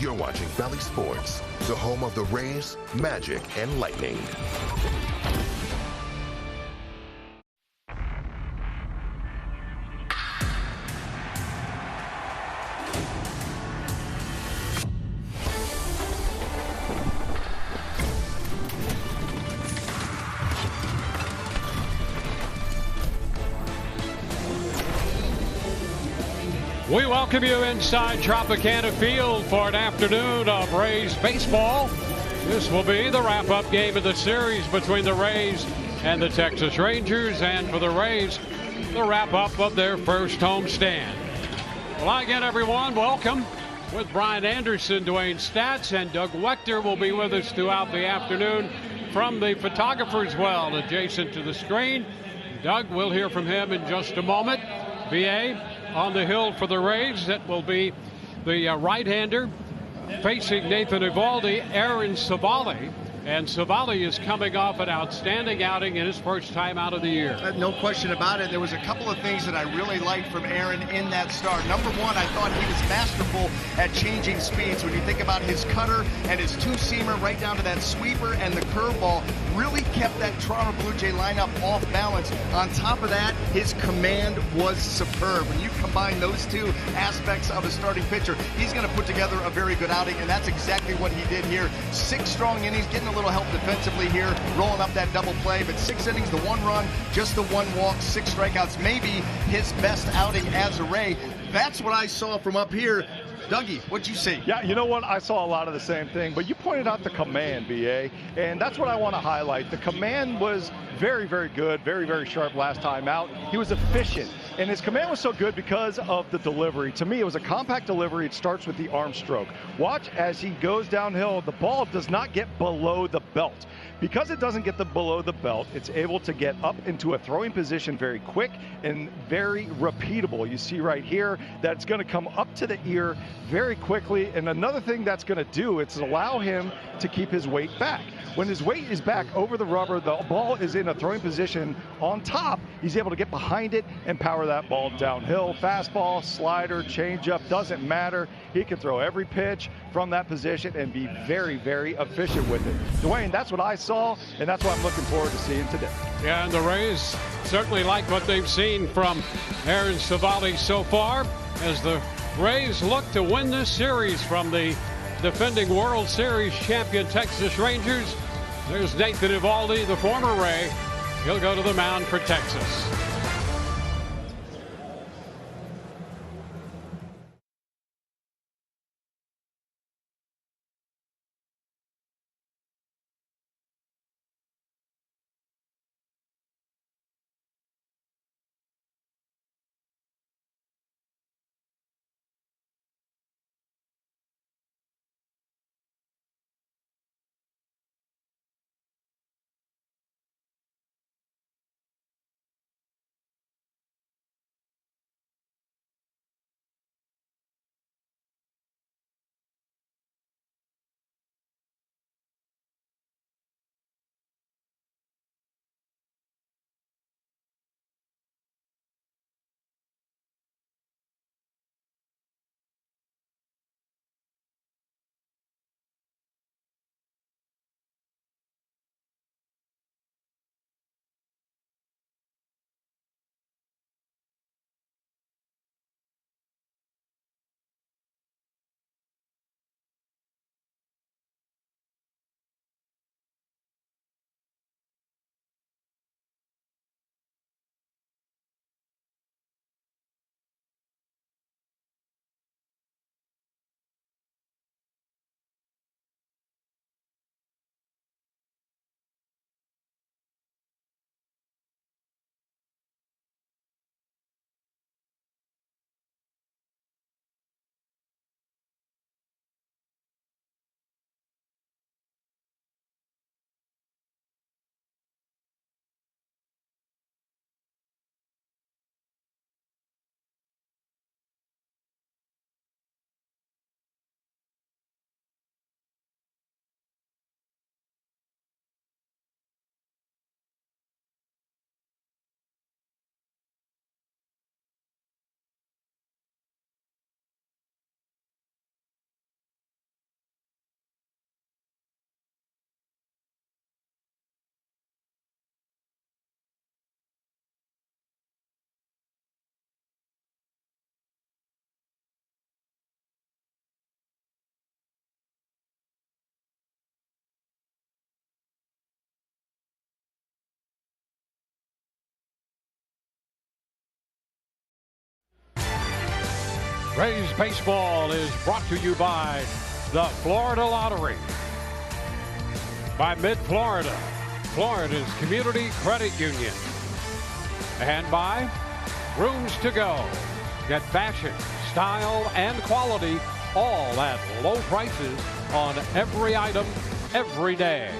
You're watching Valley Sports, the home of the Rays, Magic, and Lightning. We welcome you inside Tropicana Field for an afternoon of Rays baseball. This will be the wrap-up game of the series between the Rays and the Texas Rangers, and for the Rays, the wrap-up of their first homestand. Well, again, everyone, welcome. With Brian Anderson, Dwayne Statz, and Doug Wechter will be with us throughout the afternoon from the photographer's well adjacent to the screen. Doug, we'll hear from him in just a moment. BA on the hill for the Rays. That will be the right-hander facing Nathan Eovaldi, Aaron Civale. And Civale is coming off an outstanding outing in his first time out of the year. No question about it. There was a couple of things that I really liked from Aaron in that start. Number one, I thought he was masterful at changing speeds. When you think about his cutter and his two-seamer right down to that sweeper and the curveball, really kept that Toronto Blue Jay lineup off balance. On top of that, his command was superb. When you combine those two aspects of a starting pitcher, he's going to put together a very good outing, and that's exactly what he did here. 6 strong innings, getting a little help defensively here, rolling up that double play, but 6 innings, the 1 run, just the 1 walk, 6 strikeouts, maybe his best outing as a Ray. That's what I saw from up here. Dougie, what'd you see? Yeah, you know what? I saw a lot of the same thing, but you pointed out the command, BA, and that's what I want to highlight. The command was very, very good, very, very sharp last time out. He was efficient, and his command was so good because of the delivery. To me, it was a compact delivery. It starts with the arm stroke. Watch as he goes downhill. The ball does not get below the belt. Because it doesn't get below the belt, it's able to get up into a throwing position very quick and very repeatable. You see right here that it's going to come up to the ear very quickly. And another thing that's going to do, it's allow him to keep his weight back. When his weight is back over the rubber, the ball is in a throwing position on top. He's able to get behind it and power that ball downhill. Fastball, slider, changeup, doesn't matter. He can throw every pitch from that position and be very, very efficient with it. Dwayne, that's what I saw, and that's what I'm looking forward to seeing today. Yeah, and the Rays certainly like what they've seen from Aaron Civale so far, as the Rays look to win this series from the defending World Series champion Texas Rangers. There's Nathan Eovaldi, the former Ray. He'll go to the mound for Texas. Rays Baseball is brought to you by the Florida Lottery, by Mid-Florida, Florida's community credit union, and by Rooms to Go. Get fashion, style, and quality all at low prices on every item, every day.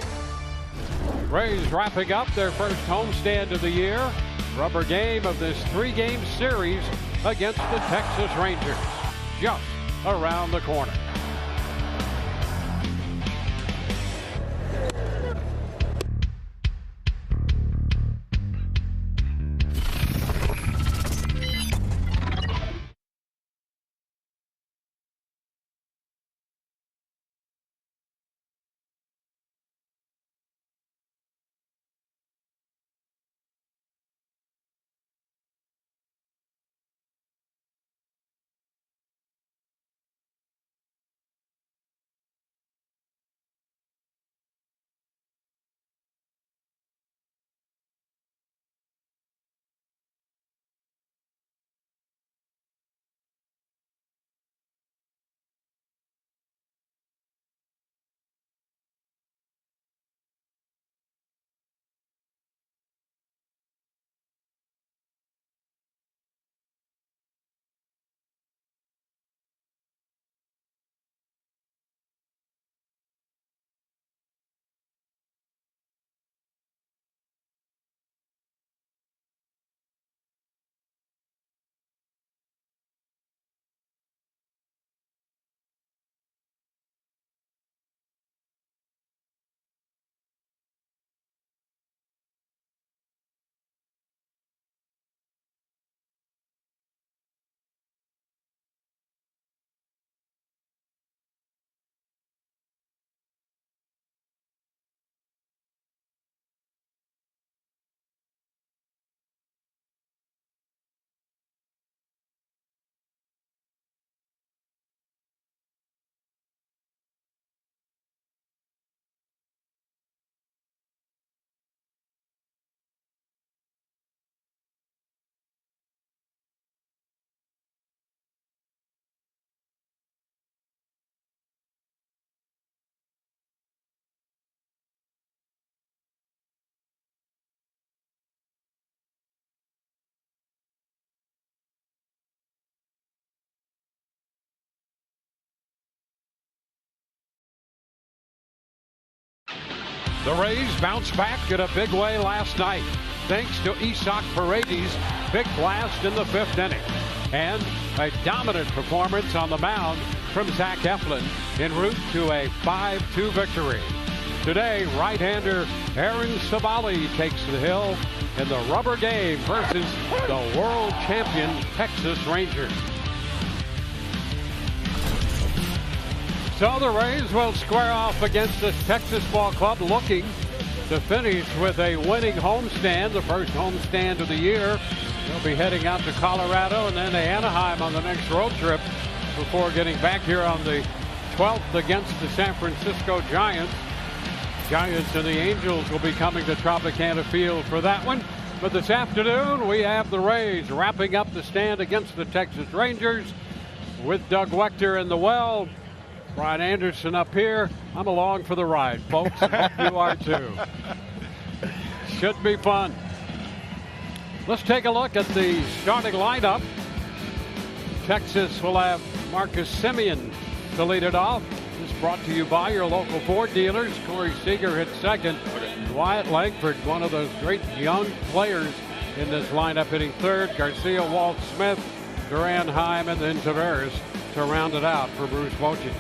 Rays wrapping up their first homestand of the year. Rubber game of this 3-game series against the Texas Rangers, just around the corner. The Rays bounced back in a big way last night, thanks to Isaac Paredes' big blast in the 5th inning, and a dominant performance on the mound from Zach Eflin en route to a 5-2 victory. Today, right-hander Aaron Savali takes the hill in the rubber game versus the world champion Texas Rangers. So the Rays will square off against this Texas ball club, looking to finish with a winning homestand, the first homestand of the year. They'll be heading out to Colorado and then to Anaheim on the next road trip before getting back here on the 12th against the San Francisco Giants. Giants and the Angels will be coming to Tropicana Field for that one. But this afternoon, we have the Rays wrapping up the stand against the Texas Rangers with Doug Wechter in the well. Brian Anderson up here. I'm along for the ride, folks. I hope you are too. Should be fun. Let's take a look at the starting lineup. Texas will have Marcus Semien to lead it off. This is brought to you by your local Ford dealers. Corey Seager hits second. Wyatt Langford, one of those great young players in this lineup, hitting third. Garcia, Walt Smith, Duran Heim, and then Tavares to round it out for Bruce Bochy.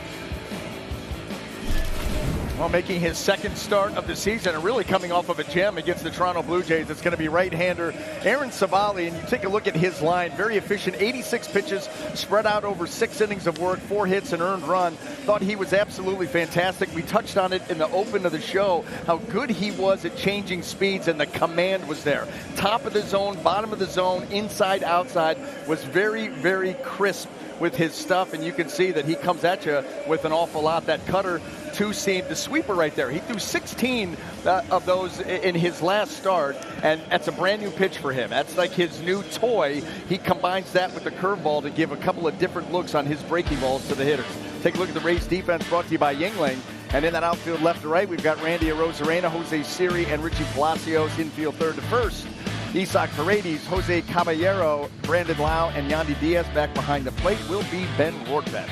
Well, making his second start of the season and really coming off of a gem against the Toronto Blue Jays. It's going to be right-hander Aaron Savali, and you take a look at his line. Very efficient, 86 pitches spread out over 6 innings of work, 4 hits, and earned run. Thought he was absolutely fantastic. We touched on it in the open of the show, how good he was at changing speeds, and the command was there. Top of the zone, bottom of the zone, inside, outside, was very, very crisp with his stuff, and you can see that he comes at you with an awful lot. That cutter two-seam, the sweeper right there. He threw 16 of those in his last start, and that's a brand new pitch for him. That's like his new toy. He combines that with the curveball to give a couple of different looks on his breaking balls to the hitters. Take a look at the Rays defense brought to you by Yingling. And in that outfield left to right, we've got Randy Arozarena, Jose Siri, and Richie Palacios. Infield third to first. Isaac Paredes, Jose Caballero, Brandon Lau, and Yandy Diaz. Back behind the plate will be Ben Rortvedt.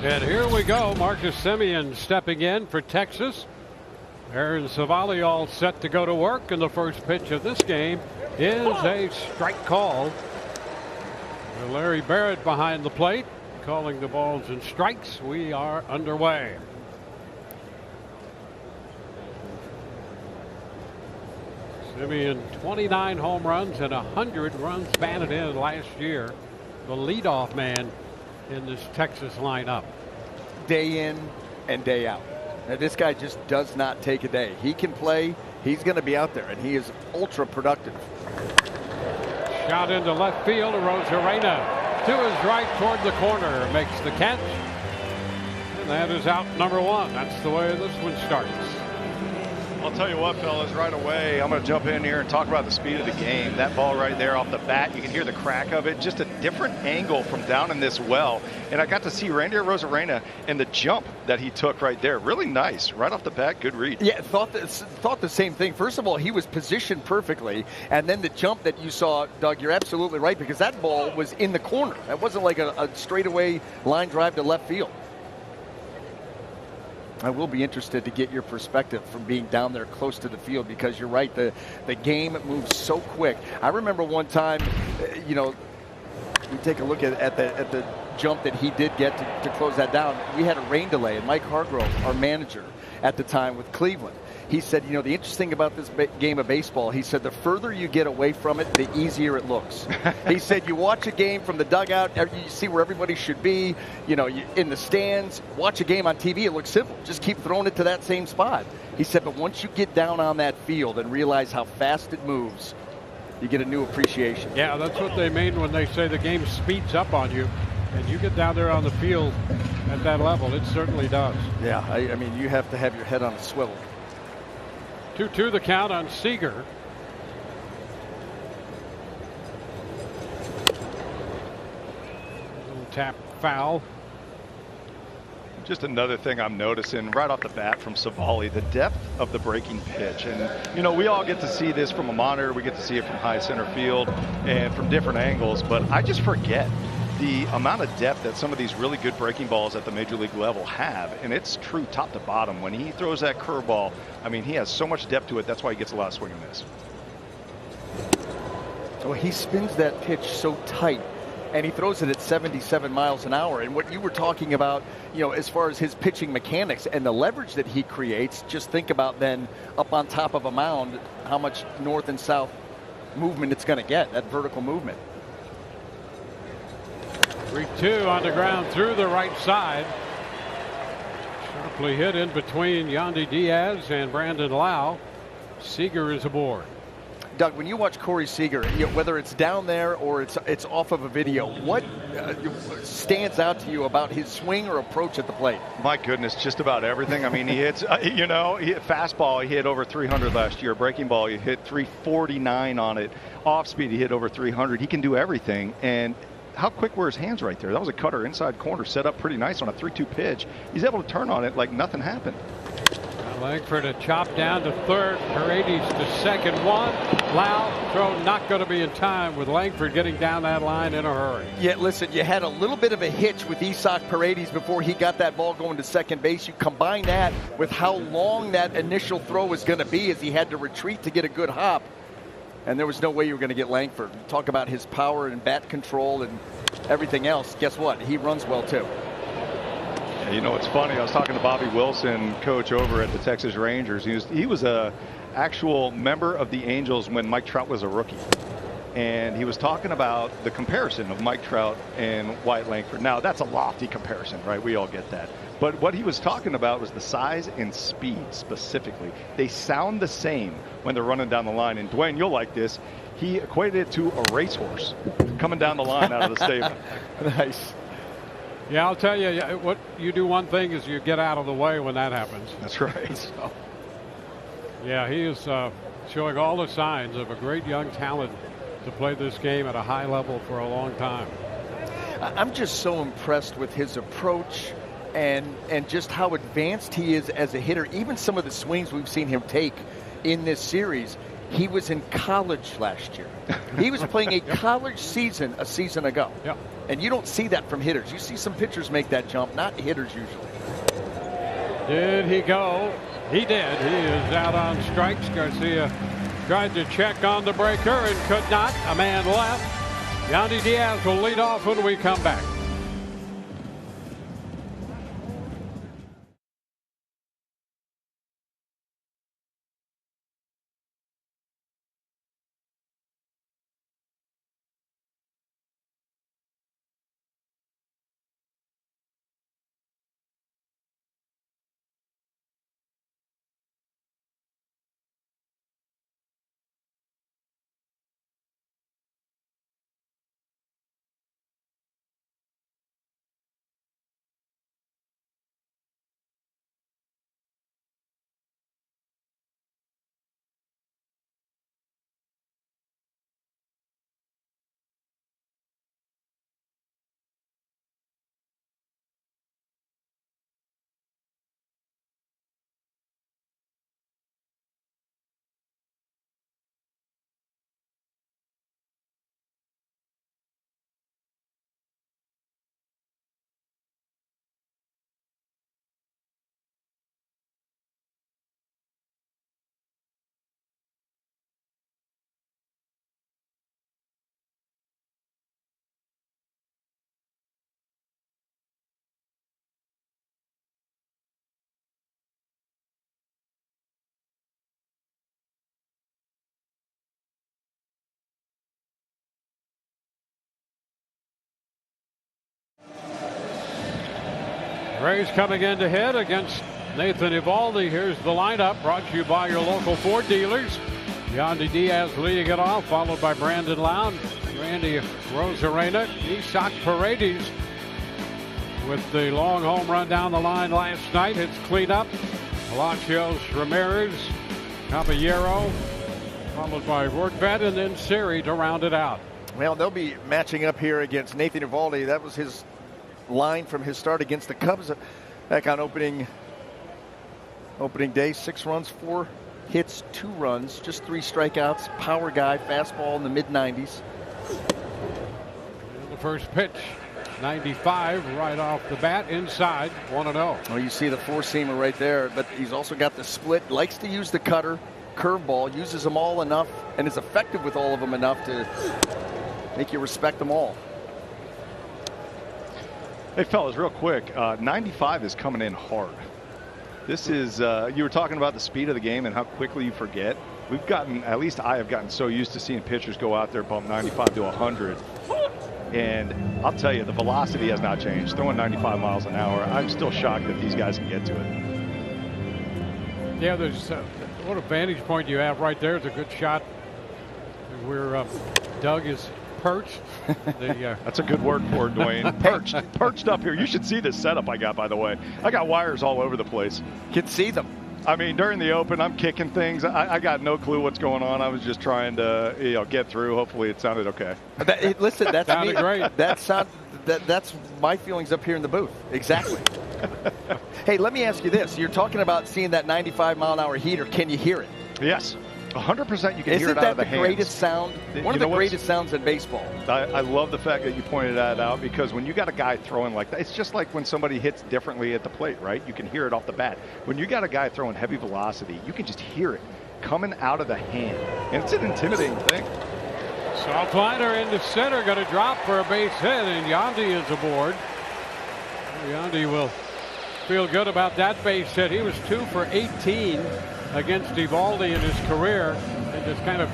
And here we go. Marcus Semien stepping in for Texas. Aaron Savali all set to go to work. And the first pitch of this game is a strike call. Larry Barrett behind the plate, calling the balls and strikes. We are underway. Semien, 29 home runs and 100 runs batted in last year. The leadoff man in this Texas lineup. Day in and day out. Now, this guy just does not take a day. He can play. He's going to be out there, and he is ultra productive. Shot into left field. Arozarena to his right toward the corner. Makes the catch. And that is out number one. That's the way this one starts. I'll tell you what, fellas, right away, I'm going to jump in here and talk about the speed of the game. That ball right there off the bat, you can hear the crack of it. Just a different angle from down in this well. And I got to see Randy Arozarena and the jump that he took right there. Really nice. Right off the bat, good read. Yeah, thought the same thing. First of all, he was positioned perfectly. And then the jump that you saw, Doug, you're absolutely right, because that ball was in the corner. That wasn't like a straightaway line drive to left field. I will be interested to get your perspective from being down there close to the field, because you're right, the game moves so quick. I remember one time, you know, we take a look at the jump that he did get to close that down. We had a rain delay, and Mike Hargrove, our manager at the time with Cleveland, he said, you know, the interesting about this game of baseball, he said, the further you get away from it, the easier it looks. He said, you watch a game from the dugout, you see where everybody should be, you know, in the stands, watch a game on TV, it looks simple. Just keep throwing it to that same spot. He said, but once you get down on that field and realize how fast it moves, you get a new appreciation. Yeah, that's what they mean when they say the game speeds up on you. And you get down there on the field at that level, it certainly does. Yeah, I mean, you have to have your head on a swivel. 2-2 the count on Seager. Little tap foul. Just another thing I'm noticing right off the bat from Savali, the depth of the breaking pitch. And, you know, we all get to see this from a monitor. We get to see it from high center field and from different angles. But I just forget the amount of depth that some of these really good breaking balls at the major league level have. And it's true top to bottom. When he throws that curveball, I mean, he has so much depth to it. That's why he gets a lot of swing and miss. Well, he spins that pitch so tight, and he throws it at 77 miles an hour. And what you were talking about, you know, as far as his pitching mechanics and the leverage that he creates, just think about then up on top of a mound, how much north and south movement it's going to get, that vertical movement. 3-2 on the ground through the right side. Sharply hit in between Yandy Diaz and Brandon Lau. Seager is aboard. Doug, when you watch Corey Seager, you know, whether it's down there or it's off of a video, what stands out to you about his swing or approach at the plate? My goodness, just about everything. I mean, he hits, you know, fastball, he hit over 300 last year. Breaking ball, he hit 349 on it. Off speed, he hit over 300. He can do everything. And how quick were his hands right there? That was a cutter inside corner, set up pretty nice on a 3-2 pitch. He's able to turn on it like nothing happened. Langford a chop down to third. Paredes to second. One. Lau throw not going to be in time with Langford getting down that line in a hurry. Yeah, listen, you had a little bit of a hitch with Isaac Paredes before he got that ball going to second base. You combine that with how long that initial throw was going to be as he had to retreat to get a good hop. And there was no way you were going to get Langford. Talk about his power and bat control and everything else. Guess what? He runs well, too. Yeah, you know, it's funny. I was talking to Bobby Wilson, coach over at the Texas Rangers. He was a actual member of the Angels when Mike Trout was a rookie. And he was talking about the comparison of Mike Trout and Wyatt Langford. Now, that's a lofty comparison, right? We all get that. But what he was talking about was the size and speed specifically. They sound the same when they're running down the line. And Dwayne, you'll like this. He equated it to a racehorse coming down the line out of the stable. Nice. Yeah, I'll tell you, what you do one thing is you get out of the way when that happens. That's right. So, yeah, he is showing all the signs of a great young talent to play this game at a high level for a long time. I'm just so impressed with his approach and just how advanced he is as a hitter. Even some of the swings we've seen him take in this series. He was in college last year. He was playing a college season a season ago. Yep. And you don't see that from hitters. You see some pitchers make that jump, not hitters usually. Did he go? He did. He is out on strikes. Garcia tried to check on the breaker and could not. A man left. Yandy Diaz will lead off when we come back. Rays coming in to hit against Nathan Eovaldi. Here's the lineup brought to you by your local Ford dealers. Yandy Diaz leading it off, followed by Brandon Lown, Randy Rosarena, Isak Paredes with the long home run down the line last night. It's cleanup. Palacios, Ramirez, Caballero, followed by Rortvedt, and then Siri to round it out. Well, they'll be matching up here against Nathan Eovaldi. That was his line from his start against the Cubs back on opening day. 6 runs, 4 hits, 2 runs, just 3 strikeouts. Power guy, fastball in the mid-90s. The first pitch, 95 right off the bat, inside, 1-0. Well, you see the 4-seamer right there, but he's also got the split, likes to use the cutter, curveball, uses them all enough, and is effective with all of them enough to make you respect them all. Hey, fellas, real quick, 95 is coming in hard. This is, you were talking about the speed of the game and how quickly you forget. We've gotten, at least I have gotten so used to seeing pitchers go out there bump 95 to 100. And I'll tell you, the velocity has not changed. Throwing 95 miles an hour, I'm still shocked that these guys can get to it. Yeah, there's what a vantage point you have right there. It's a good shot where Doug is perched. That's a good word for it, Dwayne. Perched up here. You should see this setup I got, by the way. I got wires all over the place. Can see them. I mean, during the open, I'm kicking things. I got no clue what's going on. I was just trying to, get through. Hopefully, it sounded okay. Listen, that's sounded great. That's my feelings up here in the booth. Exactly. Hey, let me ask you this: you're talking about seeing that 95-mile-an-hour heater. Can you hear it? Yes. 100% you can hear it out of the hands. Isn't that the greatest sound? One of the greatest sounds in baseball. I love the fact that you pointed that out, because when you got a guy throwing like that, it's just like when somebody hits differently at the plate, right? You can hear it off the bat. When you got a guy throwing heavy velocity, you can just hear it coming out of the hand. And it's an intimidating thing. Soft liner into center, going to drop for a base hit, and Yandy is aboard. Yandy will feel good about that base hit. He was 2 for 18 against Eovaldi in his career, and just kind of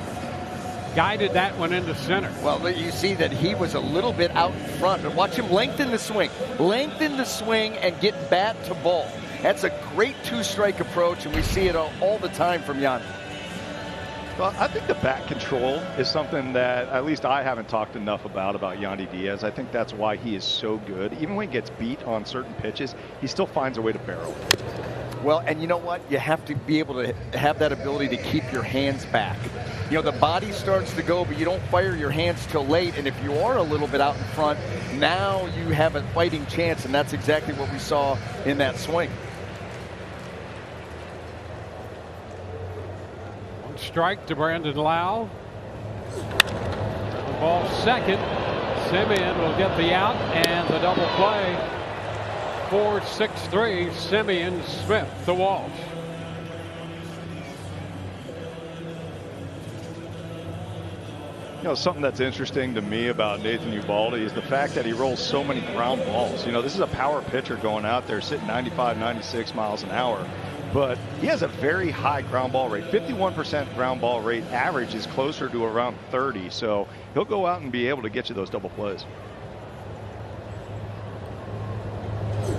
guided that one into center. Well, you see that he was a little bit out in front, but watch him lengthen the swing and get bat to ball. That's a great 2-strike approach, and we see it all the time from Yandy. Well, I think the bat control is something that at least I haven't talked enough about Yandy Diaz. I think that's why he is so good. Even when he gets beat on certain pitches, he still finds a way to barrel. Well, and you know what? You have to be able to have that ability to keep your hands back. You know, the body starts to go, but you don't fire your hands till late. And if you are a little bit out in front, now you have a fighting chance, and that's exactly what we saw in that swing. One strike to Brandon Lau. Ball second. Simeon will get the out and the double play. 4-6-3, Simeon Smith to Walsh. You know, something that's interesting to me about Nathan Ubaldi is the fact that he rolls so many ground balls. You know, this is a power pitcher going out there sitting 95, 96 miles an hour. But he has a very high ground ball rate. 51% ground ball rate. Average is closer to around 30. So he'll go out and be able to get you those double plays.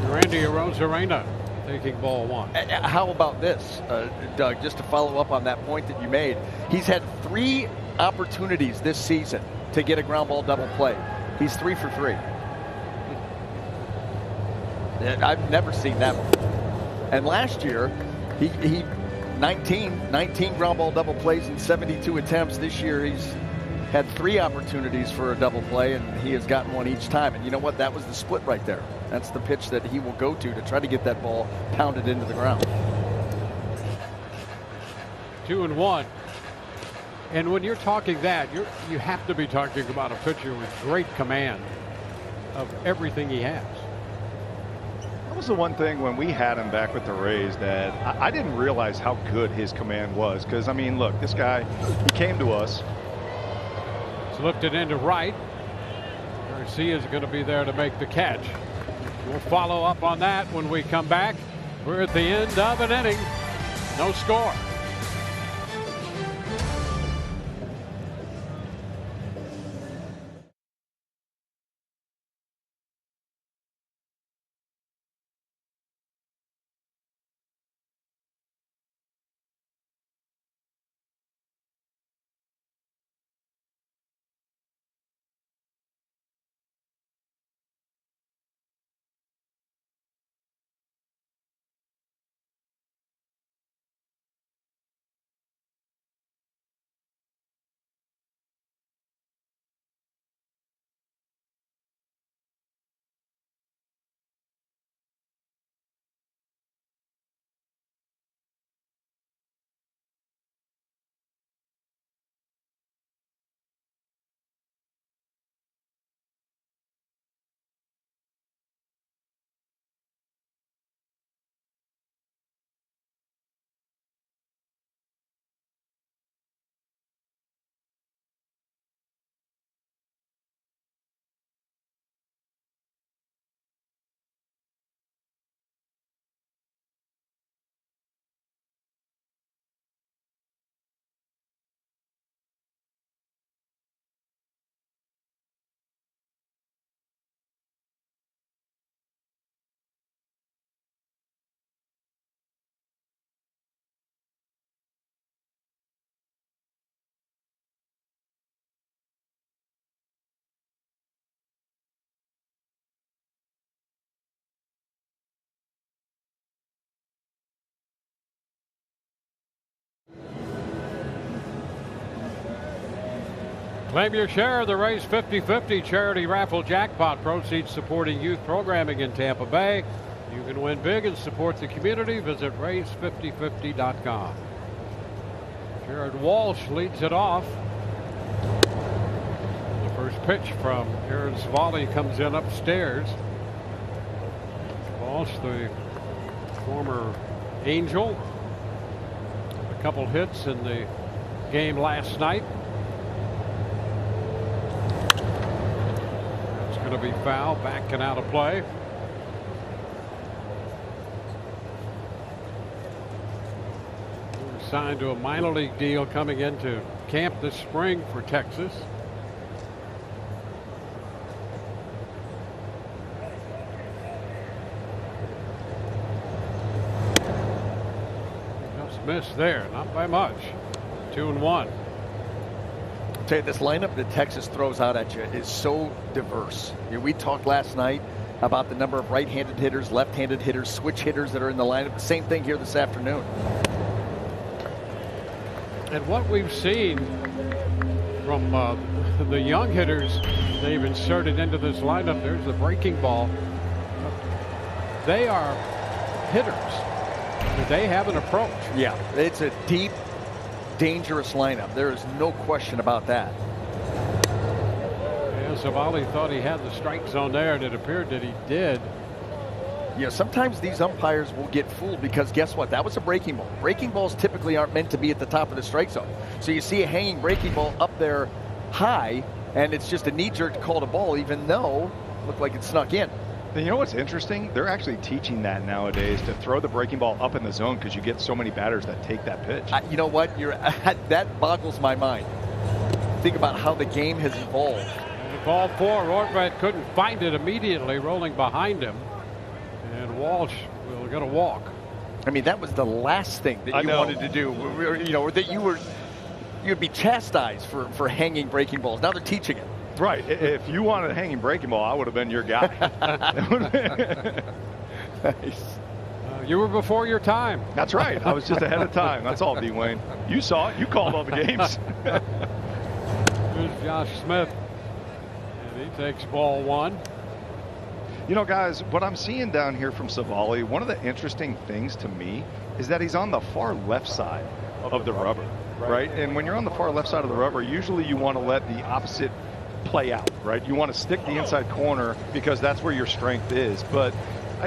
Randy Arozarena taking ball one. How about this, Doug, just to follow up on that point that you made. He's had 3 opportunities this season to get a ground ball double play. He's 3 for 3. I've never seen that before. And last year, he 19 ground ball double plays in 72 attempts. This year, he's had 3 opportunities for a double play, and he has gotten one each time. And you know what? That was the split right there. That's the pitch that he will go to try to get that ball pounded into the ground. 2-1. And when you're talking that, you have to be talking about a pitcher with great command of everything he has. That was the one thing when we had him back with the Rays that I didn't realize how good his command was. Because, I mean, look, this guy, he came to us. He's looked it into right. Garcia's going to be there to make the catch. We'll follow up on that when we come back. We're at the end of an inning. No score. Claim your share of the Rays 50-50 charity raffle jackpot, proceeds supporting youth programming in Tampa Bay. You can win big and support the community. Visit rays5050.com. Jared Walsh leads it off. The first pitch from Aaron Savali comes in upstairs. Walsh, the former Angel, a couple hits in the game last night. Going to be foul, back and out of play. Signed to a minor league deal coming into camp this spring for Texas. Just missed there, not by much. 2-1. Tell you, this lineup that Texas throws out at you is so diverse. We talked last night about the number of right-handed hitters, left-handed hitters, switch hitters that are in the lineup. The same thing here this afternoon. And what we've seen from the young hitters they've inserted into this lineup, there's the breaking ball. They are hitters. They have an approach. Yeah, it's a deep, dangerous lineup. There is no question about that. And Savali thought he had the strike zone there, and it appeared that he did. Yeah, sometimes these umpires will get fooled because guess what? That was a breaking ball. Breaking balls typically aren't meant to be at the top of the strike zone. So you see a hanging breaking ball up there high, and it's just a knee-jerk call to ball, even though it looked like it snuck in. You know what's interesting? They're actually teaching that nowadays, to throw the breaking ball up in the zone because you get so many batters that take that pitch. You know what? That boggles my mind. Think about how the game has evolved. And the ball 4, Ortvedt couldn't find it immediately, rolling behind him. And Walsh will get a walk. I mean, that was the last thing that you wanted to do. You know, that you'd be chastised for hanging breaking balls. Now they're teaching it. Right. If you wanted a hanging breaking ball, I would have been your guy. Nice. You were before your time. That's right. I was just ahead of time. That's all, D. Wayne. You saw it. You called all the games. Here's Josh Smith. And he takes ball 1. You know, guys, what I'm seeing down here from Savali, one of the interesting things to me is that he's on the far left side of the rubber, right? And when you're on the far left side of the rubber, usually you want to let the opposite play out, right? You want to stick the inside corner because that's where your strength is. But,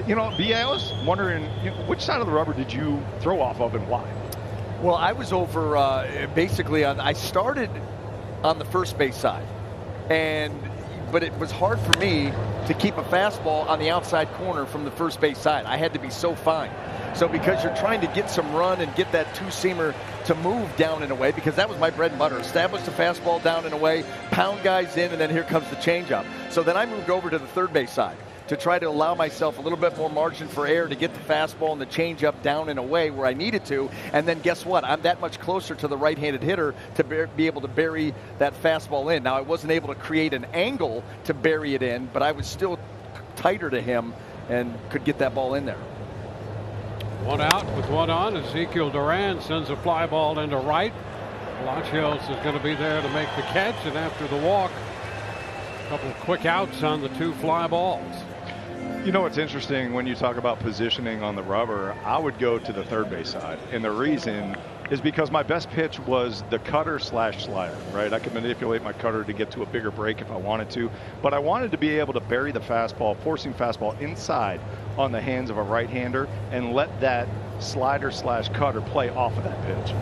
you know, B.A., I was wondering, which side of the rubber did you throw off of and why? Well, I was over basically I started on the first base side, but it was hard for me to keep a fastball on the outside corner from the first base side. I had to be so fine. So because you're trying to get some run and get that two-seamer to move down and away, because that was my bread and butter. Establish the fastball down and away, pound guys in, and then here comes the changeup. So then I moved over to the third base side to try to allow myself a little bit more margin for error to get the fastball and the changeup down and away where I needed to. And then guess what? I'm that much closer to the right-handed hitter to be able to bury that fastball in. Now, I wasn't able to create an angle to bury it in, but I was still tighter to him and could get that ball in there. 1 out with 1 on. Ezekiel Duran sends a fly ball into right. Palacios is going to be there to make the catch, and after the walk, a couple of quick outs on the 2 fly balls. You know what's interesting when you talk about positioning on the rubber, I would go to the third base side. And the reason is because my best pitch was the cutter / slider, right? I could manipulate my cutter to get to a bigger break if I wanted to, but I wanted to be able to bury the fastball, forcing fastball inside on the hands of a right-hander and let that slider / cutter play off of that pitch.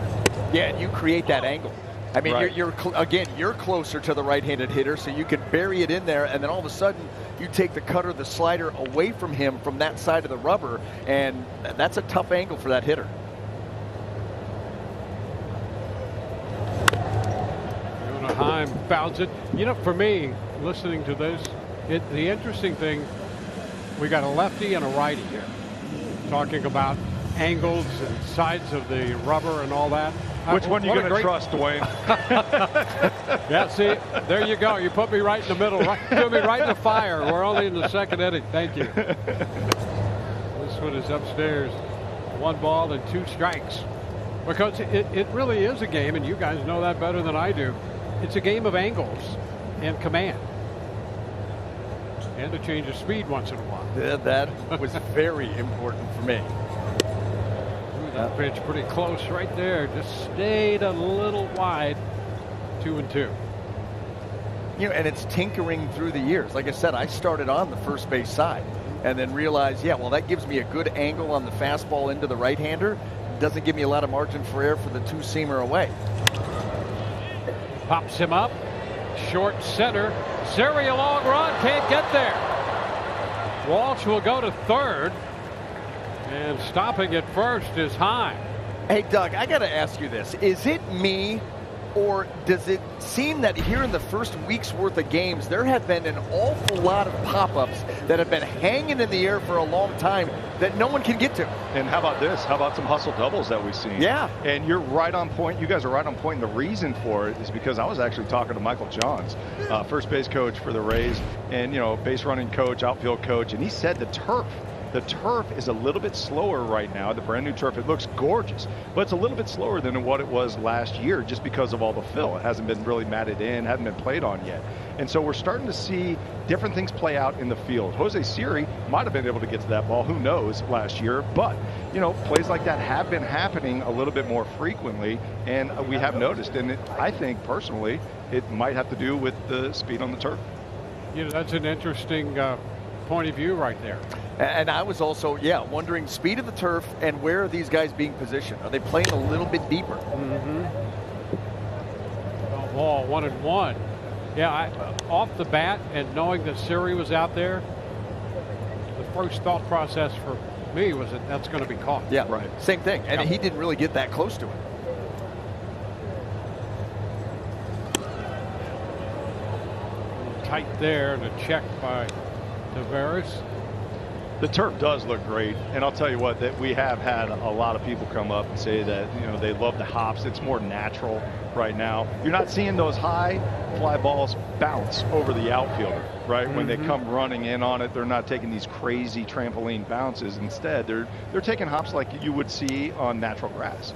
Yeah, and you create that angle. I mean, right. you're closer to the right-handed hitter, so you can bury it in there, and then all of a sudden you take the cutter, the slider away from him from that side of the rubber, and that's a tough angle for that hitter. Heim fouls it. You know, for me, listening to this, the interesting thing, we got a lefty and a righty here. Talking about angles and sides of the rubber and all that. Which one are you going to trust, Dwayne? Yeah, see, there you go. You put me right in the middle. Put me right in the fire. We're only in the 2nd inning. Thank you. This one is upstairs. 1 ball and 2 strikes. Because it really is a game, and you guys know that better than I do. It's a game of angles and command. And a change of speed once in a while. Yeah, that was very important for me. That pitch pretty close right there. Just stayed a little wide. 2-2. You know, and it's tinkering through the years. Like I said, I started on the first base side and then realized, yeah, well, that gives me a good angle on the fastball into the right-hander. Doesn't give me a lot of margin for error for the two-seamer away. Pops him up. Short center. Siri, a long run. Can't get there. Walsh will go to third. And stopping at first is Heim. Hey, Doug, I got to ask you this. Is it me, Or does it seem that here in the first week's worth of games, there have been an awful lot of pop-ups that have been hanging in the air for a long time that no one can get to? And how about this? How about some hustle doubles that we've seen? Yeah. And you're right on point. You guys are right on point. And the reason for it is because I was actually talking to Michael Johns, first base coach for the Rays, and, base running coach, outfield coach, and he said the turf is a little bit slower right now. The brand new turf, it looks gorgeous, but it's a little bit slower than what it was last year just because of all the fill. It hasn't been really matted in, hasn't been played on yet. And so we're starting to see different things play out in the field. Jose Siri might have been able to get to that ball, who knows, last year. But, plays like that have been happening a little bit more frequently, and we have noticed. And I think, personally, it might have to do with the speed on the turf. That's an interesting point of view right there. And I was also, wondering speed of the turf and where are these guys being positioned? Are they playing a little bit deeper? Mm-hmm. Ball 1-1. Yeah, off the bat and knowing that Siri was out there, the first thought process for me was that that's going to be caught. Yeah, right. Same thing. And he didn't really get that close to it. Tight there to check by Tavares. The turf does look great, and I'll tell you what, that we have had a lot of people come up and say that they love the hops. It's more natural right now. You're not seeing those high fly balls bounce over the outfielder, right? Mm-hmm. When they come running in on it, they're not taking these crazy trampoline bounces. Instead, they're taking hops like you would see on natural grass.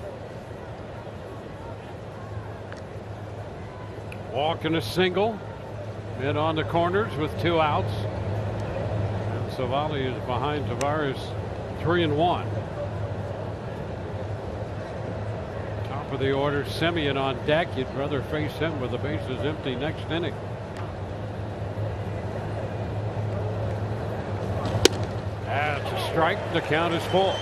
Walk and a single, mid on the corners with 2 outs. Savali is behind Tavares, 3-1. Top of the order, Semien on deck. You'd rather face him with the bases empty next inning. That's a strike. The count is full.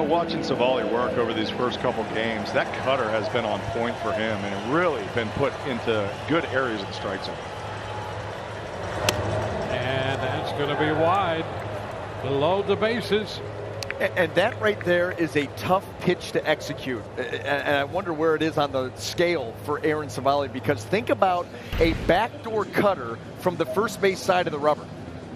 Watching Savali work over these first couple games, that cutter has been on point for him and really been put into good areas of the strike zone. And that's going to be wide to load the bases. And that right there is a tough pitch to execute. And I wonder where it is on the scale for Aaron Savali, because think about a backdoor cutter from the first base side of the rubber.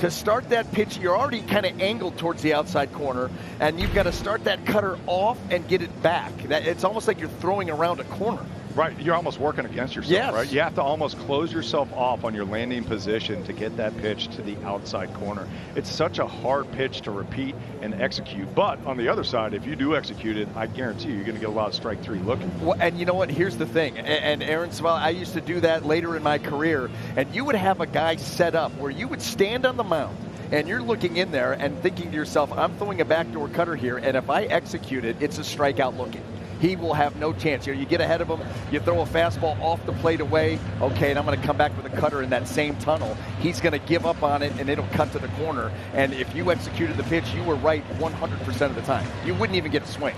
To start that pitch, you're already kind of angled towards the outside corner, and you've got to start that cutter off and get it back. It's almost like you're throwing around a corner. Right, you're almost working against yourself, yes. Right? You have to almost close yourself off on your landing position to get that pitch to the outside corner. It's such a hard pitch to repeat and execute. But on the other side, if you do execute it, I guarantee you're going to get a lot of strike 3 looking. Well, and you know what? Here's the thing. And Aaron Savali, I used to do that later in my career, and you would have a guy set up where you would stand on the mound, and you're looking in there and thinking to yourself, I'm throwing a backdoor cutter here, and if I execute it, it's a strikeout looking. He will have no chance. You get ahead of him, you throw a fastball off the plate away, okay, and I'm going to come back with a cutter in that same tunnel. He's going to give up on it, and it'll cut to the corner. And if you executed the pitch, you were right 100% of the time. You wouldn't even get a swing.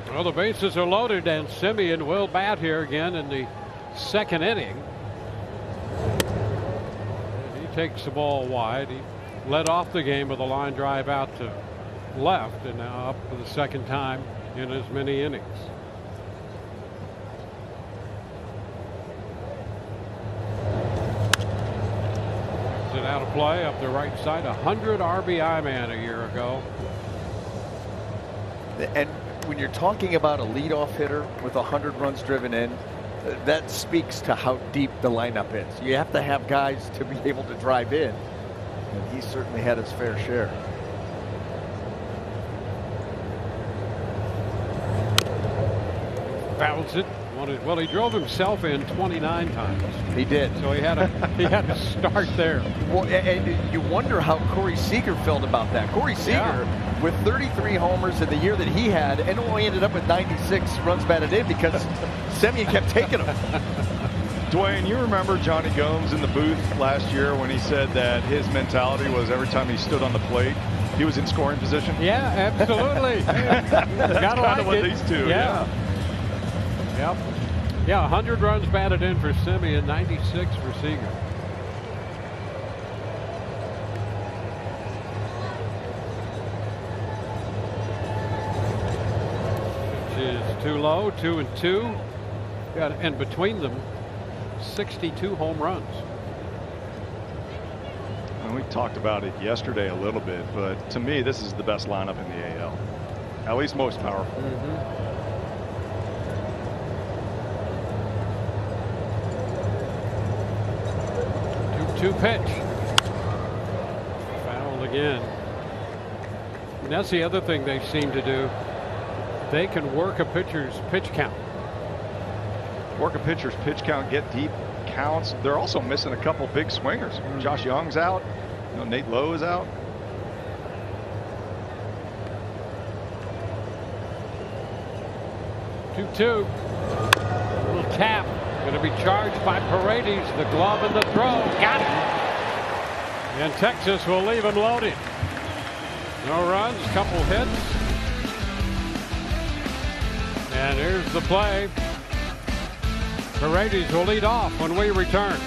Well, the bases are loaded, and Semien will bat here again in the second inning. And he takes the ball wide. He led off the game with a line drive out to left, and now up for the second time in as many innings. Is it out of play up the right side? 100 RBI man a year ago. And when you're talking about a leadoff hitter with 100 runs driven in, that speaks to how deep the lineup is. You have to have guys to be able to drive in, and he certainly had his fair share. Fouls it. Well, he drove himself in 29 times. He did. So he had a start there. Well, and you wonder how Corey Seager felt about that. Corey Seager, with 33 homers in the year that he had, and only ended up with 96 runs batted in because Semien kept taking them. Dwayne, you remember Johnny Gomes in the booth last year when he said that his mentality was every time he stood on the plate, he was in scoring position? Yeah, absolutely. Gotta like with it. these two. Yeah. Yep. Yeah, 100 runs batted in for Semien, 96 for Seager. is too low. 2-2. And between them, 62 home runs. And we talked about it yesterday a little bit, but to me, this is the best lineup in the AL. At least most powerful. 2-2 pitch. Fouled again. And that's the other thing they seem to do. They can work a pitcher's pitch count. Work a pitcher's pitch count, get deep counts. They're also missing a couple big swingers. Josh Young's out. Nate Lowe is out. Two. Little tap. Going to be charged by Paredes. The glove and the throw. Got it. And Texas will leave him loaded. No runs, couple hits. And here's the play. Paredes will lead off when we return.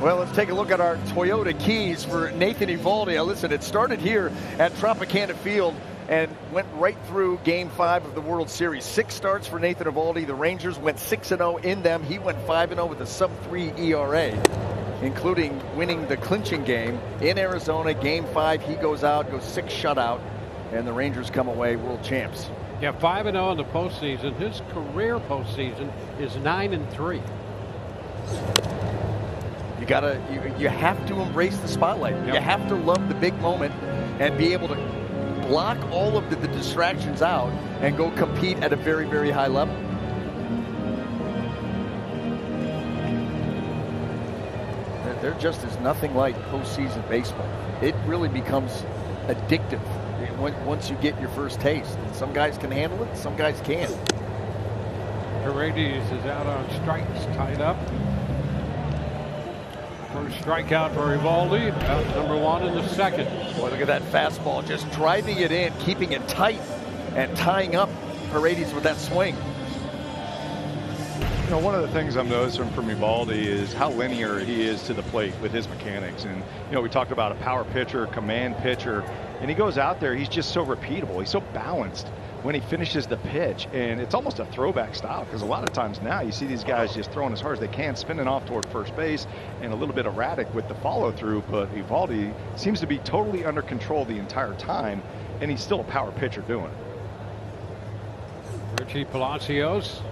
Well, let's take a look at our Toyota keys for Nathan Eovaldi. Listen, it started here at Tropicana Field and went right through Game 5 of the World Series. 6 starts for Nathan Eovaldi. The Rangers went 6-0 in them. He went 5-0 with a sub-3 ERA, including winning the clinching game in Arizona. Game 5, he goes out, goes 6 shutout, and the Rangers come away world champs. Yeah, 5-0 in the postseason. His career postseason is 9-3. You have to embrace the spotlight. Yep. You have to love the big moment and be able to block all of the distractions out and go compete at a very, very high level. There just is nothing like postseason baseball. It really becomes addictive once you get your first taste. And some guys can handle it, some guys can't. Paredes is out on strikes, tied up. First strikeout for Eovaldi, number 1 in the second. Boy, look at that fastball, just driving it in, keeping it tight, and tying up Paredes with that swing. You know, one of the things I'm noticing from Eovaldi is how linear he is to the plate with his mechanics. And, you know, we talked about a power pitcher, command pitcher, and he goes out there, he's just so repeatable. He's so balanced when he finishes the pitch, and it's almost a throwback style, because a lot of times now you see these guys just throwing as hard as they can, spinning off toward first base, and a little bit erratic with the follow-through, but Eovaldi seems to be totally under control the entire time, and he's still a power pitcher doing it. Richie Palacios.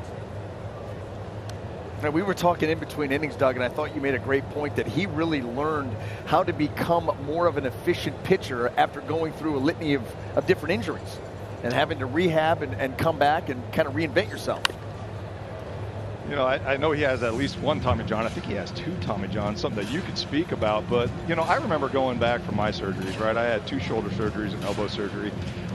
Now, we were talking in between innings, Doug, and I thought you made a great point that he really learned how to become more of an efficient pitcher after going through a litany of different injuries and having to rehab and come back and kind of reinvent yourself. You know, I know he has at least one Tommy John. I think he has 2 Tommy Johns, something that you could speak about. But, you know, I remember going back from my surgeries, right? I had 2 shoulder surgeries and elbow surgery.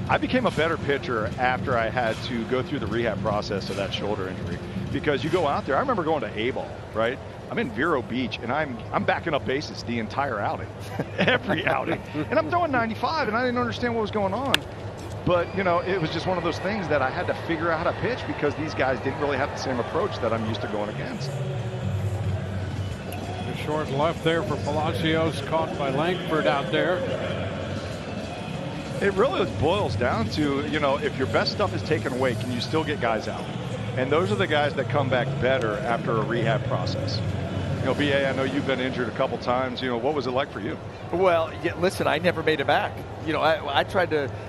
I became a better pitcher after I had to go through the rehab process of that shoulder injury. Because you go out there, I remember going to A-ball, right? I'm in Vero Beach, and I'm backing up bases the entire outing, every outing. And I'm throwing 95, and I didn't understand what was going on. But, you know, it was just one of those things that I had to figure out how to pitch because these guys didn't really have the same approach that I'm used to going against. The short left there for Palacios, caught by Langford out there. It really boils down to, you know, if your best stuff is taken away, can you still get guys out? And those are the guys that come back better after a rehab process. You know, BA, I know you've been injured a couple times. You know, what was it like for you? Well, yeah, listen, I never made it back. You know, I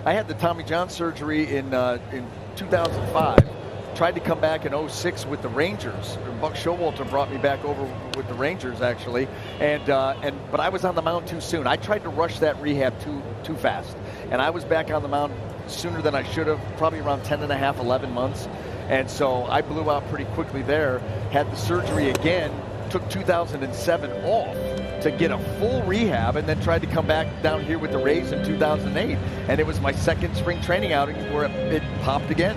had the Tommy John surgery in 2005. Tried to come back in 06 with the Rangers. Buck Showalter brought me back over with the Rangers, actually. But I was on the mound too soon. I tried to rush that rehab too fast. And I was back on the mound sooner than I should have, probably around 10 and a half, 11 months. And so I blew out pretty quickly there, had the surgery again, took 2007 off to get a full rehab, and then tried to come back down here with the Rays in 2008. And it was my second spring training outing where it popped again.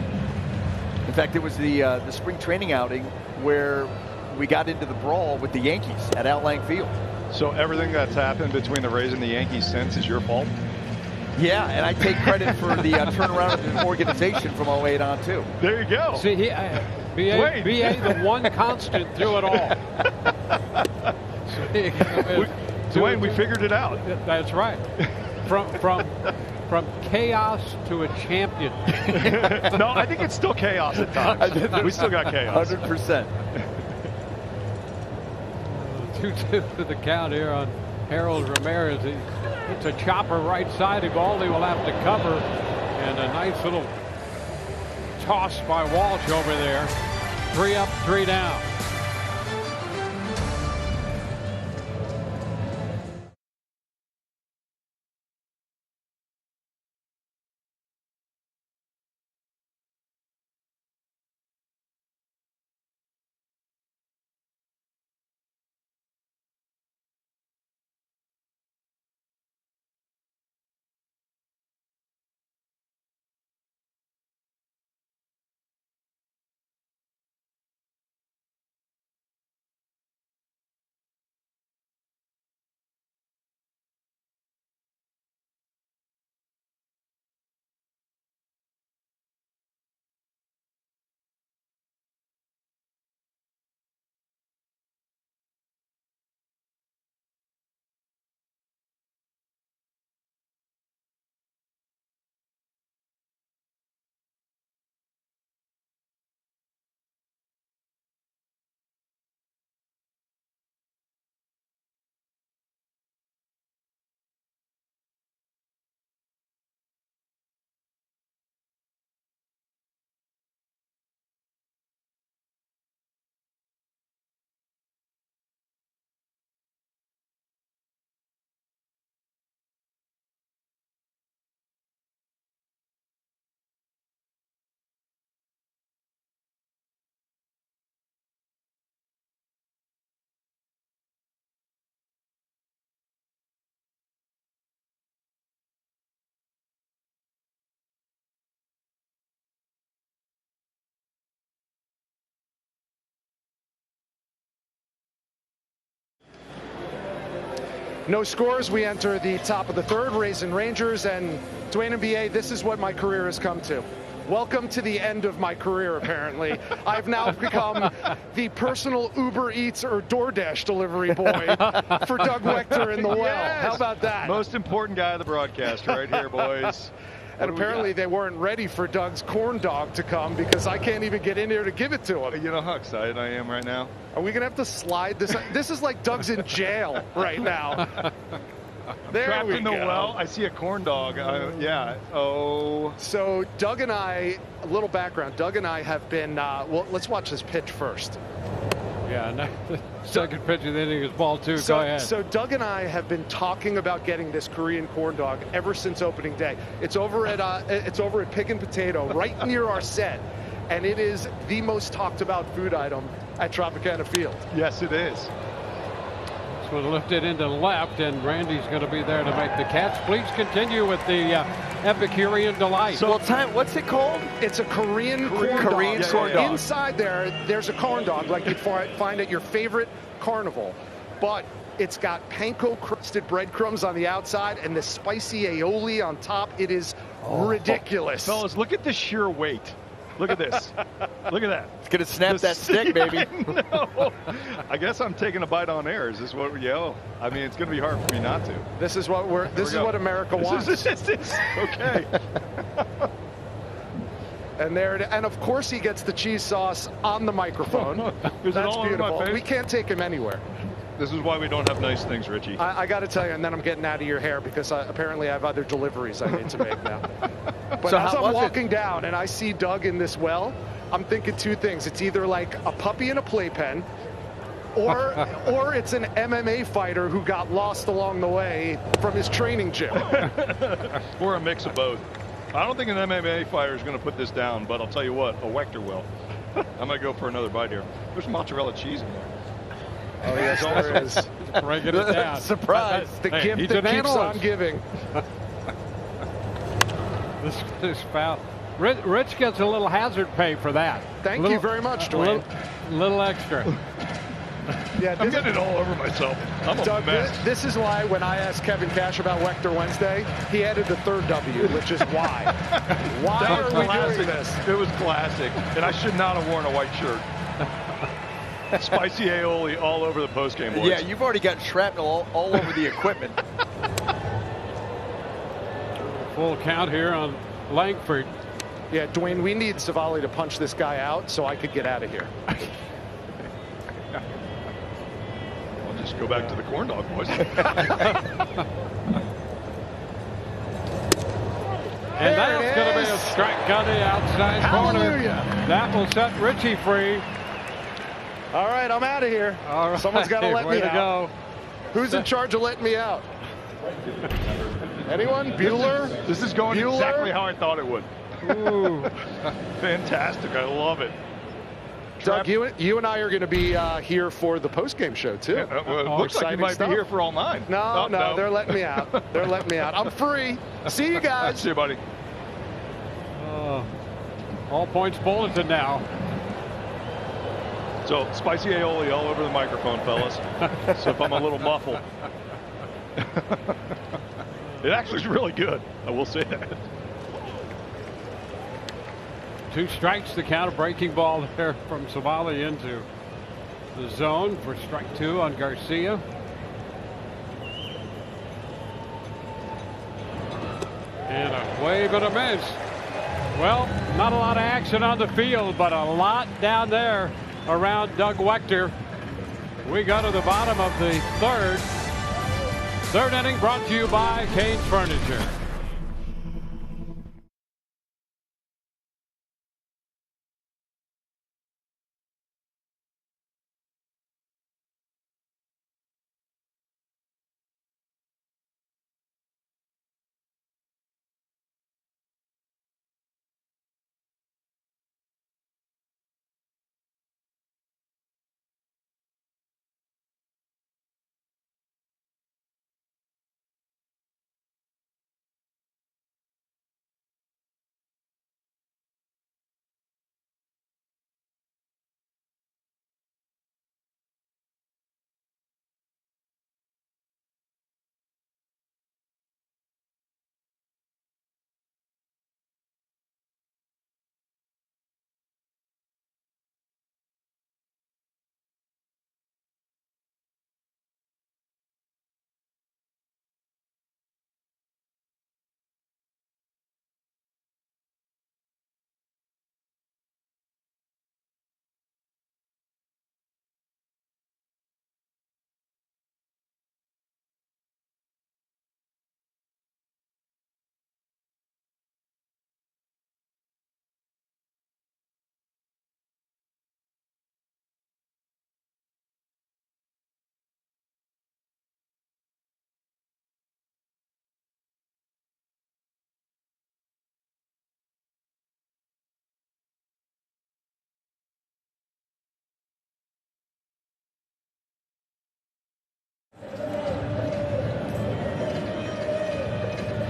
In fact, it was the spring training outing where we got into the brawl with the Yankees at Al Lang Field. So everything that's happened between the Rays and the Yankees since is your fault? Yeah, and I take credit for the turnaround of the organization from 08 on, too. There you go. See, BA, the one constant through it all. Dwayne, we figured it out. That's right. From chaos to a champion. No, I think it's still chaos at times. We still got chaos. 100%. 2-2 to the count here on Harold Ramirez. It's a chopper right side. Evaldi will have to cover. And a nice little toss by Walsh over there. 3 up, 3 down. No scores. We enter the top of the third, Rays and Rangers, and Dwayne and BA, this is what my career has come to. Welcome to the end of my career, apparently. I've now become the personal Uber Eats or DoorDash delivery boy for Doug Wechter in the well. Yes. How about that? Most important guy of the broadcast right here, boys. And apparently they weren't ready for Doug's corn dog to come because I can't even get in here to give it to him. You know how excited I am right now? Are we going to have to slide this? This is like Doug's in jail right now. There Trapped we in the go. well. I see a corn dog. Yeah. Oh. So Doug and I, a little background. Doug and I have been, well, let's watch this pitch first. Yeah, no, the second pitch of the inning is ball 2. Go ahead. So Doug and I have been talking about getting this Korean corn dog ever since opening day. It's over at Pig and Potato, right near our set, and it is the most talked about food item at Tropicana Field. Yes, it is. This one lifted into left, and Randy's going to be there to make the catch. Please continue with the Epicurean Delight. So, what's it called? It's a Korean corn Korean dog. corn dog. Inside there's a corn dog like you'd find at your favorite carnival, but it's got panko-crusted breadcrumbs on the outside and the spicy aioli on top. It is ridiculous. Fellas, look at the sheer weight. Look at this. Look at that. It's going to snap that stick, baby. No. I guess I'm taking a bite on air. Is this what I mean, it's going to be hard for me not to. This is what America wants. Okay. And of course he gets the cheese sauce on the microphone. That's beautiful. We can't take him anywhere. This is why we don't have nice things, Richie. I got to tell you, and then I'm getting out of your hair because apparently I have other deliveries I need to make now. But as I'm walking down and I see Doug in this well, I'm thinking two things. It's either like a puppy in a playpen, or it's an MMA fighter who got lost along the way from his training gym. Or a mix of both. I don't think an MMA fighter is going to put this down, but I'll tell you what, a Wechter will. I'm going to go for another bite here. There's mozzarella cheese in there. Oh, yes, there is. Breaking it down. Surprise. The gift that keeps on giving. This is foul. Rich gets a little hazard pay for that. Thank you very much, Dwayne. Little extra. Yeah, I'm getting it all over myself. I'm Doug, a mess. this is why when I asked Kevin Cash about Wechter Wednesday, he added the third W, which is why. Why That are was we classic. doing this? It was classic. And I should not have worn a white shirt. Spicy aioli all over the postgame, boys. Yeah, you've already got shrapnel all over the equipment. Full count here on Langford. Yeah, Dwayne, we need Savali to punch this guy out so I could get out of here. I'll just go back to the corn dog, boys. And that's going to be a strike on the outside corner. Hallelujah. That will set Richie free. All right, I'm out of here. All right, Someone's got to let way me to out. go. Who's in charge of letting me out? Anyone? Bueller? This is going Bueller? exactly how I thought it would. Ooh. Fantastic. I love it. Doug, you and I are going to be here for the postgame show, too. Well, it looks like you exciting might stuff. be here for all nine. No, they're letting me out. They're letting me out. I'm free. See you guys. See you, buddy. All points bulletin now. So, spicy aioli all over the microphone, fellas. So if I'm a little muffled. It actually is really good. I will say that. 2 strikes, the count, a breaking ball there from Savali into the zone for strike 2 on Garcia. And a wave and a miss. Well, not a lot of action on the field, but a lot down there around Doug Wechter. We go to the bottom of the third inning, brought to you by Kane's Furniture.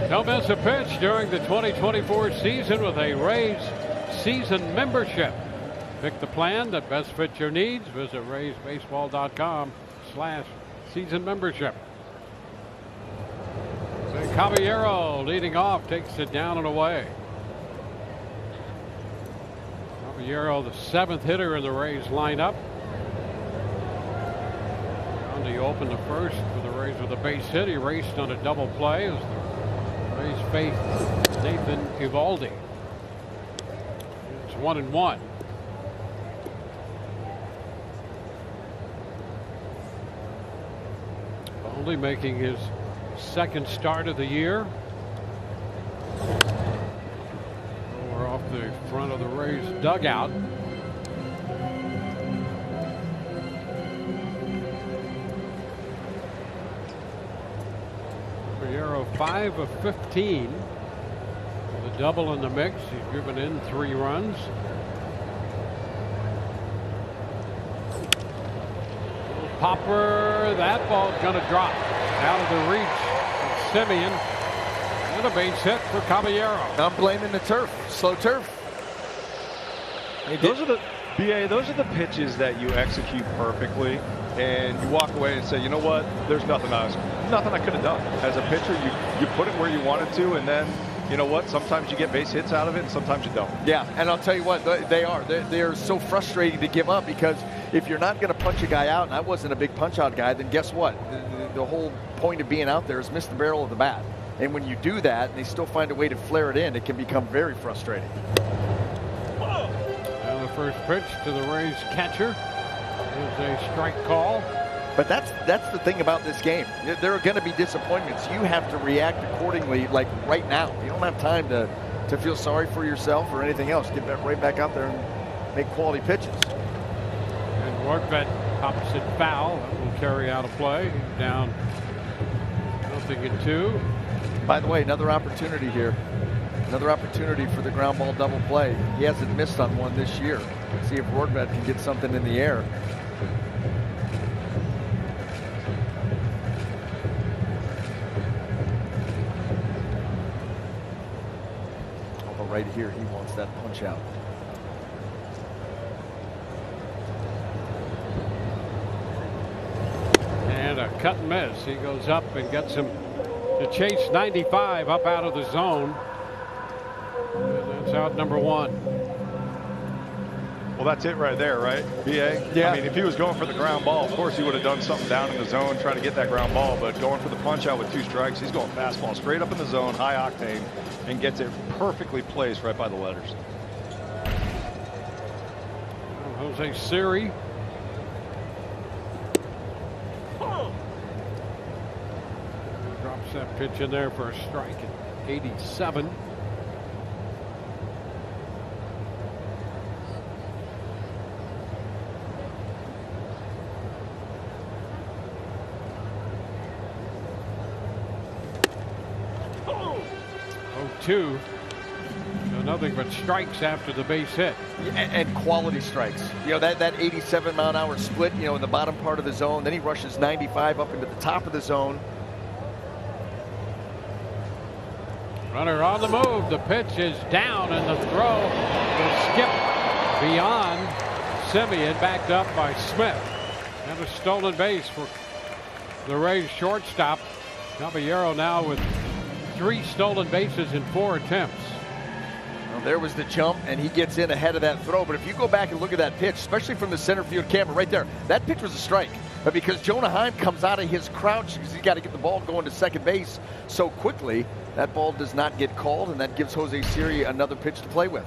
Don't miss a pitch during the 2024 season with a Rays season membership. Pick the plan that best fits your needs. Visit RaysBaseball.com/season membership. So Caballero leading off takes it down and away. Caballero, the 7th hitter in the Rays lineup. He opened the first for the Rays with a base hit. He raced on a double play as the Rays faced Nathan Eovaldi. It's 1-1. Eovaldi making his 2nd start of the year. We're off the front of the Rays dugout. Caballero 5 of 15 with a double in the mix. He's driven in 3 runs. Popper, that ball's going to drop out of the reach of Simeon. And a base hit for Caballero. I'm blaming the turf, slow turf. Those are the pitches that you execute perfectly, and you walk away and say, you know what? There's nothing I could have done. As a pitcher, you put it where you wanted to, and then you know what? Sometimes you get base hits out of it, and sometimes you don't. Yeah, and I'll tell you what, they're so frustrating to give up, because if you're not going to punch a guy out, and I wasn't a big punch-out guy, then guess what? The whole point of being out there is miss the barrel of the bat. And when you do that, and they still find a way to flare it in, it can become very frustrating. And the first pitch to the Rays catcher is a strike call. But that's the thing about this game. There are going to be disappointments. You have to react accordingly, like right now. You don't have time to feel sorry for yourself or anything else. Get right back out there and make quality pitches. And Rortvedt pops it foul. That will carry out a play. He's down 0-2. By the way, another opportunity here. Another opportunity for the ground ball double play. He hasn't missed on one this year. Let's see if Rortvedt can get something in the air. Although right here, he wants that punch out. And a cut and miss. He goes up and gets him to chase 95 up out of the zone. And that's out number 1. Well, that's it right there, right, BA? Yeah. I mean, if he was going for the ground ball, of course he would have done something down in the zone, trying to get that ground ball. But going for the punch out with 2 strikes, he's going fastball straight up in the zone, high octane, and gets it perfectly placed right by the letters. Jose Siri. Drops that pitch in there for a strike at 87. So nothing but strikes after the base hit. And quality strikes. You know, that 87-mile-an-hour split, you know, in the bottom part of the zone. Then he rushes 95 up into the top of the zone. Runner on the move. The pitch is down, and the throw will skip beyond Simeon, backed up by Smith. And a stolen base for the Rays shortstop. Caballero now with 3 stolen bases in 4 attempts. Well, there was the jump, and he gets in ahead of that throw. But if you go back and look at that pitch, especially from the center field camera right there, that pitch was a strike. But because Jonah Heim comes out of his crouch, because he's got to get the ball going to second base so quickly, that ball does not get called, and that gives Jose Siri another pitch to play with.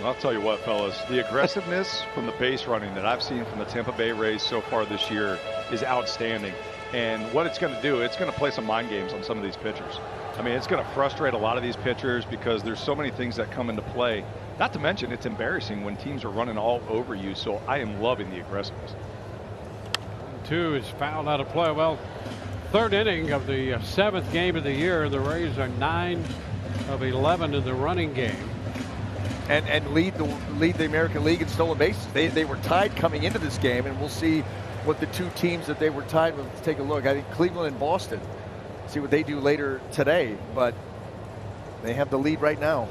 I'll tell you what, fellas, the aggressiveness from the base running that I've seen from the Tampa Bay Rays so far this year is outstanding. And what it's going to do, it's going to play some mind games on some of these pitchers. I mean, it's going to frustrate a lot of these pitchers because there's so many things that come into play. Not to mention, it's embarrassing when teams are running all over you. So I am loving the aggressiveness. 2 is fouled out of play. Well, 3rd inning of the 7th game of the year. The Rays are 9 of 11 in the running game. And lead the American League in stolen bases. They were tied coming into this game, and we'll see what the two teams that they were tied with. Let's take a look. I think Cleveland and Boston. See what they do later today, but they have the lead right now.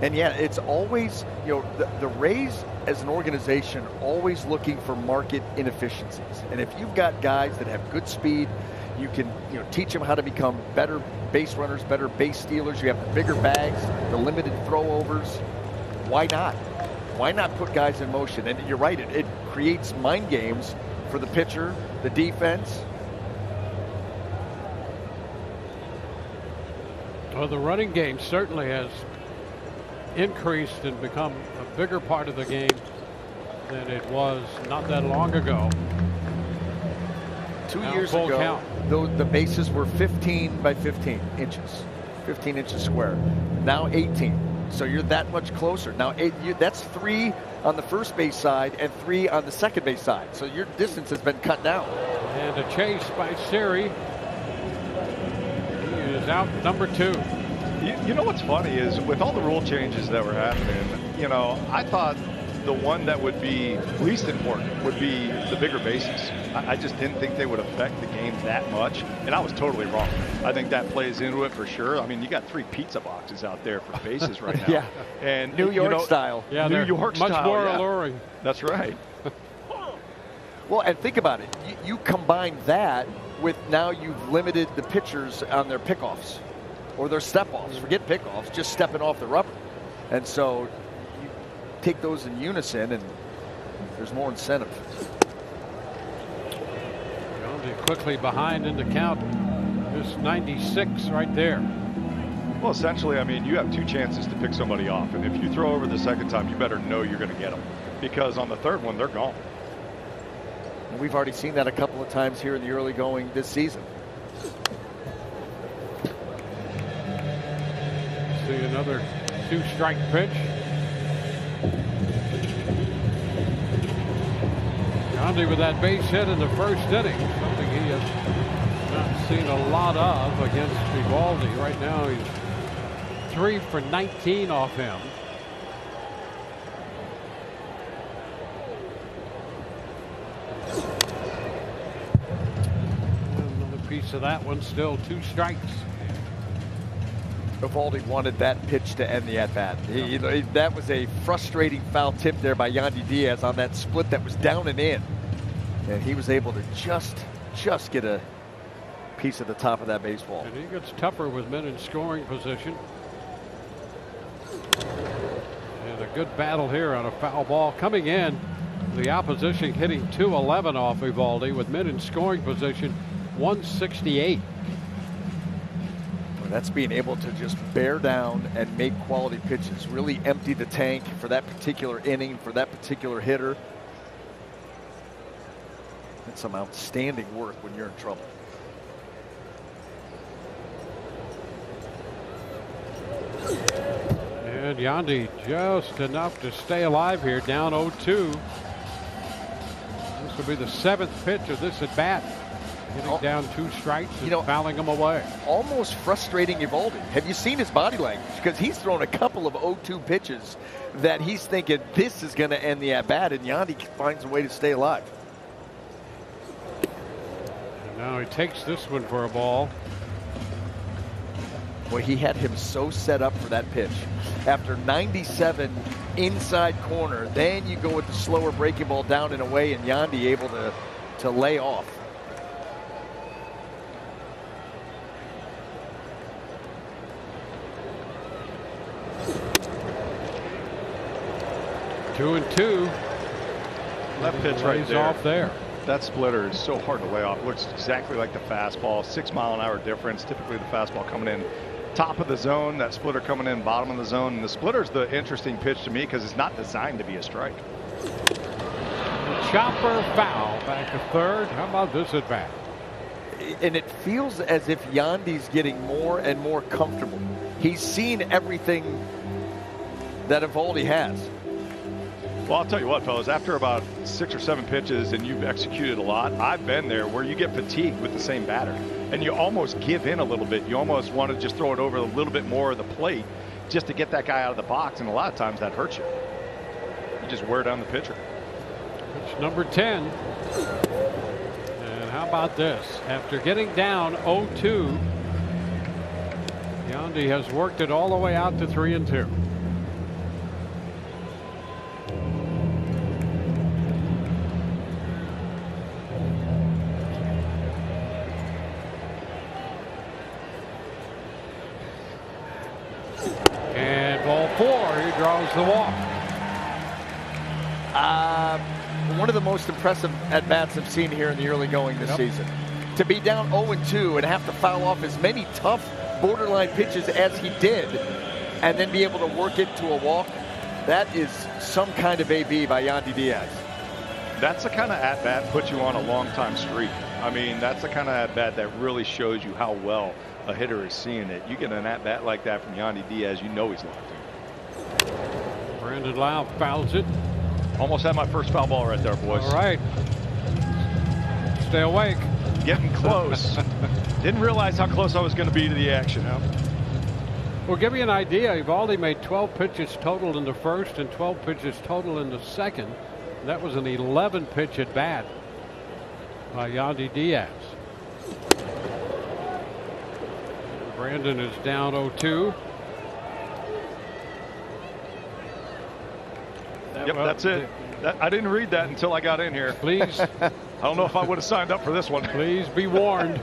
And yeah, it's always, you know, the Rays as an organization always looking for market inefficiencies. And if you've got guys that have good speed, you can, you know, teach them how to become better base runners, better base stealers. You have the bigger bags, the limited throwovers. Why not? Why not put guys in motion? And you're right, it creates mind games for the pitcher, the defense. Well, the running game certainly has increased and become a bigger part of the game than it was not that long ago. 2 Now years full ago, count. the bases were 15 by 15 inches, 15 inches square. Now 18. So you're that much closer. Now that's 3 on the first base side and 3 on the second base side. So your distance has been cut down. And a chase by Siri. He is out number 2. You know what's funny is with all the rule changes that were happening, you know, I thought the one that would be least important would be the bigger bases. I just didn't think they would affect the game that much, and I was totally wrong. I think that plays into it for sure. I mean, you got 3 pizza boxes out there for bases right now. Yeah, and New York style. Yeah, New York much style, more yeah. alluring. That's right. Well, and think about it. You combine that with now you've limited the pitchers on their pickoffs or their step-offs. Forget pickoffs, just stepping off the rubber. And so you take those in unison, and there's more incentive. Jonesy quickly behind in the count. This 96 right there. Well, essentially, I mean, you have 2 chances to pick somebody off, and if you throw over the second time, you better know you're going to get them, because on the third one, they're gone. And we've already seen that a couple of times here in the early going this season. See another 2-strike pitch. Jonesy with that base hit in the first inning, something he has not seen a lot of against Vivaldi. Right now he's 3 for 19 off him. Another piece of that one, still 2 strikes. Vivaldi wanted that pitch to end the at-bat. That was a frustrating foul tip there by Yandy Diaz on that split that was down and in. And he was able to just get a piece of the top of that baseball. And he gets tougher with men in scoring position. And a good battle here on a foul ball coming in. The opposition hitting .211 off Vivaldi with men in scoring position 168. That's being able to just bear down and make quality pitches, really empty the tank for that particular inning, for that particular hitter. That's some outstanding work when you're in trouble. And Yandy just enough to stay alive here, down 0-2. This will be the 7th pitch of this at bat. Getting down 2 strikes and fouling them away. Almost frustrating Vivaldi. Have you seen his body language? Because he's thrown a couple of 0-2 pitches that he's thinking this is going to end the at-bat, and Yandy finds a way to stay alive. And now he takes this one for a ball. Well, he had him so set up for that pitch. After 97 inside corner, then you go with the slower breaking ball down and away, and Yandy able to lay off. 2-2. Left pitch right there. Off there. That splitter is so hard to lay off. Looks exactly like the fastball. 6-mile-an-hour difference. Typically the fastball coming in top of the zone, that splitter coming in bottom of the zone. And the splitter's the interesting pitch to me because it's not designed to be a strike. Chopper foul back to third. How about this at bat? And it feels as if Yandy's getting more and more comfortable. He's seen everything that Vivaldi has. Well, I'll tell you what, fellas, after about 6 or 7 pitches and you've executed a lot, I've been there where you get fatigued with the same batter and you almost give in a little bit. You almost want to just throw it over a little bit more of the plate just to get that guy out of the box, and a lot of times that hurts you. You just wear down the pitcher. It's number 10. And how about this? After getting down 0-2, Yandy has worked it all the way out to 3-2. And ball 4, he draws the walk. One of the most impressive at-bats I've seen here in the early going this season. To be down 0-2 and have to foul off as many tough borderline pitches as he did and then be able to work it to a walk, that is some kind of AB by Yandy Diaz. That's the kind of at-bat puts you on a long-time streak. I mean, that's the kind of at-bat that really shows you how well a hitter is seeing it. You get an at-bat like that from Yandy Diaz, you know he's locked in. Brandon Lau fouls it. Almost had my first foul ball right there, boys. All right. Stay awake. Getting close. Didn't realize how close I was going to be to the action. Well, give you an idea. Eovaldi made 12 pitches total in the first and 12 pitches total in the second. That was an 11-pitch at bat by Yandy Diaz. Brandon is down 0-2. Yep, that's it. I didn't read that until I got in here. Please. I don't know if I would have signed up for this one. Please be warned.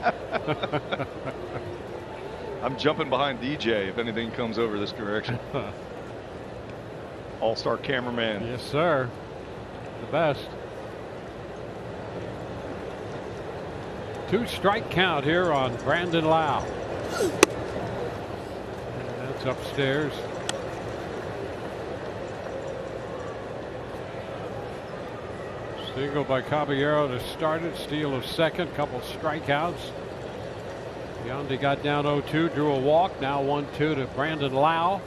I'm jumping behind DJ if anything comes over this direction. All-star cameraman. Yes, sir. The best. 2-strike count here on Brandon Lau. And that's upstairs. Single by Caballero to start it. Steal of second. Couple strikeouts. Yandy got down 0-2, drew a walk. Now 1-2 to Brandon Lau.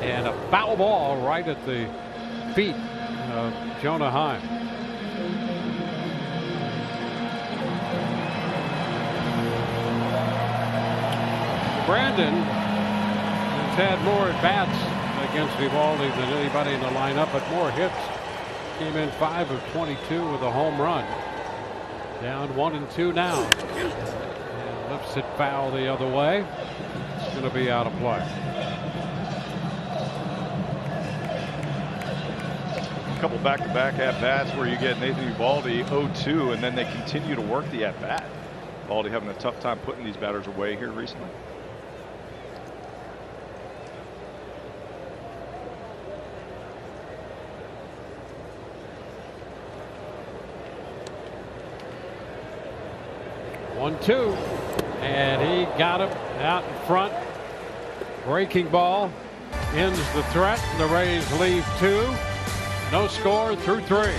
And a foul ball right at the feet of Jonah Heim. Brandon has had more at-bats against Eovaldi than anybody in the lineup, but more hits. Came in 5 of 22 with a home run. Down 1-2 now. And lifts it foul the other way. It's going to be out of play. A couple back-to-back at-bats where you get Nathan Eovaldi 0-2 and then they continue to work the at-bat. Eovaldi having a tough time putting these batters away here recently. One-two, and he got him out in front. Breaking ball ends the threat. The Rays leave 2. No score through 3.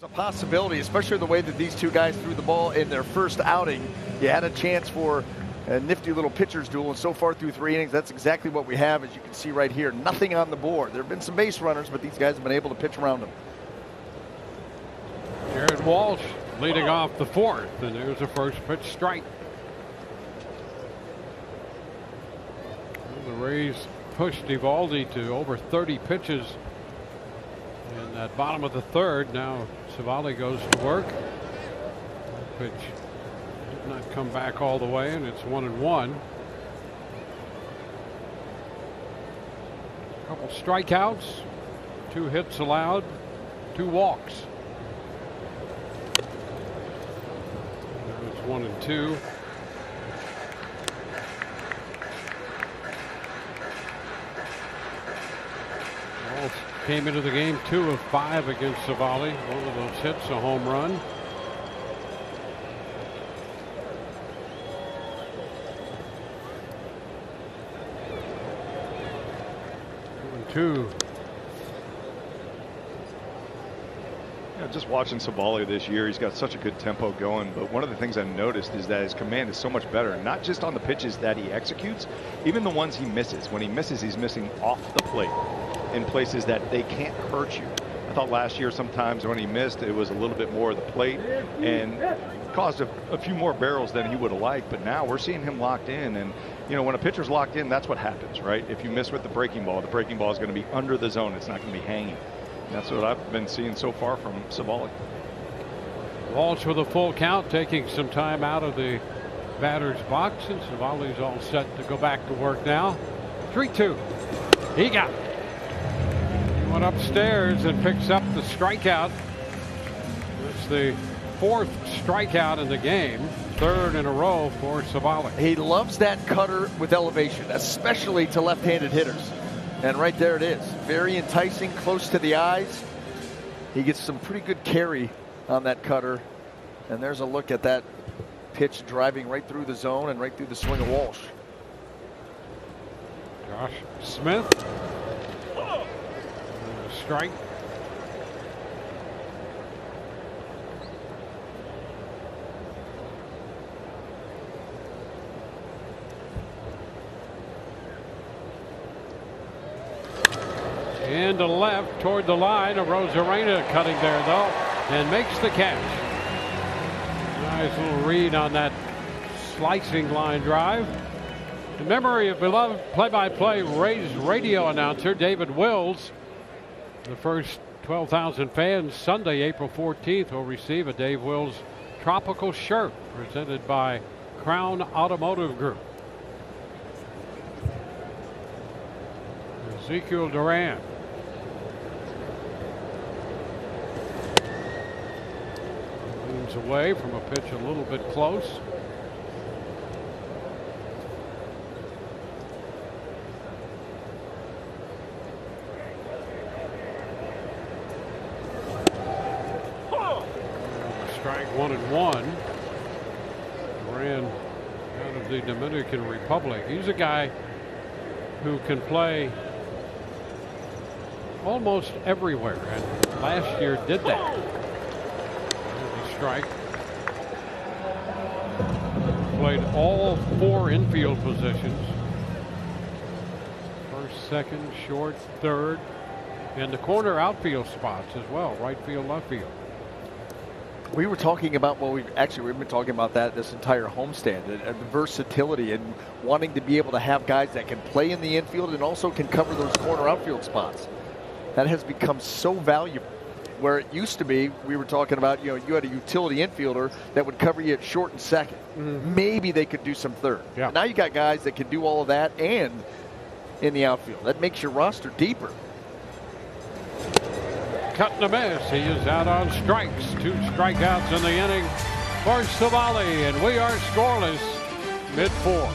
A possibility, especially the way that these two guys threw the ball in their first outing. You had a chance for a nifty little pitcher's duel, and so far through 3 innings, that's exactly what we have, as you can see right here. Nothing on the board. There have been some base runners, but these guys have been able to pitch around them. Jared Walsh leading off the 4th, and there's a first pitch strike. The Rays pushed Eovaldi to over 30 pitches in that bottom of the 3rd. Now Savali goes to work. Pitch did not come back all the way, and it's 1-1. A couple strikeouts, 2 hits allowed, 2 walks. Now it's 1-2. Came into the game 2 of 5 against Savali. One of those hits, a home run. Two. Yeah, just watching Savali this year, he's got such a good tempo going. But one of the things I've noticed is that his command is so much better, not just on the pitches that he executes, even the ones he misses. When he misses, he's missing off the plate in places that they can't hurt you. I thought last year sometimes when he missed, it was a little bit more of the plate and caused a few more barrels than he would have liked. But now we're seeing him locked in, and you know, when a pitcher's locked in, that's what happens, right? If you miss with the breaking ball is going to be under the zone. It's not going to be hanging. And that's what I've been seeing so far from Savali. Walsh with a full count, taking some time out of the batter's box, and Savali's all set to go back to work now. 3-2. He got it. He went upstairs and picks up the strikeout. It's the 4th strikeout in the game, 3rd in a row for Savali. He loves that cutter with elevation, especially to left-handed hitters. And right there it is. Very enticing, close to the eyes. He gets some pretty good carry on that cutter. And there's a look at that pitch driving right through the zone and right through the swing of Walsh. Josh Smith. Strike. And to left toward the line. Rosarena cutting there though and makes the catch. Nice little read on that slicing line drive. In memory of beloved play-by-play Rays radio announcer David Wills, the first 12,000 fans Sunday, April 14th, will receive a Dave Wills tropical shirt presented by Crown Automotive Group. Ezekiel Duran. Leans away from a pitch a little bit close. Strike 1-1. Duran out of the Dominican Republic. He's a guy who can play almost everywhere, and last year did that. There's a strike. Played all 4 infield positions. First, second, short, third, and the corner outfield spots as well, right field, left field. We were talking about, well, we've been talking about that this entire homestand, and the versatility and wanting to be able to have guys that can play in the infield and also can cover those corner outfield spots. That has become so valuable. Where it used to be, we were talking about, you know, you had a utility infielder that would cover you at short and second. Maybe they could do some third. Yeah. Now you got guys that can do all of that and in the outfield. That makes your roster deeper. Cutting a miss. He is out on strikes. 2 strikeouts in the inning for Savali, and we are scoreless mid-4.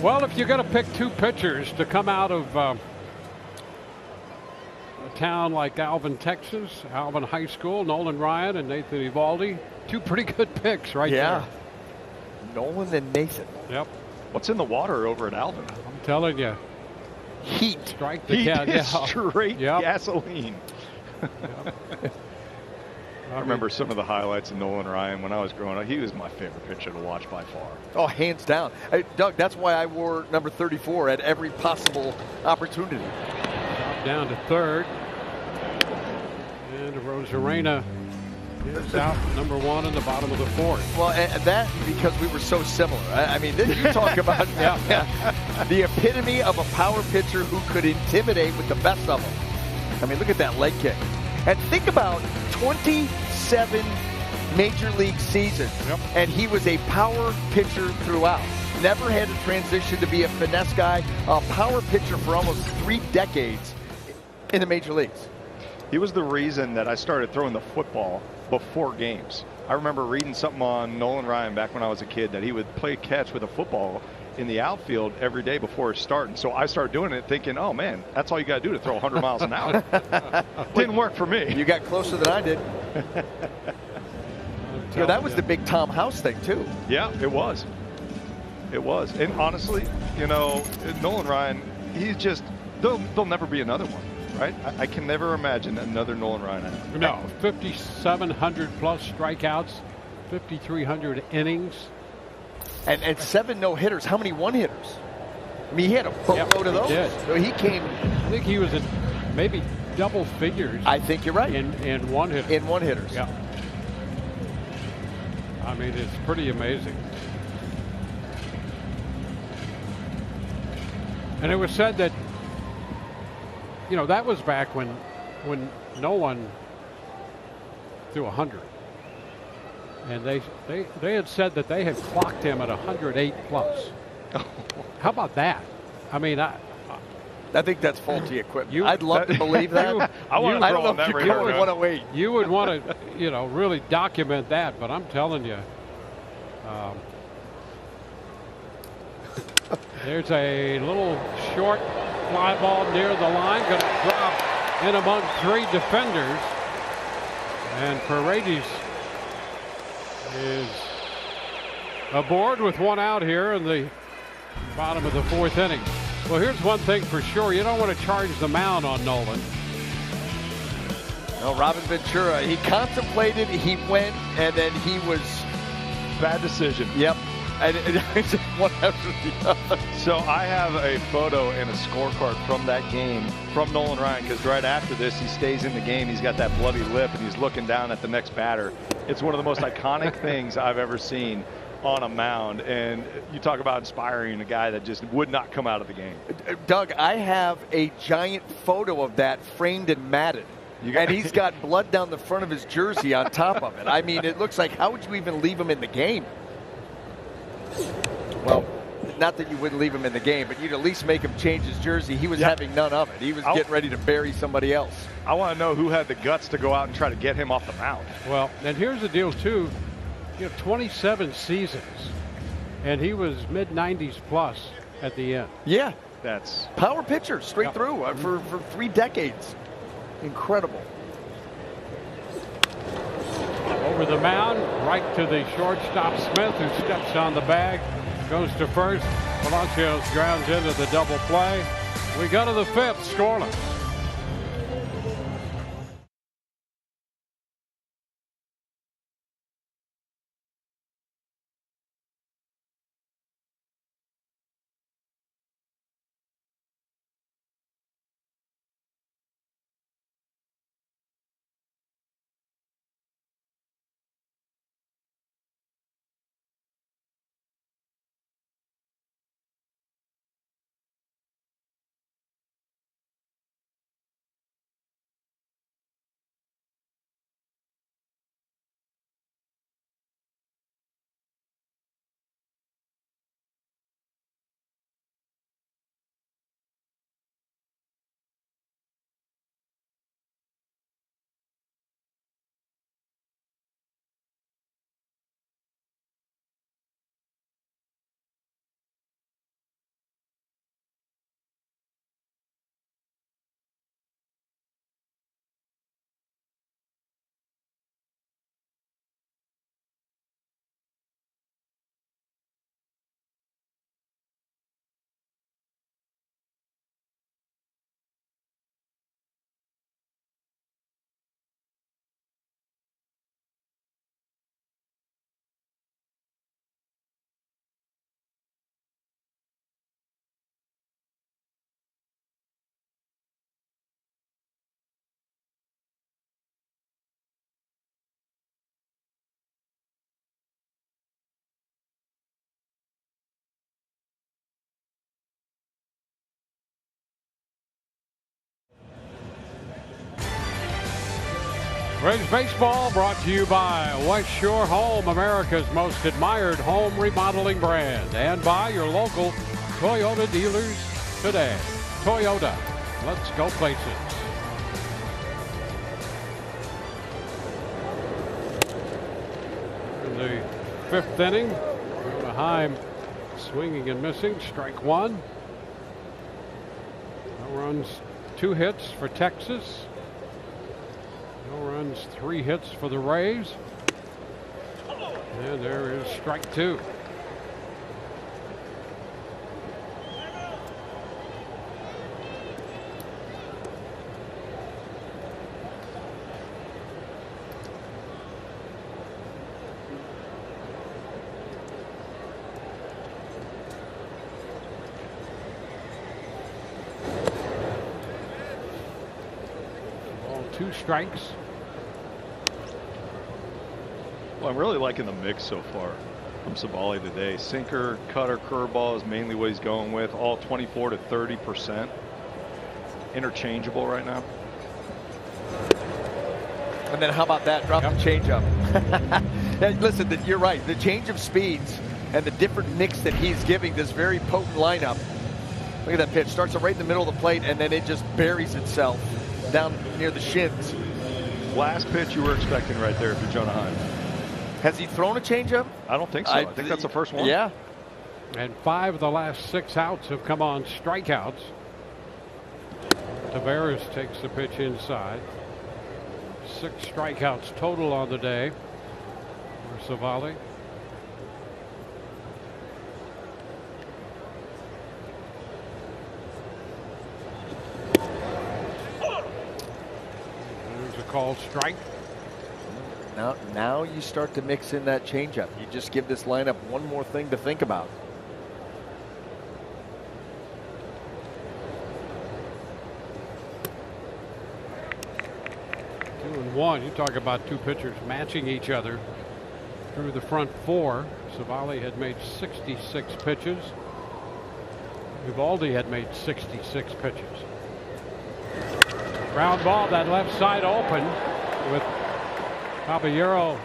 Well, if you're going to pick two pitchers to come out of a town like Alvin, Texas, Alvin High School, Nolan Ryan and Nathan Eovaldi, two pretty good picks right there. Nolan and Nathan. Yep. What's in the water over at Alvin? I'm telling you. Heat. Strike the Heat cat. is straight gasoline. I remember some of the highlights of Nolan Ryan when I was growing up. He was my favorite pitcher to watch by far. Oh, hands down. Hey, Doug, that's why I wore number 34 at every possible opportunity. Drop down to third. And Rosarena is out number 1 in the bottom of the 4th. Well, and that because we were so similar. I mean, you talk about the epitome of a power pitcher who could intimidate with the best of them. I mean, look at that leg kick. And think about 27 major league seasons, and he was a power pitcher throughout. Never had to transition to be a finesse guy, a power pitcher for almost 3 decades in the major leagues. He was the reason that I started throwing the football before games. I remember reading something on Nolan Ryan back when I was a kid that he would play catch with a football in the outfield every day before his start. And so I started doing it thinking, oh man, that's all you got to do to throw 100 miles an hour. Didn't work for me. You got closer than I did. That was the big Tom House thing too. Yeah, it was. It was. And honestly, Nolan Ryan, he's just, there'll never be another one. Right? I can never imagine another Nolan Ryan. No, 5,700 plus strikeouts, 5,300 innings. And 7 no-hitters. How many one-hitters? I mean, he had a boatload of those. He did. So he came. I think he was in maybe double figures. I think you're right. In one-hitters. In one-hitters. Yeah. I mean, it's pretty amazing. And it was said that, that was back when no one threw 100. And they had said that they had clocked him at 108 plus. How about that? I mean, I think that's faulty equipment. I'd love to believe that. I don't know if you go with 108. You would want to, really document that. But I'm telling you, there's a little short fly ball near the line, going to drop in among 3 defenders, and Paredes is aboard with 1 out here in the bottom of the 4th inning. Well, here's one thing for sure. You don't want to charge the mound on Nolan. No, Robin Ventura, he contemplated, he went, and then he was... Bad decision. Yep. And one after the other. So I have a photo and a scorecard from that game from Nolan Ryan, because right after this he stays in the game. He's got that bloody lip and he's looking down at the next batter. It's one of the most iconic things I've ever seen on a mound, and you talk about inspiring a guy that just would not come out of the game. Doug, I have a giant photo of that framed and matted. And he's got blood down the front of his jersey on top of it. I mean, it looks like, how would you even leave him in the game? Well, not that you wouldn't leave him in the game, but you'd at least make him change his jersey. He was having none of it. He was getting ready to bury somebody else. I want to know who had the guts to go out and try to get him off the mound. Well, and here's the deal, too. 27 seasons, and he was mid-90s plus at the end. Yeah. That's power pitcher straight through for 3 decades. Incredible. Over the mound, right to the shortstop Smith, who steps on the bag, goes to first. Palacios grounds into the double play. We go to the 5th, scoreless. Rays Baseball brought to you by West Shore Home, America's most admired home remodeling brand, and by your local Toyota dealers today. Toyota, let's go places. In the fifth inning, Heim swinging and missing, strike one. No runs, 2 hits for Texas. No runs, 3 hits for the Rays. And there is strike 2. Ball 2 strikes. Well, I'm really liking the mix so far from Savali today. Sinker, cutter, curveball is mainly what he's going with. All 24 to 30%. Interchangeable right now. And then how about that? Drop the changeup. Hey, listen, you're right. The change of speeds and the different mix that he's giving this very potent lineup. Look at that pitch. Starts right in the middle of the plate, and then it just buries itself down near the shins. Last pitch you were expecting right there if you're Jonah Heim. Has he thrown a changeup? I don't think so. I think that's the first one. Yeah. And 5 of the last 6 outs have come on strikeouts. Tavares takes the pitch inside. 6 strikeouts total on the day for Savali. There's a called strike. Now you start to mix in that changeup. You just give this lineup one more thing to think about. Two and one. You talk about 2 pitchers matching each other through the front 4. Savali had made 66 pitches. Uvalde had made 66 pitches. Ground ball, that left side open with Caballero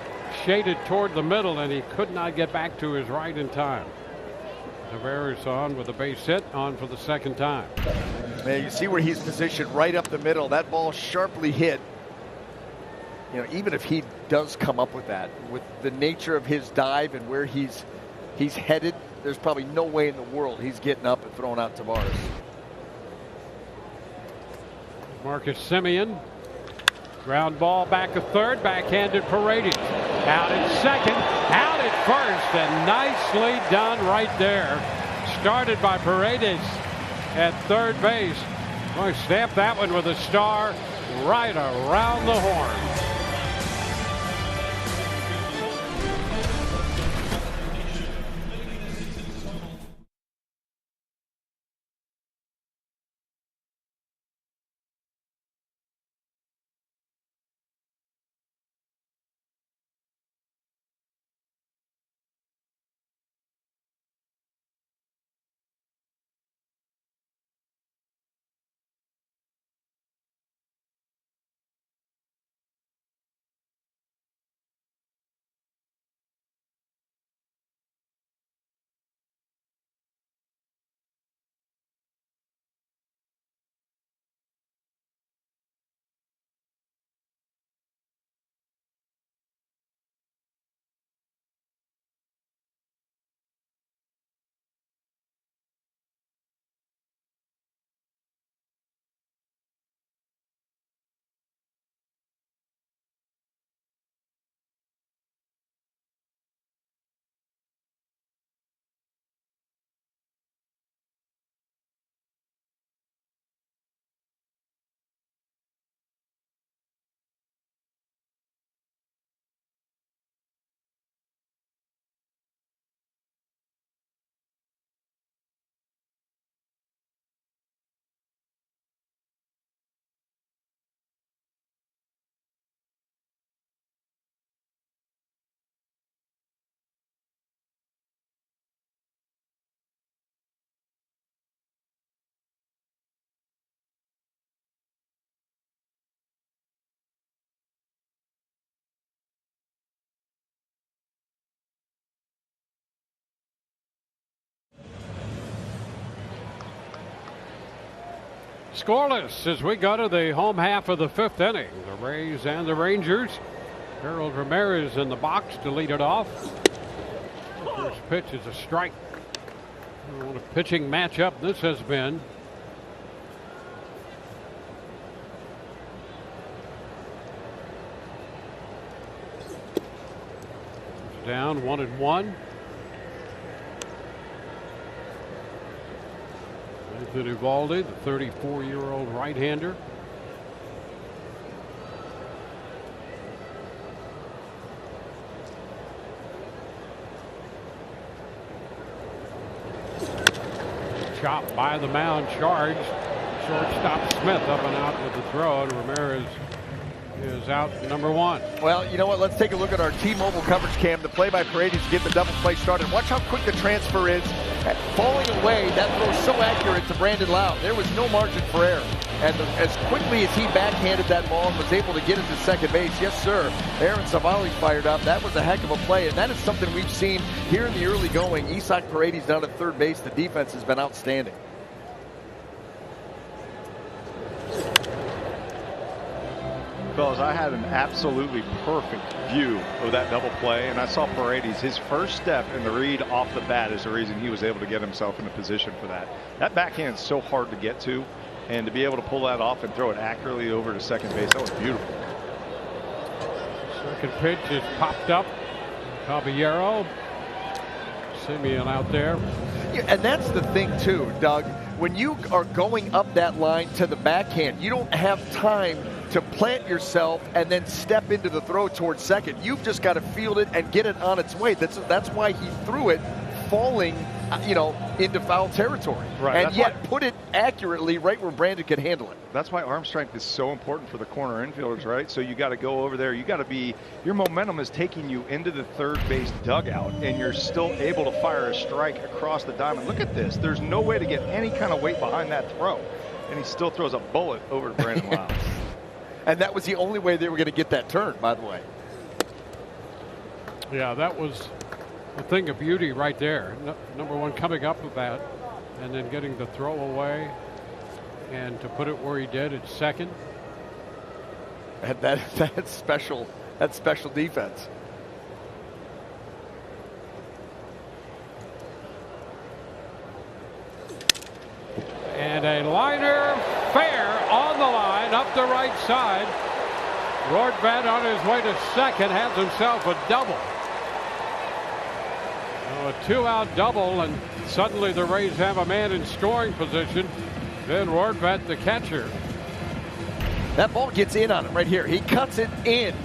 shaded toward the middle, and he could not get back to his right in time. Tavares on with a base hit, on for the second time. Man, you see where he's positioned right up the middle. That ball sharply hit. You know, even if he does come up with that, with the nature of his dive and where he's headed, there's probably no way in the world he's getting up and throwing out Tavares. Marcus Semien. Ground ball back to third, backhanded Paredes. Out at second, out at first, and nicely done right there. Started by Paredes at third base. Boy, stamp that one with a star right around the horn. scoreless as we go to the home half of the 5th inning. The Rays and the Rangers. Harold Ramirez in the box to lead it off. First pitch is a strike. What a pitching matchup this has been. Down 1-1. Nathan Eovaldi, the 34-year-old right-hander. Chop by the mound, charged. Shortstop Smith up and out with the throw, and Ramirez is out number 1. Well, you know what? Let's take a look at our T-Mobile coverage cam. The play by Paredes to get the double play started. Watch how quick the transfer is. Falling away, that throw so accurate to Brandon Lau. There was no margin for error. And as quickly as he backhanded that ball and was able to get it to second base, yes, sir, Aaron Savali fired up. That was a heck of a play, and that is something we've seen here in the early going. Isaac Paredes down at third base. The defense has been outstanding. Fellas, I had an absolutely perfect view of that double play, and I saw Paredes. His first step in the read off the bat is the reason he was able to get himself in a position for that. That backhand is so hard to get to, and to be able to pull that off and throw it accurately over to second base, that was beautiful. Second pitch is popped up. Caballero. Simeon out there. Yeah, and that's the thing, too, Doug. When you are going up that line to the backhand, you don't have time to plant yourself and then step into the throw towards second. You've just got to field it and get it on its way. That's why he threw it falling, into foul territory. Right. And yet put it accurately right where Brandon could handle it. That's why arm strength is so important for the corner infielders, right? So you got to go over there. You got to be, your momentum is taking you into the third base dugout, and you're still able to fire a strike across the diamond. Look at this. There's no way to get any kind of weight behind that throw, and he still throws a bullet over to Brandon Lau. And that was the only way they were going to get that turn, by the way. Yeah, that was a thing of beauty right there. Number one, coming up with that and then getting the throw away and to put it where he did at second. And that's special. That's special defense. And a liner fair on the line up the right side. Rortvedt on his way to second has himself a double. A 2-out double, and suddenly the Rays have a man in scoring position. Then Rortvedt, the catcher. That ball gets in on him right here. He cuts it in,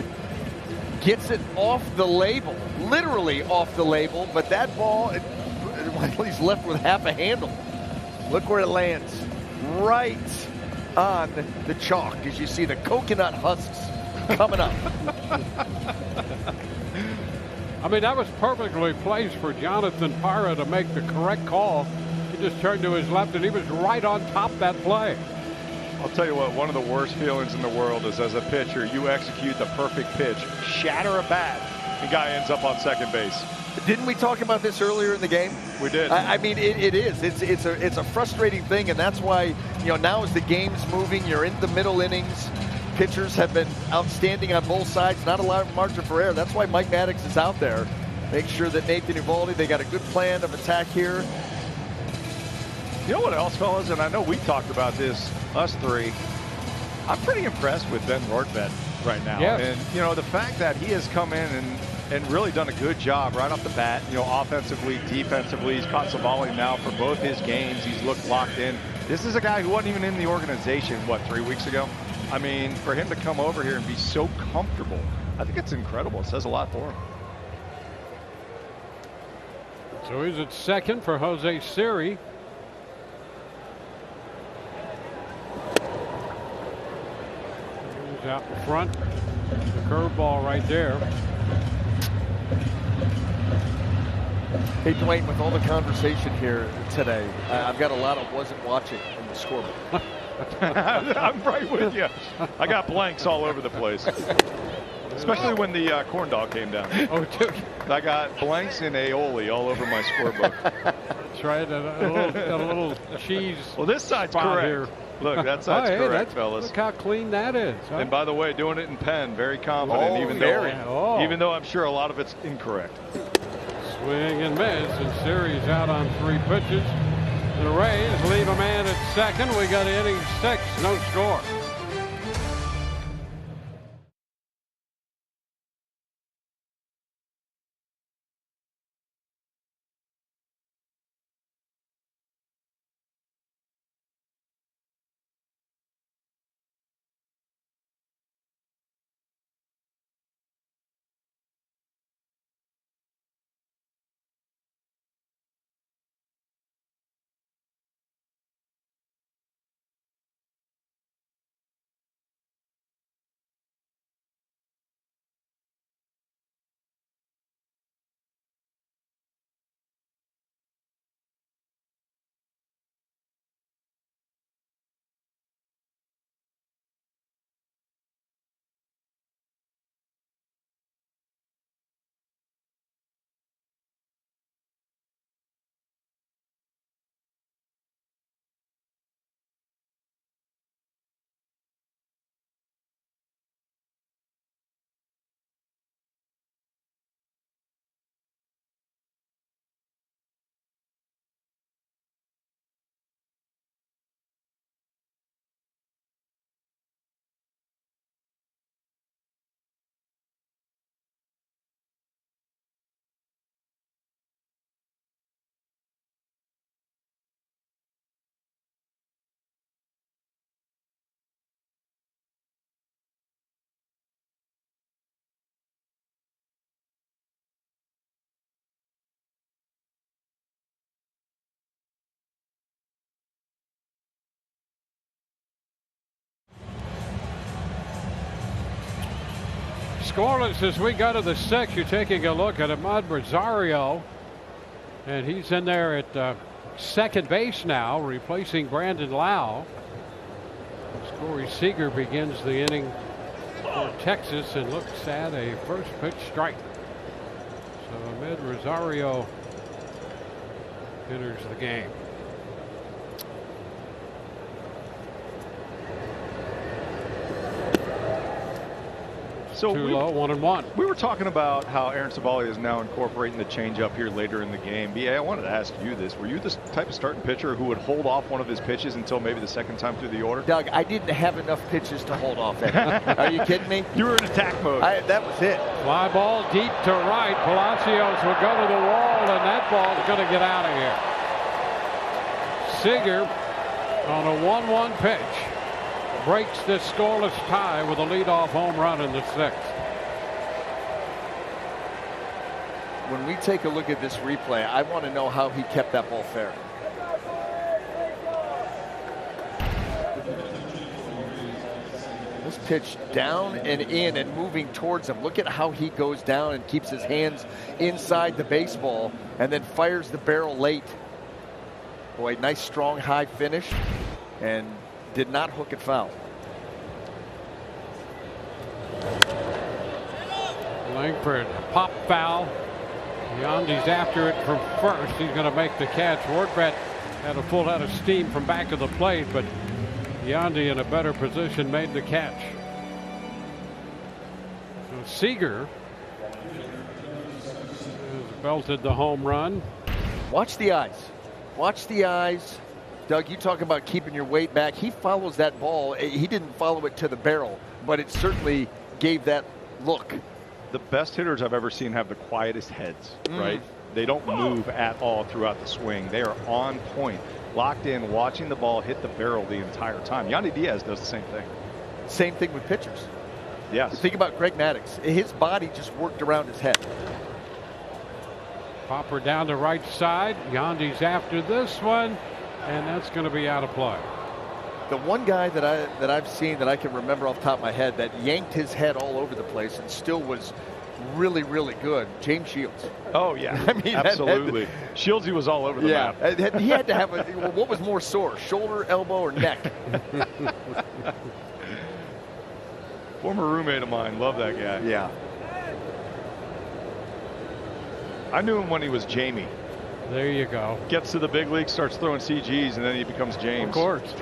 gets it off the label, literally off the label, but that ball, he's left with half a handle. Look where it lands, right on the chalk, as you see the coconut husks coming up. I mean, that was perfectly placed for Jonathan Parra to make the correct call. He just turned to his left, and he was right on top of that play. I'll tell you what, one of the worst feelings in the world is as a pitcher, you execute the perfect pitch, shatter a bat, the guy ends up on second base. Didn't we talk about this earlier in the game? We did. I mean, it is. It's a frustrating thing, and that's why, now as the game's moving, you're in the middle innings. Pitchers have been outstanding on both sides. Not a lot of margin for error. That's why Mike Maddox is out there. Make sure that Nathan Eovaldi, they got a good plan of attack here. You know what else, fellas? And I know we talked about this, us three. I'm pretty impressed with Ben Rortvedt right now. Yes. And, the fact that he has come in and really done a good job right off the bat, offensively, defensively. He's caught Savali now for both his games. He's looked locked in. This is a guy who wasn't even in the organization, 3 weeks ago? I mean, for him to come over here and be so comfortable, I think it's incredible. It says a lot for him. So he's at second for Jose Siri. He's out in front. The curveball right there. Hey, Dwayne, with all the conversation here today, I've got a lot of wasn't watching in the scoreboard. I'm right with you. I got blanks all over the place. Especially when the corn dog came down. Oh, dude. I got blanks and aioli all over my scorebook. That's right. A little cheese. Well, this side's spot correct. Here. Look, that side's correct, fellas. Look how clean that is. Huh? And by the way, doing it in pen, very confident, even though I'm sure a lot of it's incorrect. Swing and miss, and series out on 3 pitches. The Rays leave a man at second. We got inning 6, no score. Scoreless as we go to the 6th. You're taking a look at Ahmad Rosario, and he's in there at second base now, replacing Brandon Lau. Corey Seager begins the inning for Texas and looks at a first pitch strike. So Ahmad Rosario enters the game. So Too low, 1-1. We were talking about how Aaron Civale is now incorporating the changeup here later in the game. BA, I wanted to ask you this. Were you the type of starting pitcher who would hold off one of his pitches until maybe the second time through the order? Doug, I didn't have enough pitches to hold off at. Are you kidding me? You were in attack mode. That was it. Fly ball deep to right. Palacios will go to the wall, and that ball's going to get out of here. Seager on a 1-1 pitch breaks this scoreless tie with a leadoff home run in the 6th. When we take a look at this replay, I want to know how he kept that ball fair. This pitch down and in and moving towards him. Look at how he goes down and keeps his hands inside the baseball and then fires the barrel late. Boy, nice strong high finish and did not hook it foul. Langford, pop foul. Yandy's after it from first. He's going to make the catch. Wardbett had a full head of steam from back of the plate, but Yandy in a better position made the catch. So Seager has belted the home run. Watch the eyes. Watch the eyes. Doug, you talk about keeping your weight back. He follows that ball. He didn't follow it to the barrel, but it certainly gave that look. The best hitters I've ever seen have the quietest heads, right? They don't move at all throughout the swing. They are on point, locked in, watching the ball hit the barrel the entire time. Yandy Diaz does the same thing. Same thing with pitchers. Yes. Think about Greg Maddux. His body just worked around his head. Popper down to right side. Yandy's after this one, and that's going to be out of play. The one guy that I've seen that I can remember off the top of my head that yanked his head all over the place and still was really, really good, James Shields. Oh, yeah. I mean, absolutely. Shieldsy was all over the map. He had to have what was more sore, shoulder, elbow, or neck? Former roommate of mine. Love that guy. Yeah. I knew him when he was Jamie. There you go. Gets to the big league, starts throwing CGs, and then he becomes James. Of course.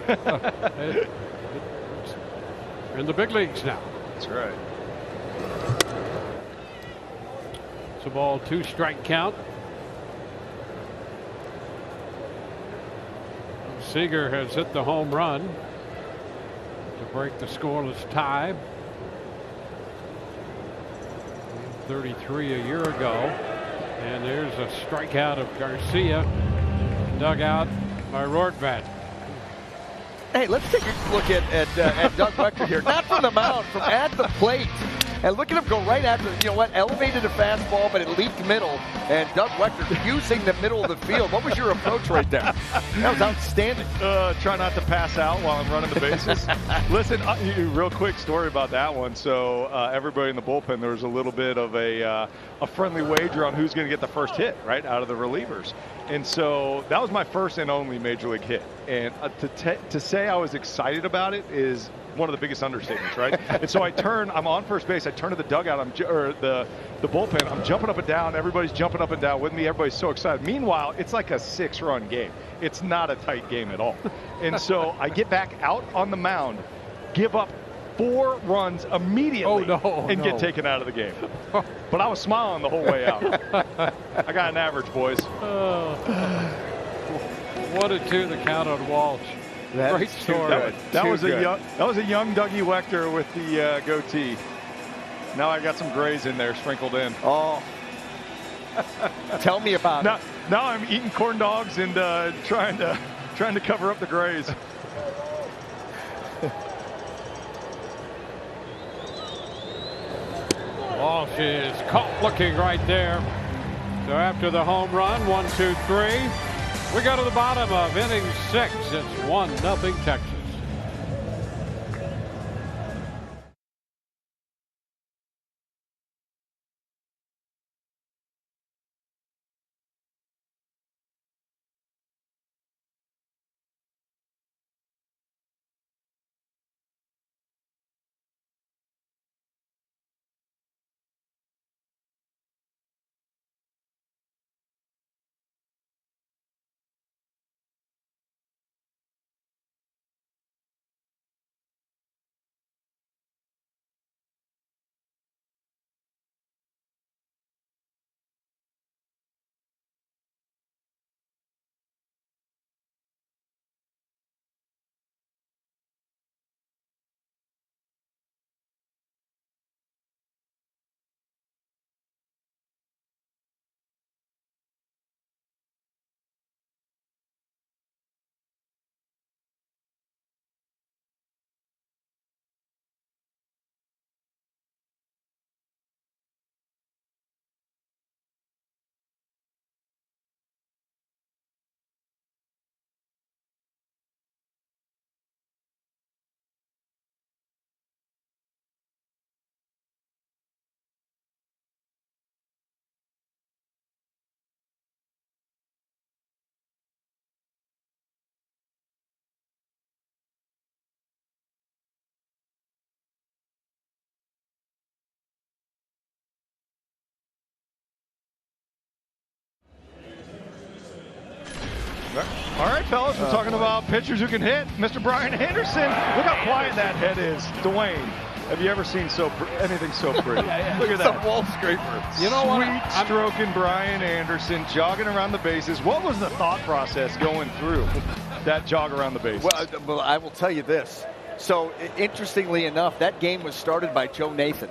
We're in the big leagues now. That's right. It's a ball, 2-strike count. Seager has hit the home run to break the scoreless tie. 33 a year ago. And there's a strikeout of Garcia, dug out by Rortvedt. Hey, let's take a look at Doug Wechter here. Not from the mound, from at the plate. And look at him go right after, you know what, elevated a fastball, but it leaped middle. And Doug Wechter using the middle of the field. What was your approach right there? That was outstanding. Try not to pass out while I'm running the bases. Listen, real quick story about that one. So everybody in the bullpen, there was a little bit of a friendly wager on who's going to get the first hit, right, out of the relievers. And so that was my first and only major league hit. And to say I was excited about it is one of the biggest understatements, right? And so I'm on first base, I turn to the dugout, the bullpen, I'm jumping up and down, everybody's jumping up and down with me, everybody's so excited. Meanwhile, it's like a 6-run game. It's not a tight game at all. And so I get back out on the mound, give up 4 runs immediately, get taken out of the game. But I was smiling the whole way out. I got an average, boys. 1-2 the count on Walsh. Great story. That was a young Dougie Wechter with the goatee. Now I got some grays in there sprinkled in. Oh, tell me about it. Now I'm eating corn dogs and trying to cover up the grays. Walsh is caught looking right there. So after the home run, 1, 2, 3. We go to the bottom of inning 6. It's 1-0 Texas. All right, fellas, we're talking about pitchers who can hit. Mr. Brian Anderson, look how quiet that head is. Dwayne, have you ever seen anything so pretty? Look at that. It's a wall scraper. You know what? Sweet stroking Brian Anderson, jogging around the bases. What was the thought process going through that jog around the bases? Well, I will tell you this. So, interestingly enough, that game was started by Joe Nathan.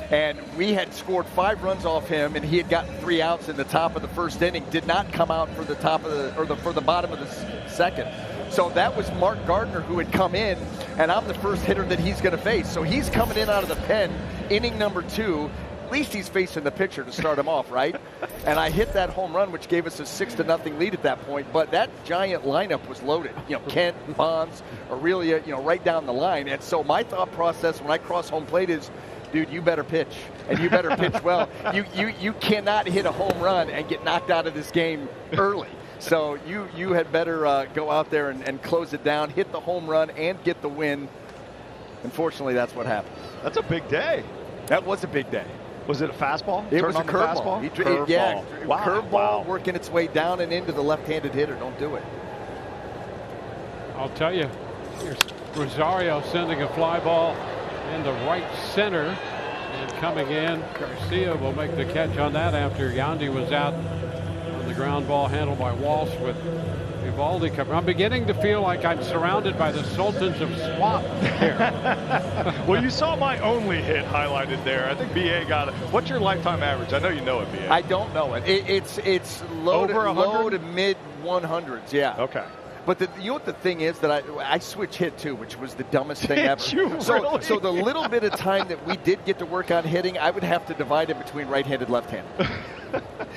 And we had scored 5 runs off him, and he had gotten 3 outs in the top of the first inning. Did not come out for the bottom of the second. So that was Mark Gardner who had come in, and I'm the first hitter that he's going to face. So he's coming in out of the pen, inning number 2. At least he's facing the pitcher to start him off, right? And I hit that home run, which gave us a 6-0 lead at that point. But that giant lineup was loaded. You know, Kent, Bonds, Aurelia, right down the line. And so my thought process when I cross home plate is, dude, you better pitch, and you better pitch well. You cannot hit a home run and get knocked out of this game early. So you had better go out there and close it down, hit the home run, and get the win. Unfortunately, that's what happened. That's a big day. That was a big day. Was it a fastball? It was a curveball. Yeah, Wow. curveball working its way down and into the left-handed hitter. Don't do it. I'll tell you, here's Rosario sending a fly ball into right center, and coming in, Garcia will make the catch on that after Yandy was out on the ground ball handled by Walsh with Eovaldi cover. I'm beginning to feel like I'm surrounded by the Sultans of Swat here. Well, you saw my only hit highlighted there. I think BA got it. What's your lifetime average? I know you know it, BA. I don't know it. It's low to mid 100s. Yeah. Okay. But you know what the thing is, that I switch hit too, which was the dumbest thing ever. So the little bit of time that we did get to work on hitting, I would have to divide it between right-handed, left-handed.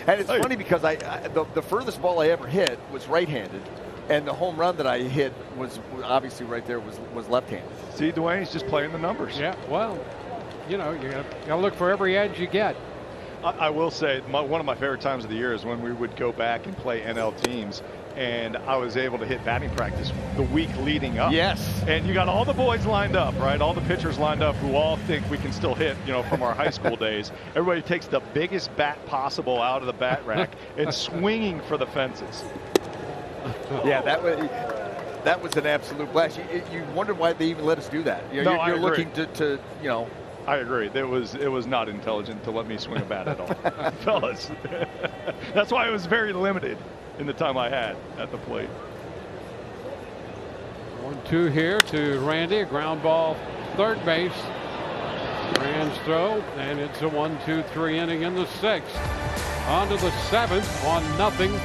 And it's funny because the furthest ball I ever hit was right-handed, and the home run that I hit was obviously right there was left-handed. See, Dwayne, he's just playing the numbers. Yeah, well, you know, you gotta look for every edge you get. I will say one of my favorite times of the year is when we would go back and play NL teams, and I was able to hit batting practice the week leading up. Yes. And you got all the boys lined up, right? All the pitchers lined up who all think we can still hit, you know, from our high school days. Everybody takes the biggest bat possible out of the bat rack and swinging for the fences. Yeah, that was an absolute blast. You wonder why they even let us do that. You know, you're looking to, you know. I agree. It was not intelligent to let me swing a bat at all, fellas. That's why it was very limited in the time I had at the plate. 1-2 here to Randy, a ground ball, third base. Rand's throw, and it's a 1-2-3 inning in the sixth. On to the seventh, 1-0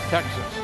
Texas.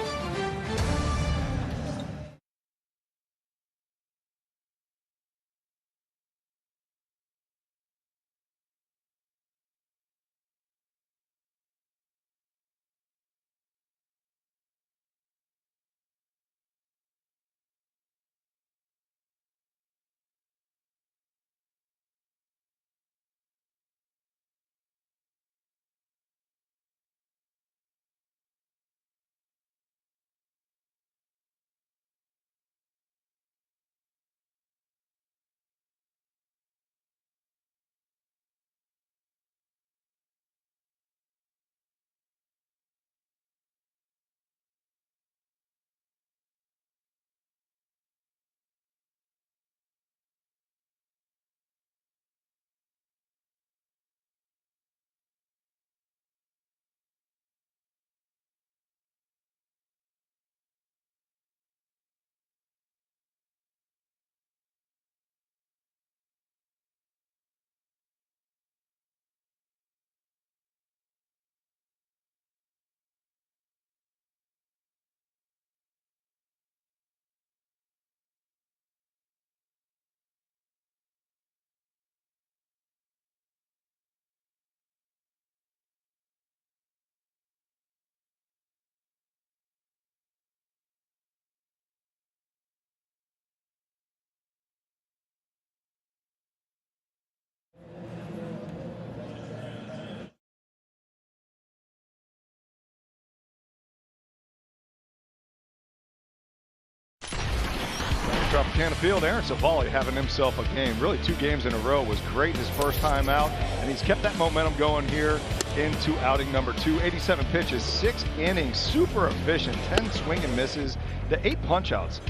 Tropicana Field, Aaron Savali having himself a game. Really 2 games in a row. Was great his first time out, and he's kept that momentum going here into outing number 2. 87 pitches, 6 innings, super efficient, 10 swing and misses, the 8 punch outs.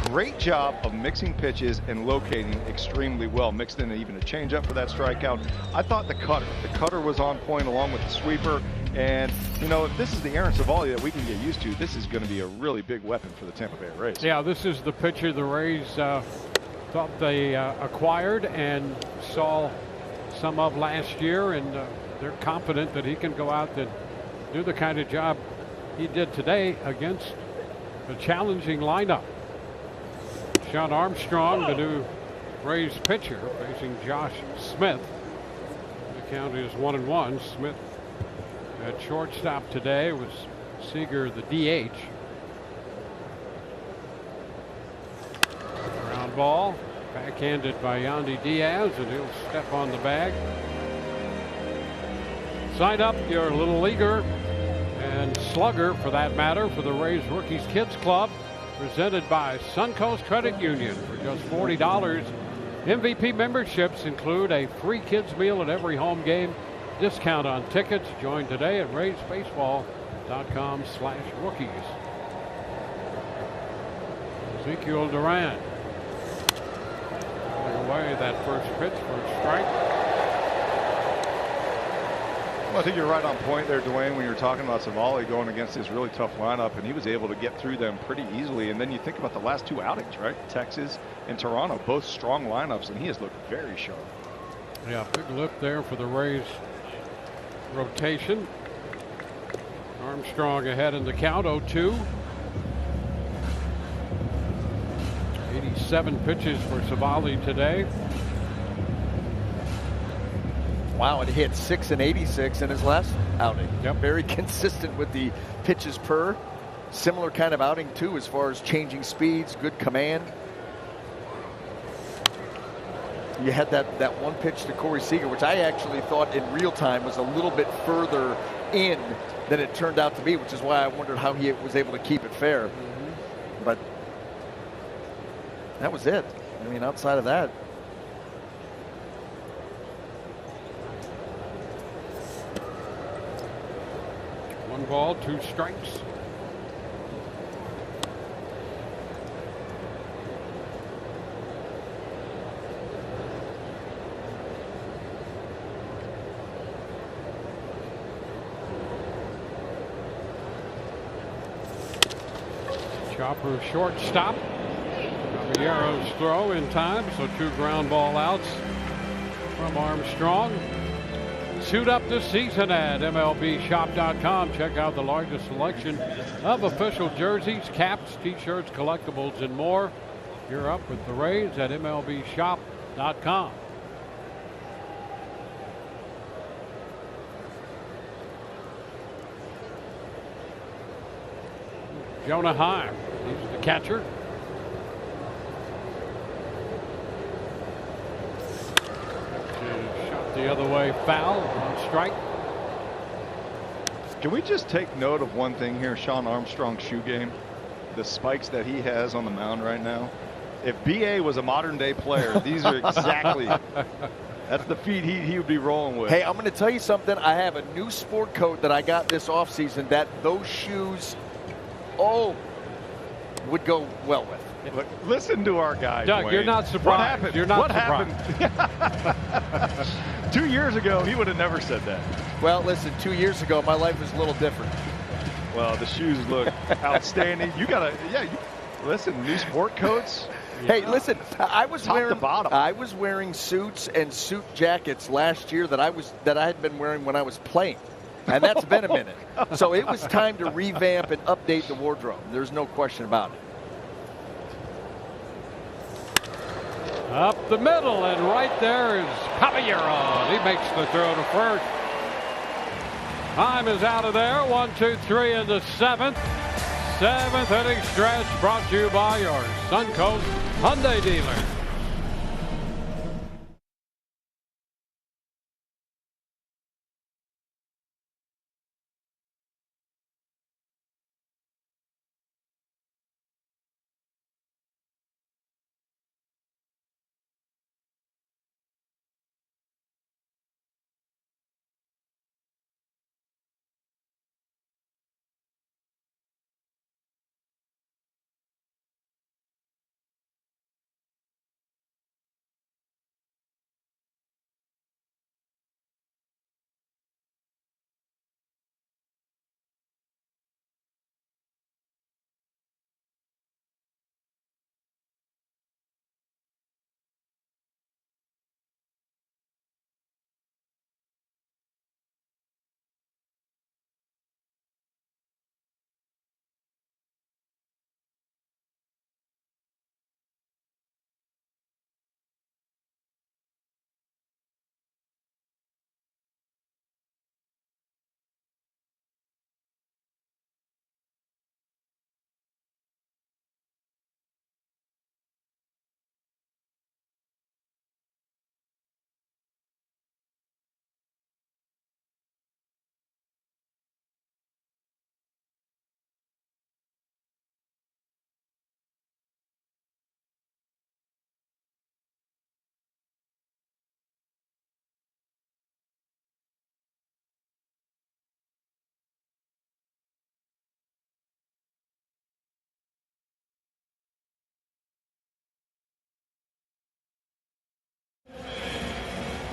Great job of mixing pitches and locating extremely well. Mixed in even a changeup for that strikeout. I thought the cutter was on point along with the sweeper. And, you know, if this is the Aaron Savali that we can get used to, this is going to be a really big weapon for the Tampa Bay Rays. Yeah, this is the pitcher the Rays thought they acquired and saw some of last year, and they're confident that he can go out and do the kind of job he did today against a challenging lineup. Sean Armstrong, the new Rays pitcher, facing Josh Smith. The count is 1-1. Smith at shortstop today, was Seager the DH. Ground ball, backhanded by Yandy Diaz, and he'll step on the bag. Sign up your little leaguer and slugger, for that matter, for the Rays Rookies Kids Club, presented by Suncoast Credit Union for just $40. MVP memberships include a free kids meal at every home game, discount on tickets. Join today at RaysBaseball.com/rookies. Ezekiel Duran. Away that first pitch for a strike. Well, I think you're right on point there, Dwayne, when you're talking about Savali going against this really tough lineup, and he was able to get through them pretty easily. And then you think about the last two outings, right? Texas and Toronto, both strong lineups, and he has looked very sharp. Yeah, big lift there for the Rays rotation. Armstrong ahead in the count, 0-2. 87 pitches for Savali today. Wow, and he hit 6 and 86 in his last outing. Yep. Very consistent with the pitches per. Similar kind of outing, too, as far as changing speeds, good command. You had that one pitch to Corey Seager, which I actually thought in real time was a little bit further in than it turned out to be, which is why I wondered how he was able to keep it fair. But that was it. I mean, outside of that. One ball, 2 strikes. Chopper shortstop. Caballero's throw in time, so 2 ground ball outs from Armstrong. Suit up this season at MLBshop.com. Check out the largest selection of official jerseys, caps, t-shirts, collectibles, and more. You're up with the Rays at MLBshop.com. Jonah Heim, he's the catcher. Shot the other way, foul, on strike. Can we just take note of one thing here, Sean Armstrong's shoe game? The spikes that he has on the mound right now. If BA was a modern day player, these are exactly, that's the feet he would be rolling with. Hey, I'm going to tell you something. I have a new sport coat that I got this offseason that those shoes, would go well with. Look, listen to our guy, Doug, Dwayne. you're not surprised. What happened? You're not what surprised. happened? 2 years ago, he would have never said that. Well, listen, 2 years ago, my life was a little different. Well, the shoes look outstanding. You gotta, listen, new sport coats. Hey, listen, I was Top to bottom. I was wearing suits and suit jackets last year that I had been wearing when I was playing. And that's been a minute. So it was time to revamp and update the wardrobe. There's no question about it. Up the middle, and right there is Caballero. He makes the throw to first. Time is out of there. 1, 2, 3 in the 7th. 7th inning stretch brought to you by your Suncoast Hyundai dealer.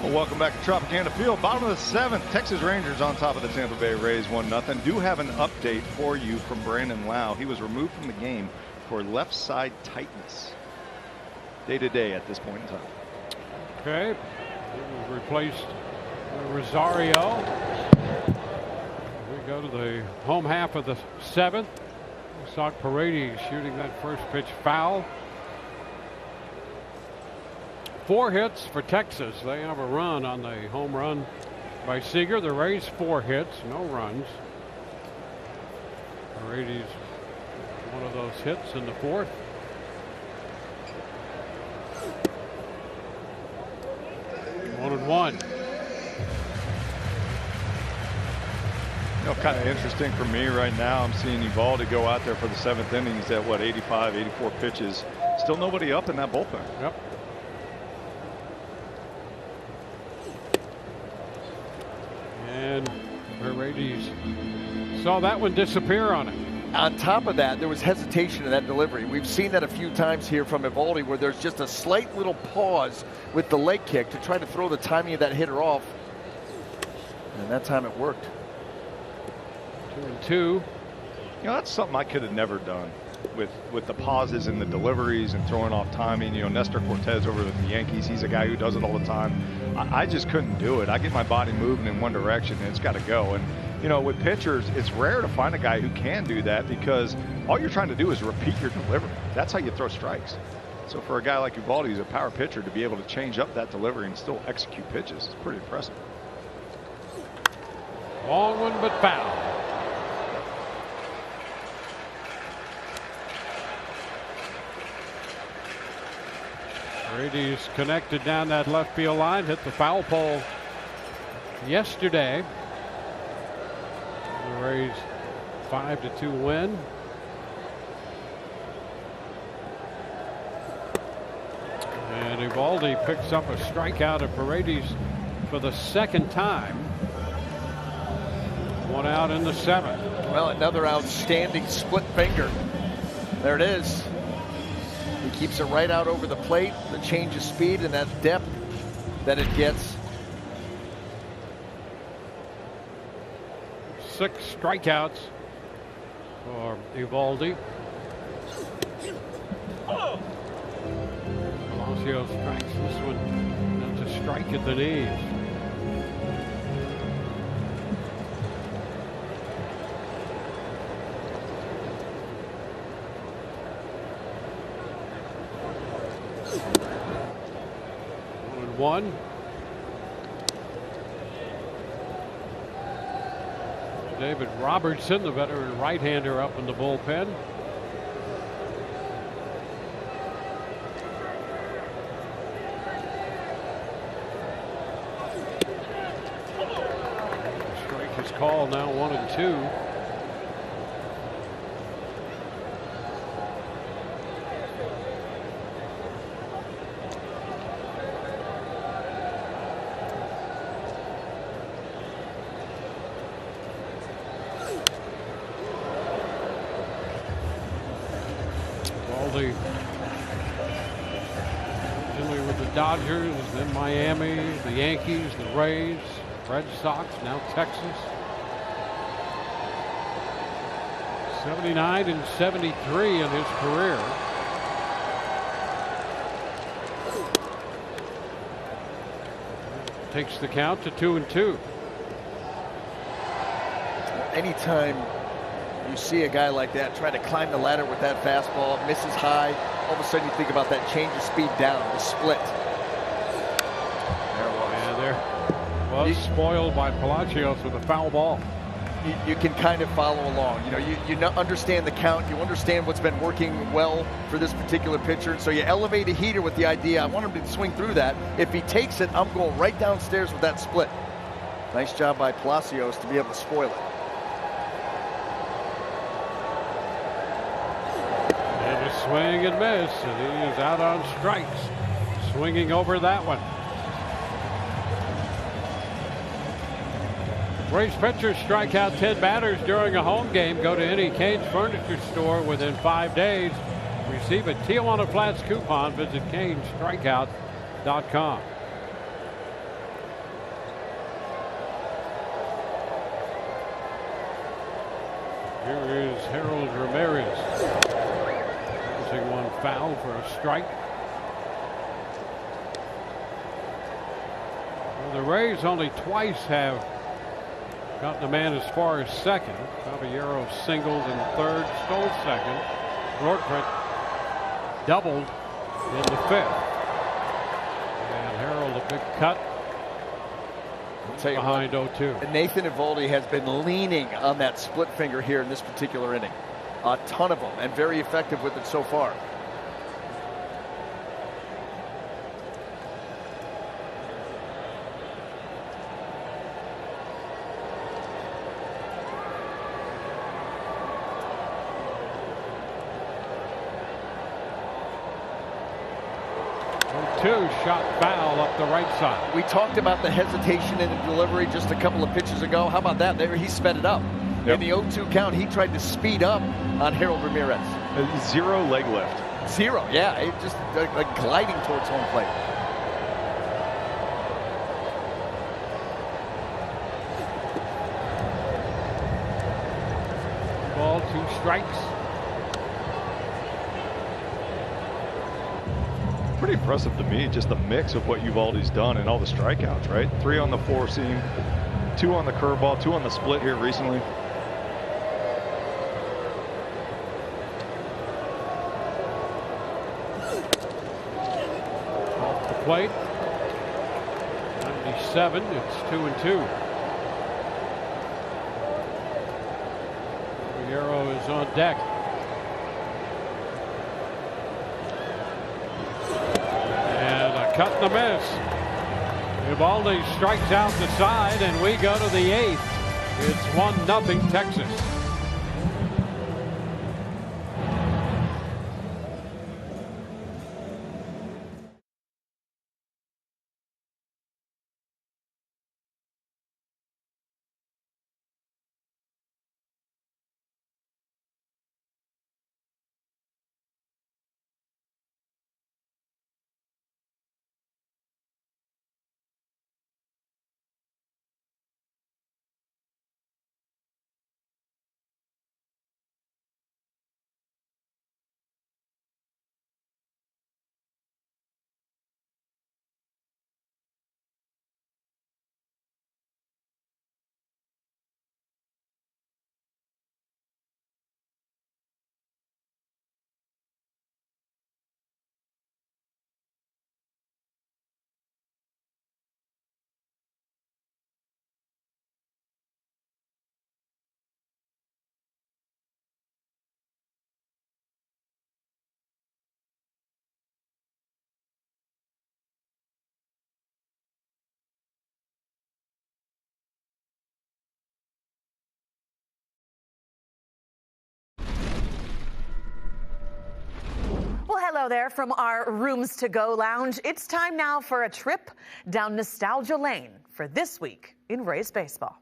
Well, welcome back to Tropicana Field. Bottom of the 7th, Texas Rangers on top of the Tampa Bay Rays 1-0. Do have an update for you from Brandon Lau. He was removed from the game for left side tightness. Day-to-day at this point in time. Okay. He replaced Rosario. We go to the home half of the 7th. Saw Paredes shooting that first pitch foul. 4 hits for Texas. They have a run on the home run by Seager. The Rays 4 hits, no runs. Paredes, one of those hits in the 4th. One and one. You know, kind of interesting for me right now, I'm seeing Eovaldi go out there for the 7th inning. He's at, what, 85, 84 pitches. Still nobody up in that bullpen. Yep. And Paredes saw that one disappear on him. On top of that, there was hesitation in that delivery. We've seen that a few times here from Eovaldi, where there's just a slight little pause with the leg kick to try to throw the timing of that hitter off. And that time it worked. 2-2. You know, that's something I could have never done with the pauses and the deliveries and throwing off timing. You know, Nestor Cortez over with the Yankees, he's a guy who does it all the time. I just couldn't do it. I get my body moving in one direction and it's got to go. And you know, with pitchers, it's rare to find a guy who can do that, because all you're trying to do is repeat your delivery. That's how you throw strikes. So for a guy like Eovaldi, who's a power pitcher, to be able to change up that delivery and still execute pitches is pretty impressive. Long one, but foul. Paredes connected down that left field line, hit the foul pole yesterday. The Rays 5-2 win. And Eovaldi picks up a strikeout of Paredes for the 2nd time. 1 out in the 7th. Well, another outstanding split finger. There it is. He keeps it right out over the plate. The change of speed and that depth that it gets. 6 strikeouts for Eovaldi. Palacio strikes this one. That's a strike at the knees. One. David Robertson, the veteran right-hander, up in the bullpen. Strike is called, now 1-2. Originally with the Dodgers, then Miami, the Yankees, the Rays, Red Sox, now Texas. 79 and 73 in his career. Takes the count to 2-2. Anytime you see a guy like that try to climb the ladder with that fastball, misses high, all of a sudden you think about that change of speed down, the split. There it was. And there was spoiled by Palacios with a foul ball. You can kind of follow along. You know, you understand the count. You understand what's been working well for this particular pitcher. So you elevate a heater with the idea, I want him to swing through that. If he takes it, I'm going right downstairs with that split. Nice job by Palacios to be able to spoil it. And a swing and miss, and he is out on strikes. Swinging over that one. Rays pitchers strike out 10 batters during a home game. Go to any Cane's Furniture store within 5 days. Receive a Tijuana Flats coupon. Visit CaneStrikeout.com. Here is Harold Ramirez. Using one foul for a strike. Well, the Rays only twice have gotten a man as far as second. Caballero singled in third, stole second. Broadfoot doubled in the fifth. And Harold a big cut behind 0-2. Nathan Eovaldi has been leaning on that split finger here in this particular inning. A ton of them, and very effective with it so far. Shot foul up the right side. We talked about the hesitation in the delivery just a couple of pitches ago. How about that? There, he sped it up. Yep. In the 0-2 count, he tried to speed up on Harold Ramirez. Zero leg lift. Zero, yeah. It just like gliding towards home plate. Ball, 2 strikes. Pretty impressive to me, just the mix of what Eovaldi's done and all the strikeouts, right? 3 on the 4-seam, 2 on the curveball, 2 on the split here recently. Off the plate. 97, it's 2-2. Caballero is on deck. Cut and a miss. Eovaldi strikes out the side, and we go to the 8th. It's 1-0 Texas. Well, hello there from our Rooms to Go lounge. It's time now for a trip down nostalgia lane for This Week in Rays Baseball.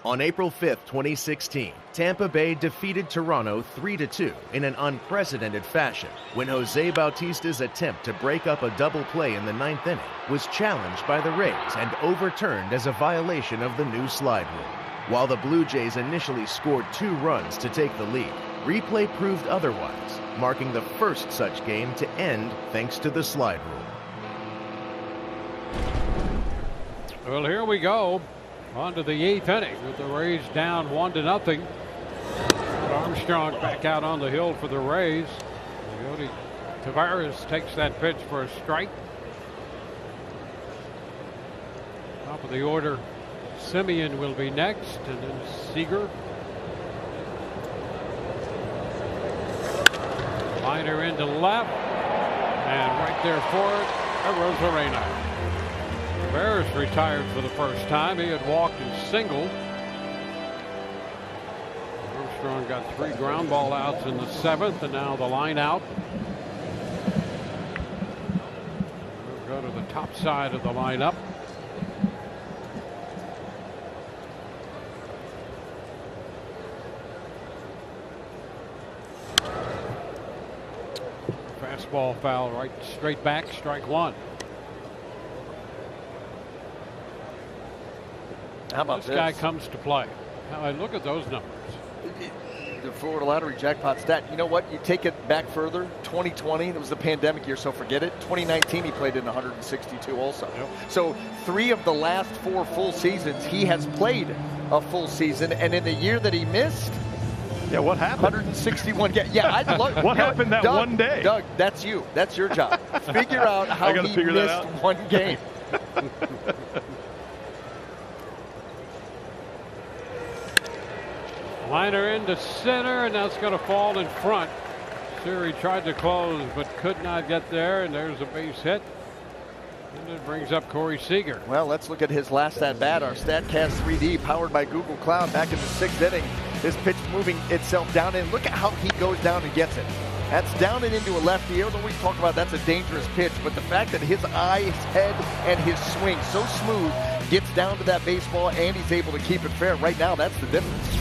On April 5th, 2016, Tampa Bay defeated Toronto 3-2 in an unprecedented fashion when Jose Bautista's attempt to break up a double play in the 9th inning was challenged by the Rays and overturned as a violation of the new slide rule. While the Blue Jays initially scored 2 runs to take the lead, replay proved otherwise, marking the first such game to end thanks to the slide rule. Well, here we go. On to the 8th inning with the Rays down 1-0. Armstrong back out on the hill for the Rays. Leody Taveras takes that pitch for a strike. Top of the order, Simeon will be next, and then Seager. Liner into left, and right there for it, Arozarena. Taveras retired for the first time. He had walked and singled. Armstrong got 3 ground ball outs in the 7th, and now the line out. We'll go to the top side of the lineup. Fastball foul right straight back, strike 1. How about this guy comes to play? Now, look at those numbers. The Florida Lottery jackpot stat. You know what? You take it back further. 2020, that was the pandemic year, so forget it. 2019, he played in 162 also. Yep. So 3 of the last 4 full seasons, he has played a full season. And in the year that he missed, yeah, what happened? 161 games. Yeah, I'd love. What happened that Doug, one day? Doug, that's you. That's your job. Figure out how he missed one game. Liner into center, and that's going to fall in front. Siri tried to close, but could not get there, and there's a base hit. And it brings up Corey Seager. Well, let's look at his last at-bat. Our StatCast 3D, powered by Google Cloud, back in the 6th inning. This pitch moving itself down, and look at how he goes down and gets it. That's down and into a lefty. I always talk about that's a dangerous pitch, but the fact that his eye, his head, and his swing so smooth gets down to that baseball, and he's able to keep it fair. Right now, that's the difference.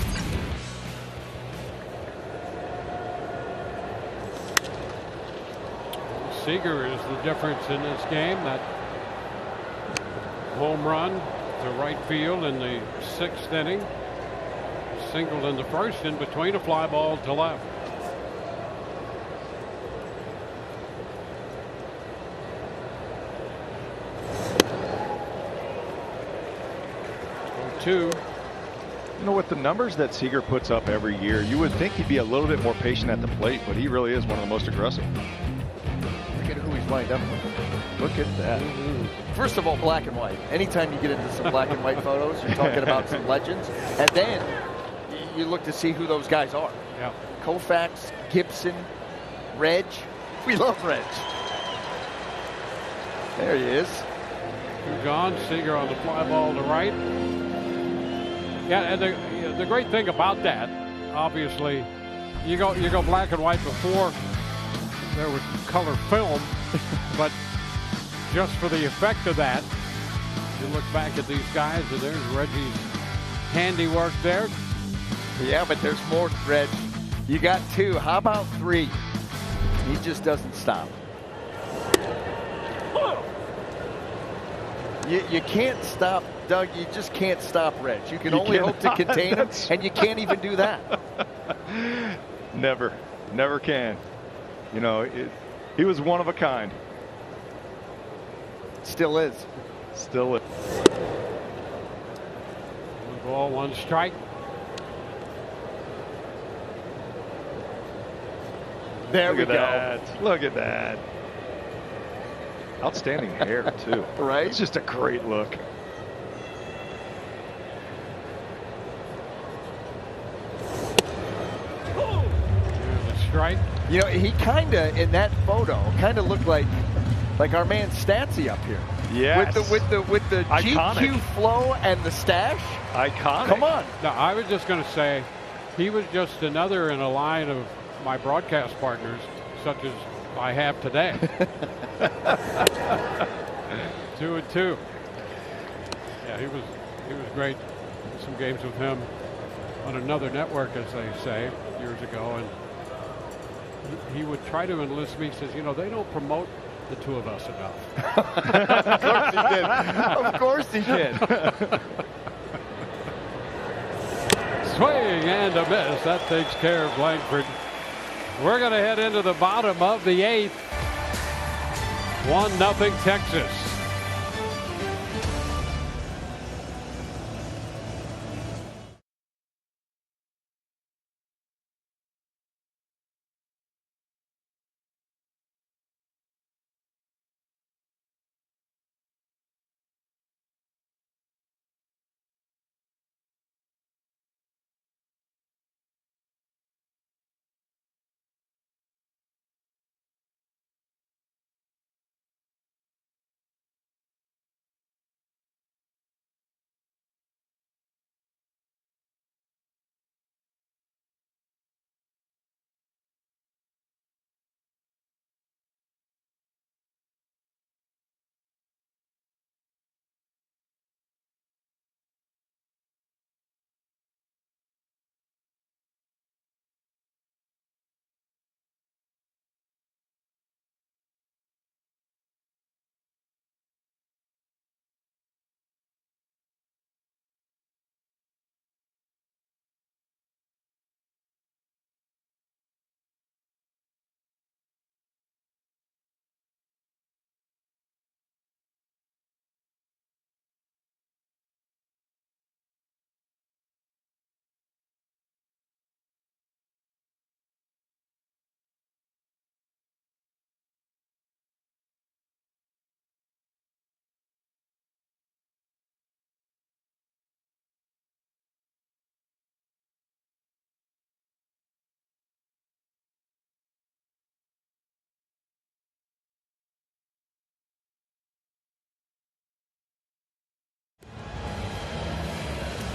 Seager is the difference in this game. That home run to right field in the 6th inning. Singled in the 1st in between, a fly ball to left. Two. You know, with the numbers that Seager puts up every year, you would think he'd be a little bit more patient at the plate, but he really is one of the most aggressive. Look at who he's lined up with. Look at that. First of all, black and white. Anytime you get into some black and white photos, you're talking about some legends. And then you look to see who those guys are. Yeah. Koufax, Gibson, Reg. We love Reg. There he is. Two gone. Seager on the fly ball to right. Yeah, and the great thing about that, obviously, you go black and white before there was color film, but just for the effect of that, you look back at these guys, and there's Reggie's handiwork there. Yeah, but there's more, Reg. You got 2. How about 3? He just doesn't stop. You can't stop, Doug. You just can't stop Reg. You can only hope to contain him, and you can't even do that. Never can. You know, he was one of a kind. Still is. Still is. 1 ball, 1 strike. There we Look go. at that. Look at that. Outstanding hair, too. Right? It's just a great look. There's a strike. You know, he kind of, in that photo, kind of looked like our man Statsy up here. Yes. With the Iconic. GQ flow and the stash. Iconic. Come on. Now, I was just going to say, he was just another in a line of my broadcast partners, such as I have today. 2 and 2. Yeah, he was great. Some games with him on another network, as they say, years ago, and he would try to enlist me. He says, you know, they don't promote the 2 of us enough. Of course he did. Of course he did. Swing and a miss. That takes care of Langford. We're going to head into the bottom of the 8th. 1-0 Texas.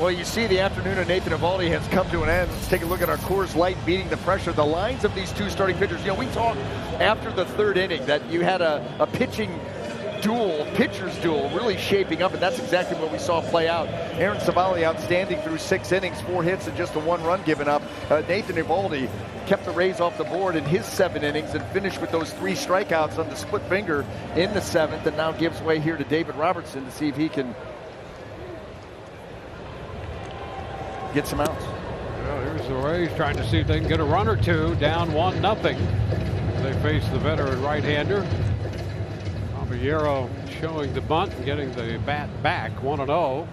Well, you see the afternoon of Nathan Eovaldi has come to an end. Let's take a look at our Coors Light beating the pressure. The lines of these two starting pitchers. You know, we talked after the third inning that you had a pitching duel, pitcher's duel, really shaping up, and that's exactly what we saw play out. Aaron Savali outstanding through 6 innings, 4 hits, and just a 1 run given up. Nathan Eovaldi kept the Rays off the board in his 7 innings and finished with those 3 strikeouts on the split finger in the 7th, and now gives way here to David Robertson to see if he can get some outs. Well, here's the Rays trying to see if they can get a run or two, down 1-0. They face the veteran right-hander. Caballero showing the bunt and getting the bat back, 1-0.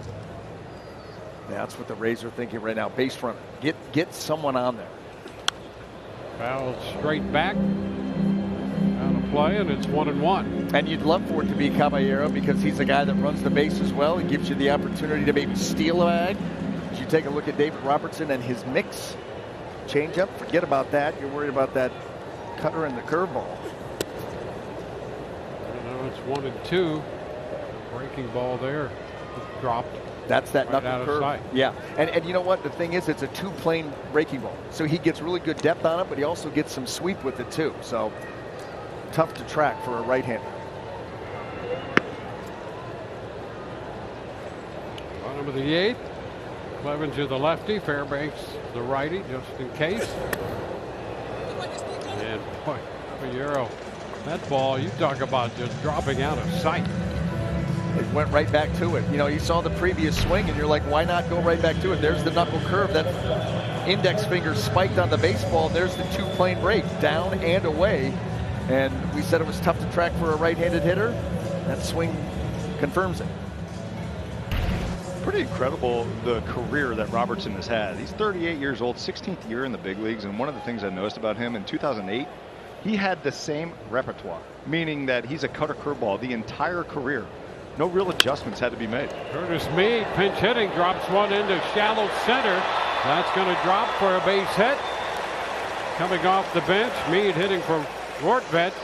Yeah, that's what the Rays are thinking right now. Base runner, get someone on there. Fouled straight back. Out of play, and it's 1-1. And you'd love for it to be Caballero because he's a guy that runs the base as well. He gives you the opportunity to maybe steal a bag. As you take a look at David Robertson and his mix. Changeup, forget about that. You're worried about that cutter and the curveball. It's 1-2. Breaking ball there. Dropped. That's that right knuckle curve. Sight. Yeah. And you know what? The thing is, it's a 2-plane breaking ball. So he gets really good depth on it, but he also gets some sweep with it too. So tough to track for a right-hander. Bottom of the 8th. Clevenger the lefty. Fairbanks the righty, just in case. And boy, Caballero. That ball, you talk about just dropping out of sight. It went right back to it. You know, you saw the previous swing, and you're like, why not go right back to it? There's the knuckle curve. That index finger spiked on the baseball. There's the 2-plane break, down and away. And we said it was tough to track for a right-handed hitter. That swing confirms it. Pretty incredible the career that Robertson has had. He's 38 years old, 16th year in the big leagues. And one of the things I noticed about him in 2008, he had the same repertoire, meaning that he's a cutter curveball the entire career. No real adjustments had to be made. Curtis Mead, pinch hitting, drops one into shallow center. That's going to drop for a base hit. Coming off the bench, Mead hitting for Rortvedt.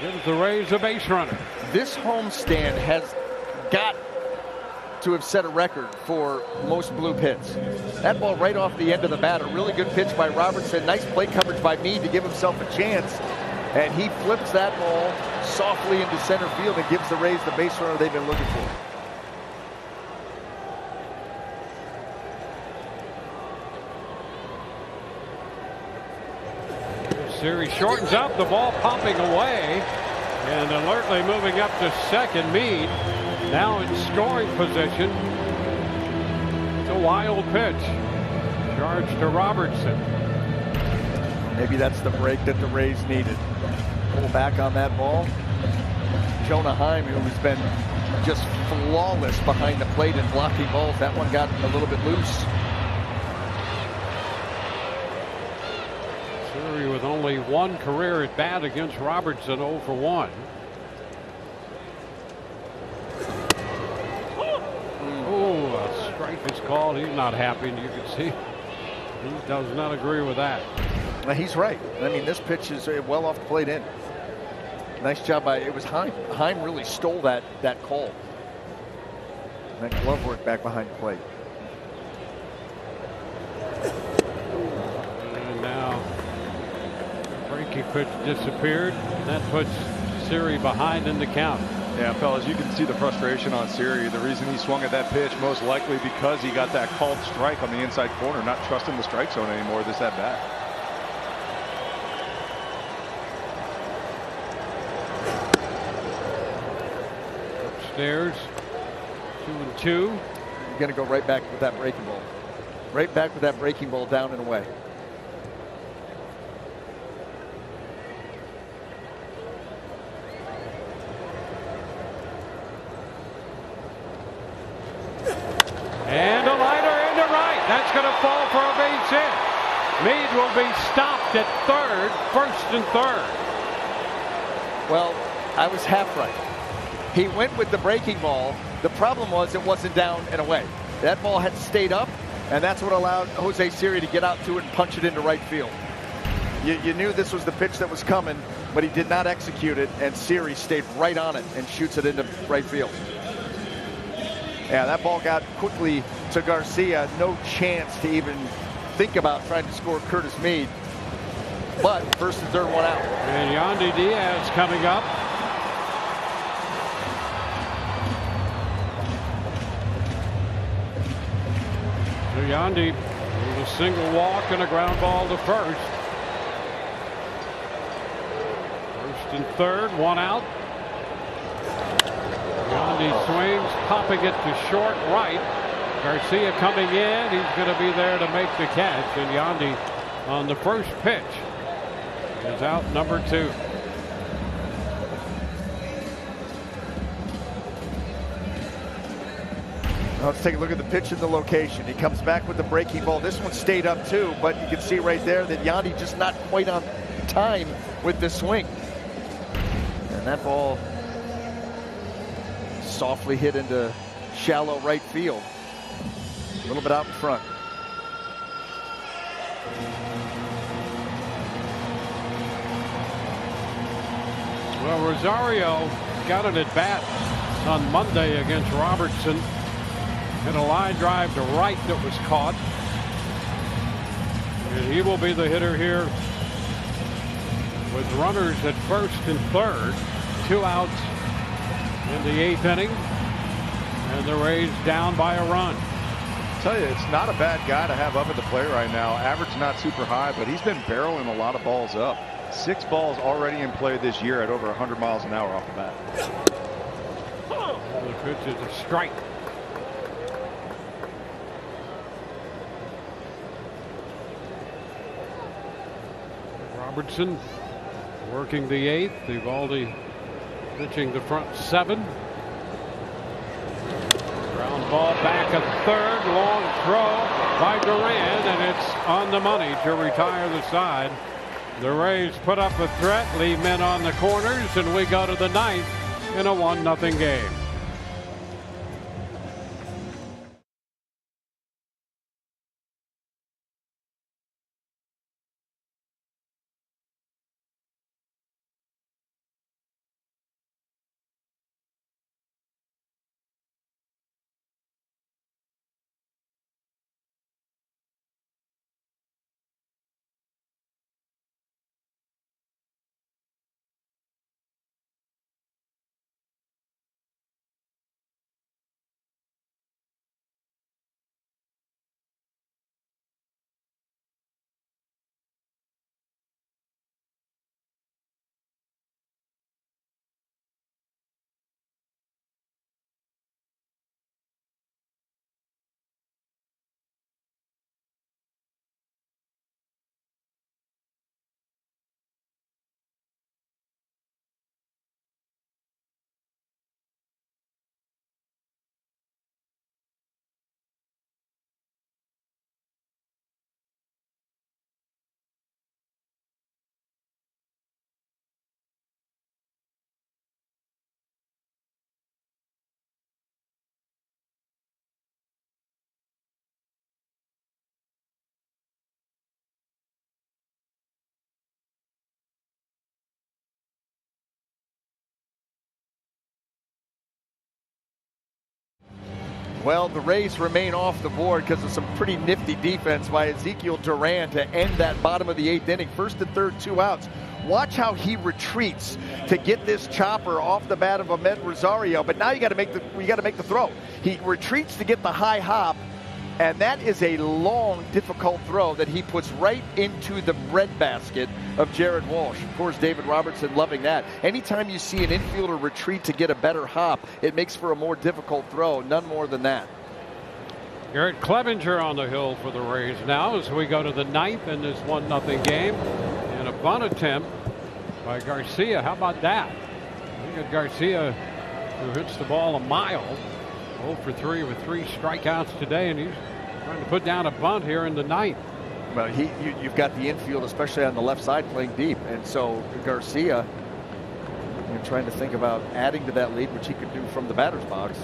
Gives the Rays a base runner. This homestand has got to have set a record for most bloop hits. That ball right off the end of the bat, a really good pitch by Robertson. Nice plate coverage by Mead to give himself a chance. And he flips that ball softly into center field and gives the Rays the base runner they've been looking for. Series shortens up, the ball popping away. And alertly moving up to second, Mead. Now in scoring position. It's a wild pitch. Charge to Robertson. Maybe that's the break that the Rays needed. Pull back on that ball. Jonah Heim, who has been just flawless behind the plate and blocking balls. That one got a little bit loose. Surrey with only 1 career at bat against Robertson, 0 for 1. A strike is called. He's not happy, and you can see he does not agree with that. He's right. I mean, this pitch is well off the plate in. Nice job by, it was Heim. Heim really stole that call. That glove work back behind the plate. And now breaking pitch disappeared. That puts Siri behind in the count. Yeah, fellas, you can see the frustration on Siri. The reason he swung at that pitch most likely because he got that called strike on the inside corner, not trusting the strike zone anymore this at bat. Upstairs, 2-2. You're going to go right back with that breaking ball. Right back with that breaking ball down and away. And a liner into right. That's going to fall for a base hit. Mead will be stopped at third, first and third. Well, I was half right. He went with the breaking ball. The problem was it wasn't down and away. That ball had stayed up, and that's what allowed Jose Siri to get out to it and punch it into right field. You knew this was the pitch that was coming, but he did not execute it, and Siri stayed right on it and shoots it into right field. Yeah, that ball got quickly to Garcia. No chance to even think about trying to score Curtis Mead. But first and third, one out. And Yandy Diaz coming up. So Yandy with a single walk and a ground ball to first. First and third, one out. Yandy swings, popping it to short right. Garcia coming in. He's going to be there to make the catch. And Yandy on the first pitch is out number 2. Let's take a look at the pitch and the location. He comes back with the breaking ball. This one stayed up too, but you can see right there that Yandy just not quite on time with the swing. And that ball softly hit into shallow right field. A little bit out in front. Well, Rosario got an at-bat on Monday against Robertson. And a line drive to right that was caught. And he will be the hitter here with runners at first and third. 2 outs in the 8th inning. And the Rays down by a run. I tell you, it's not a bad guy to have up at the plate right now. Average not super high, but he's been barreling a lot of balls up. 6 balls already in play this year at over 100 miles an hour off the bat. The pitch is a strike. Robertson working the 8th. Eovaldi pitching the front 7. Ground ball back at third. Long throw by Duran, and it's on the money to retire the side. The Rays put up a threat, leave men on the corners, and we go to the 9th in a 1-0 game. Well, the Rays remain off the board because of some pretty nifty defense by Ezekiel Duran to end that bottom of the 8th inning. First and third, 2 outs. Watch how he retreats to get this chopper off the bat of Ahmed Rosario. But now you got to make the throw. He retreats to get the high hop, and that is a long, difficult throw that he puts right into the breadbasket of Jared Walsh. Of course, David Robertson loving that. Anytime you see an infielder retreat to get a better hop, it makes for a more difficult throw. None more than that. Garrett Clevenger on the hill for the Rays now as we go to the 9th in this 1-0 game. And a bunt attempt by Garcia. How about that? Look at Garcia, who hits the ball a mile. 0 for 3 with 3 strikeouts today, and he's trying to put down a bunt here in the 9th. Well, you've got the infield, especially on the left side, playing deep, and so Garcia, you're trying to think about adding to that lead, which he could do from the batter's box.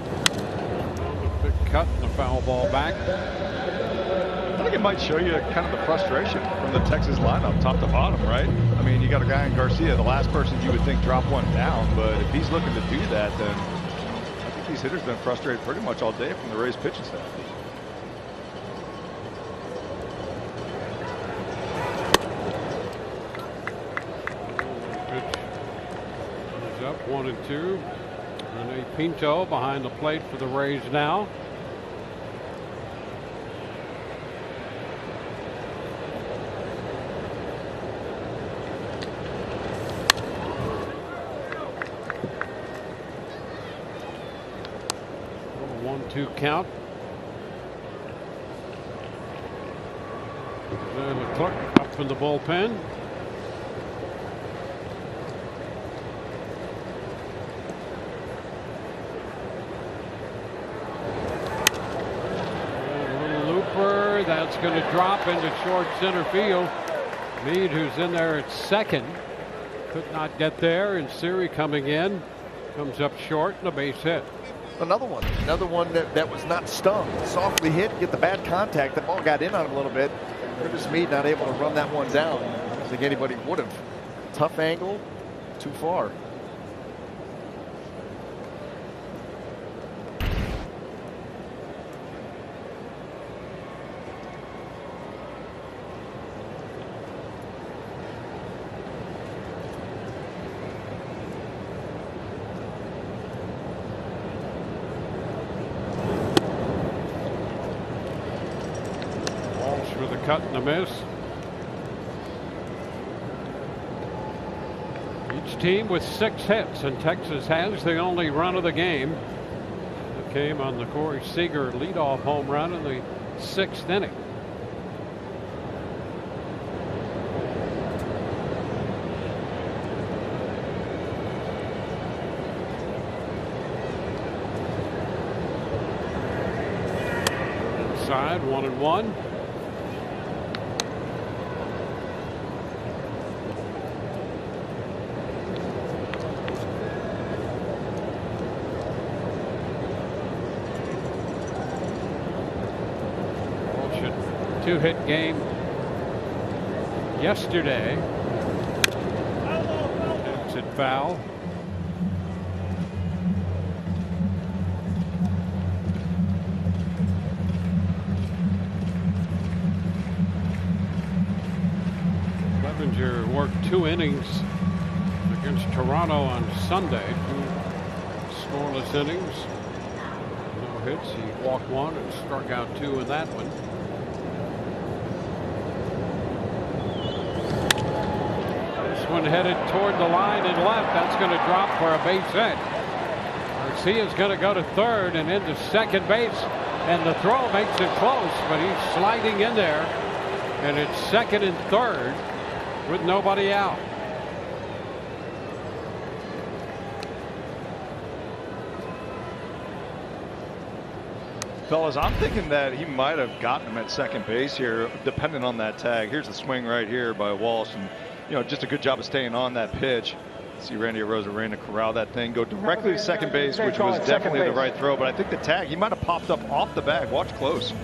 A big cut and a foul ball back. I think it might show you kind of the frustration from the Texas lineup, top to bottom, right? I mean, you got a guy in Garcia, the last person you would think drop one down, but if he's looking to do that, then think these hitters have been frustrated pretty much all day from the Rays pitching staff. Pitch is up 1-2. Rene Pinto behind the plate for the Rays now. Two count. Then McClure up from the bullpen. A little looper that's going to drop into short center field. Meade, who's in there at second, could not get there, and Siri coming in comes up short and a base hit. Another one that was not stung. Softly hit, get the bad contact. The ball got in on him a little bit. Curtis Meade not able to run that one down. I don't think anybody would have. Tough angle, too far. Cut and a miss. Each team with 6 hits, and Texas has the only run of the game. It came on the Corey Seager leadoff home run in the 6th inning. Inside, 1-1. Two-hit game yesterday. Exit foul. Clevenger worked 2 innings against Toronto on Sunday. 2 scoreless innings. No hits. He walked 1 and struck out 2 in that one. One headed toward the line and left. That's going to drop for a base hit. Garcia's going to go to third and into second base, and the throw makes it close, but he's sliding in there, and it's second and third with nobody out. Fellas, I'm thinking that he might have gotten him at second base here, depending on that tag. Here's the swing right here by Walsh, and just a good job of staying on that pitch. See Randy Arozarena corral that thing, go directly to second base, which was definitely the right throw. But I think the tag, he might have popped up off the bag. Watch close.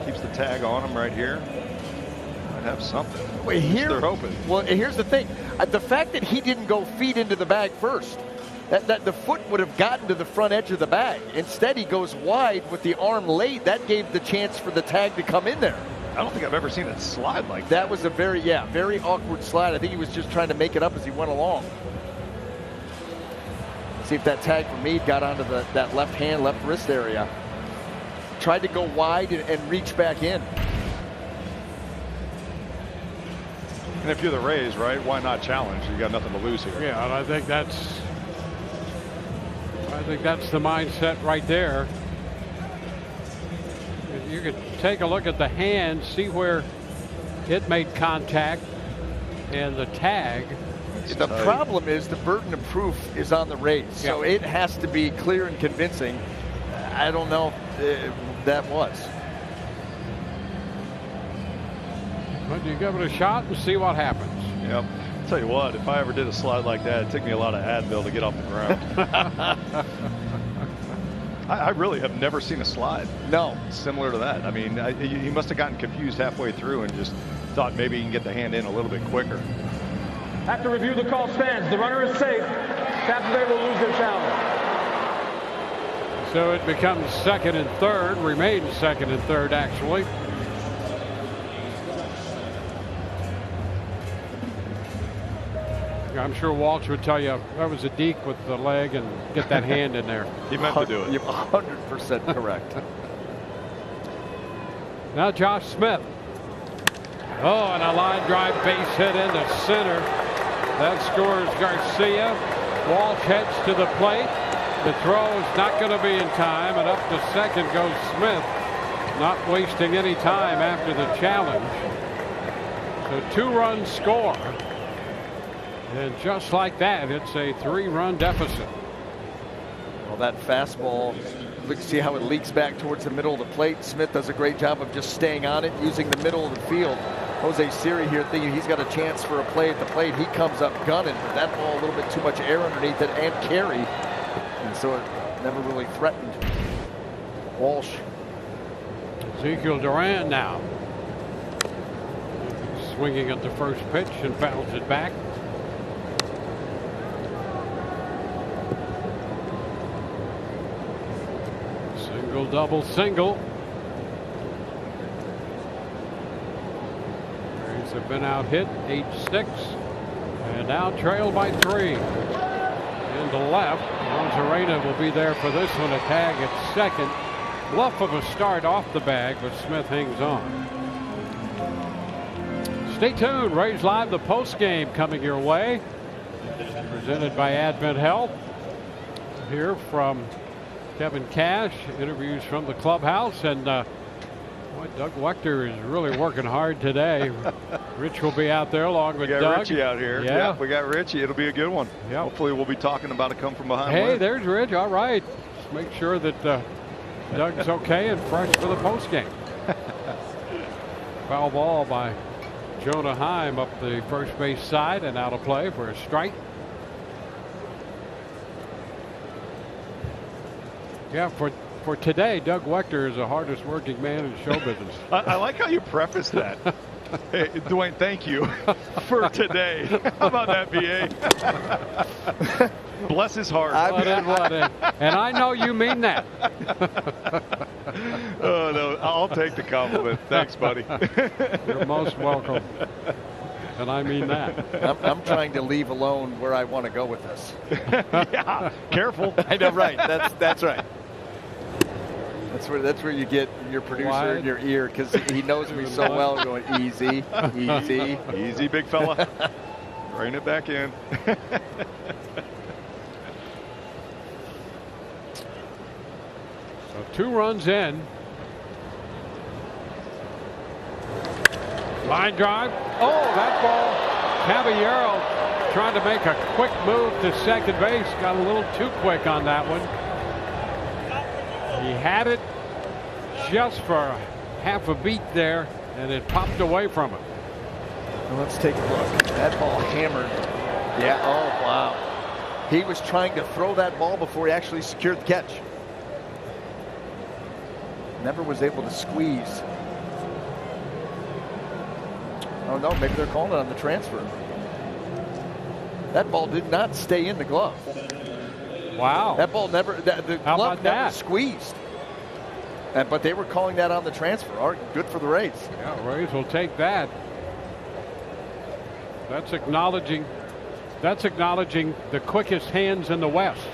Keeps the tag on him right here. Might have something. Wait, here they're hoping. Well, here's the thing: the fact that he didn't go feet into the bag first, that the foot would have gotten to the front edge of the bag. Instead, he goes wide with the arm late. That gave the chance for the tag to come in there. I don't think I've ever seen it slide like that. That was a very awkward slide. I think he was just trying to make it up as he went along. See if that tag for Meade got onto that left hand, left wrist area. Tried to go wide and reach back in. And if you're the Rays, right, why not challenge? You got nothing to lose here. Yeah, and I think that's the mindset right there. You could take a look at the hand, see where it made contact, and the tag. The problem is the burden of proof is on the Rays, so it has to be clear and convincing. I don't know if that was. But you give it a shot and see what happens. Yep. I'll tell you what, if I ever did a slide like that, it'd take me a lot of Advil to get off the ground. I really have never seen a slide. No. Similar to that. I mean, he must have gotten confused halfway through and just thought maybe he can get the hand in a little bit quicker. After review, the call stands. The runner is safe. Tampa Bay will lose their challenge. So it becomes second and third, remains second and third actually. I'm sure Walsh would tell you that was a deke with the leg and get that hand in there. He meant to do it. You're 100% correct. Now Josh Smith. Oh, and a line drive base hit into center. That scores Garcia. Walsh heads to the plate. The throw is not going to be in time, and up to second goes Smith, not wasting any time after the challenge. So 2-run score. And just like that, it's a 3-run deficit. Well, that fastball, look, see how it leaks back towards the middle of the plate. Smith does a great job of just staying on it, using the middle of the field. Jose Siri here thinking he's got a chance for a play at the plate. He comes up gunning, but that ball a little bit too much air underneath it and carry. And so it never really threatened Walsh. Ezekiel Duran now. Swinging at the first pitch and fouls it back. Single, double, single. Rays have been out hit 8-6 and now trailed by 3. Into left. Rosarena will be there for this one. A tag at second. Bluff of a start off the bag, but Smith hangs on. Stay tuned. Rays Live, the post game coming your way. Presented by Advent Health. Here from Kevin Cash, interviews from the clubhouse, and boy, Doug Wechter is really working hard today. Rich will be out there along with Doug. We got Richie out here. Yeah, we got Richie. It'll be a good one. Yep. Hopefully we'll be talking about a come from behind. Hey, win. there's Rich. All right. Just make sure that Doug's okay and fresh for the post game. Foul ball by Jonah Heim up the first base side and out of play for a strike. Yeah, for today, Doug Wechter is the hardest working man in show business. I like how you preface that. Hey, Dwayne, thank you for today. How about that, BA? Bless his heart. And I know you mean that. Oh, no, I'll take the compliment. Thanks, buddy. You're most welcome. And I mean that. I'm trying to leave alone where I want to go with this. Yeah, careful. I know, right. That's right. That's where you get your producer in your ear, because he knows me so well. Going easy, easy, easy, big fella. Rein it back in. So 2 runs in. Line drive. Oh, that ball. Caballero trying to make a quick move to second base. Got a little too quick on that one. He had it just for half a beat there, and it popped away from him. Well, let's take a look. That ball hammered. Yeah. Oh, wow. He was trying to throw that ball before he actually secured the catch. Never was able to squeeze. Oh, no, maybe they're calling it on the transfer. That ball did not stay in the glove. Wow. That ball never, the glove never squeezed. But they were calling that on the transfer. All right, good for the Rays. Yeah, Rays will take that. That's acknowledging the quickest hands in the West.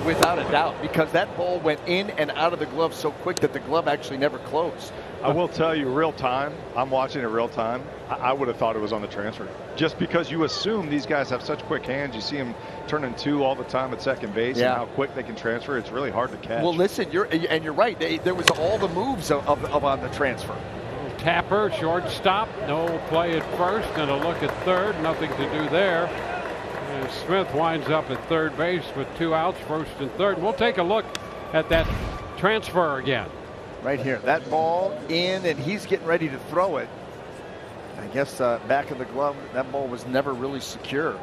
Without a doubt, because that ball went in and out of the glove so quick that the glove actually never closed. I will tell you, real time, I'm watching it real time. I would have thought it was on the transfer. Just because you assume these guys have such quick hands. You see them turning 2 all the time at second base, and how quick they can transfer. It's really hard to catch. Well, listen, you're right. There was all the moves of on the transfer. Tapper, shortstop, no play at first, and a look at third. Nothing to do there. And Smith winds up at third base with 2 outs, first and third. We'll take a look at that transfer again. Right here, that ball in, and he's getting ready to throw it. I guess back of the glove, that ball was never really secure.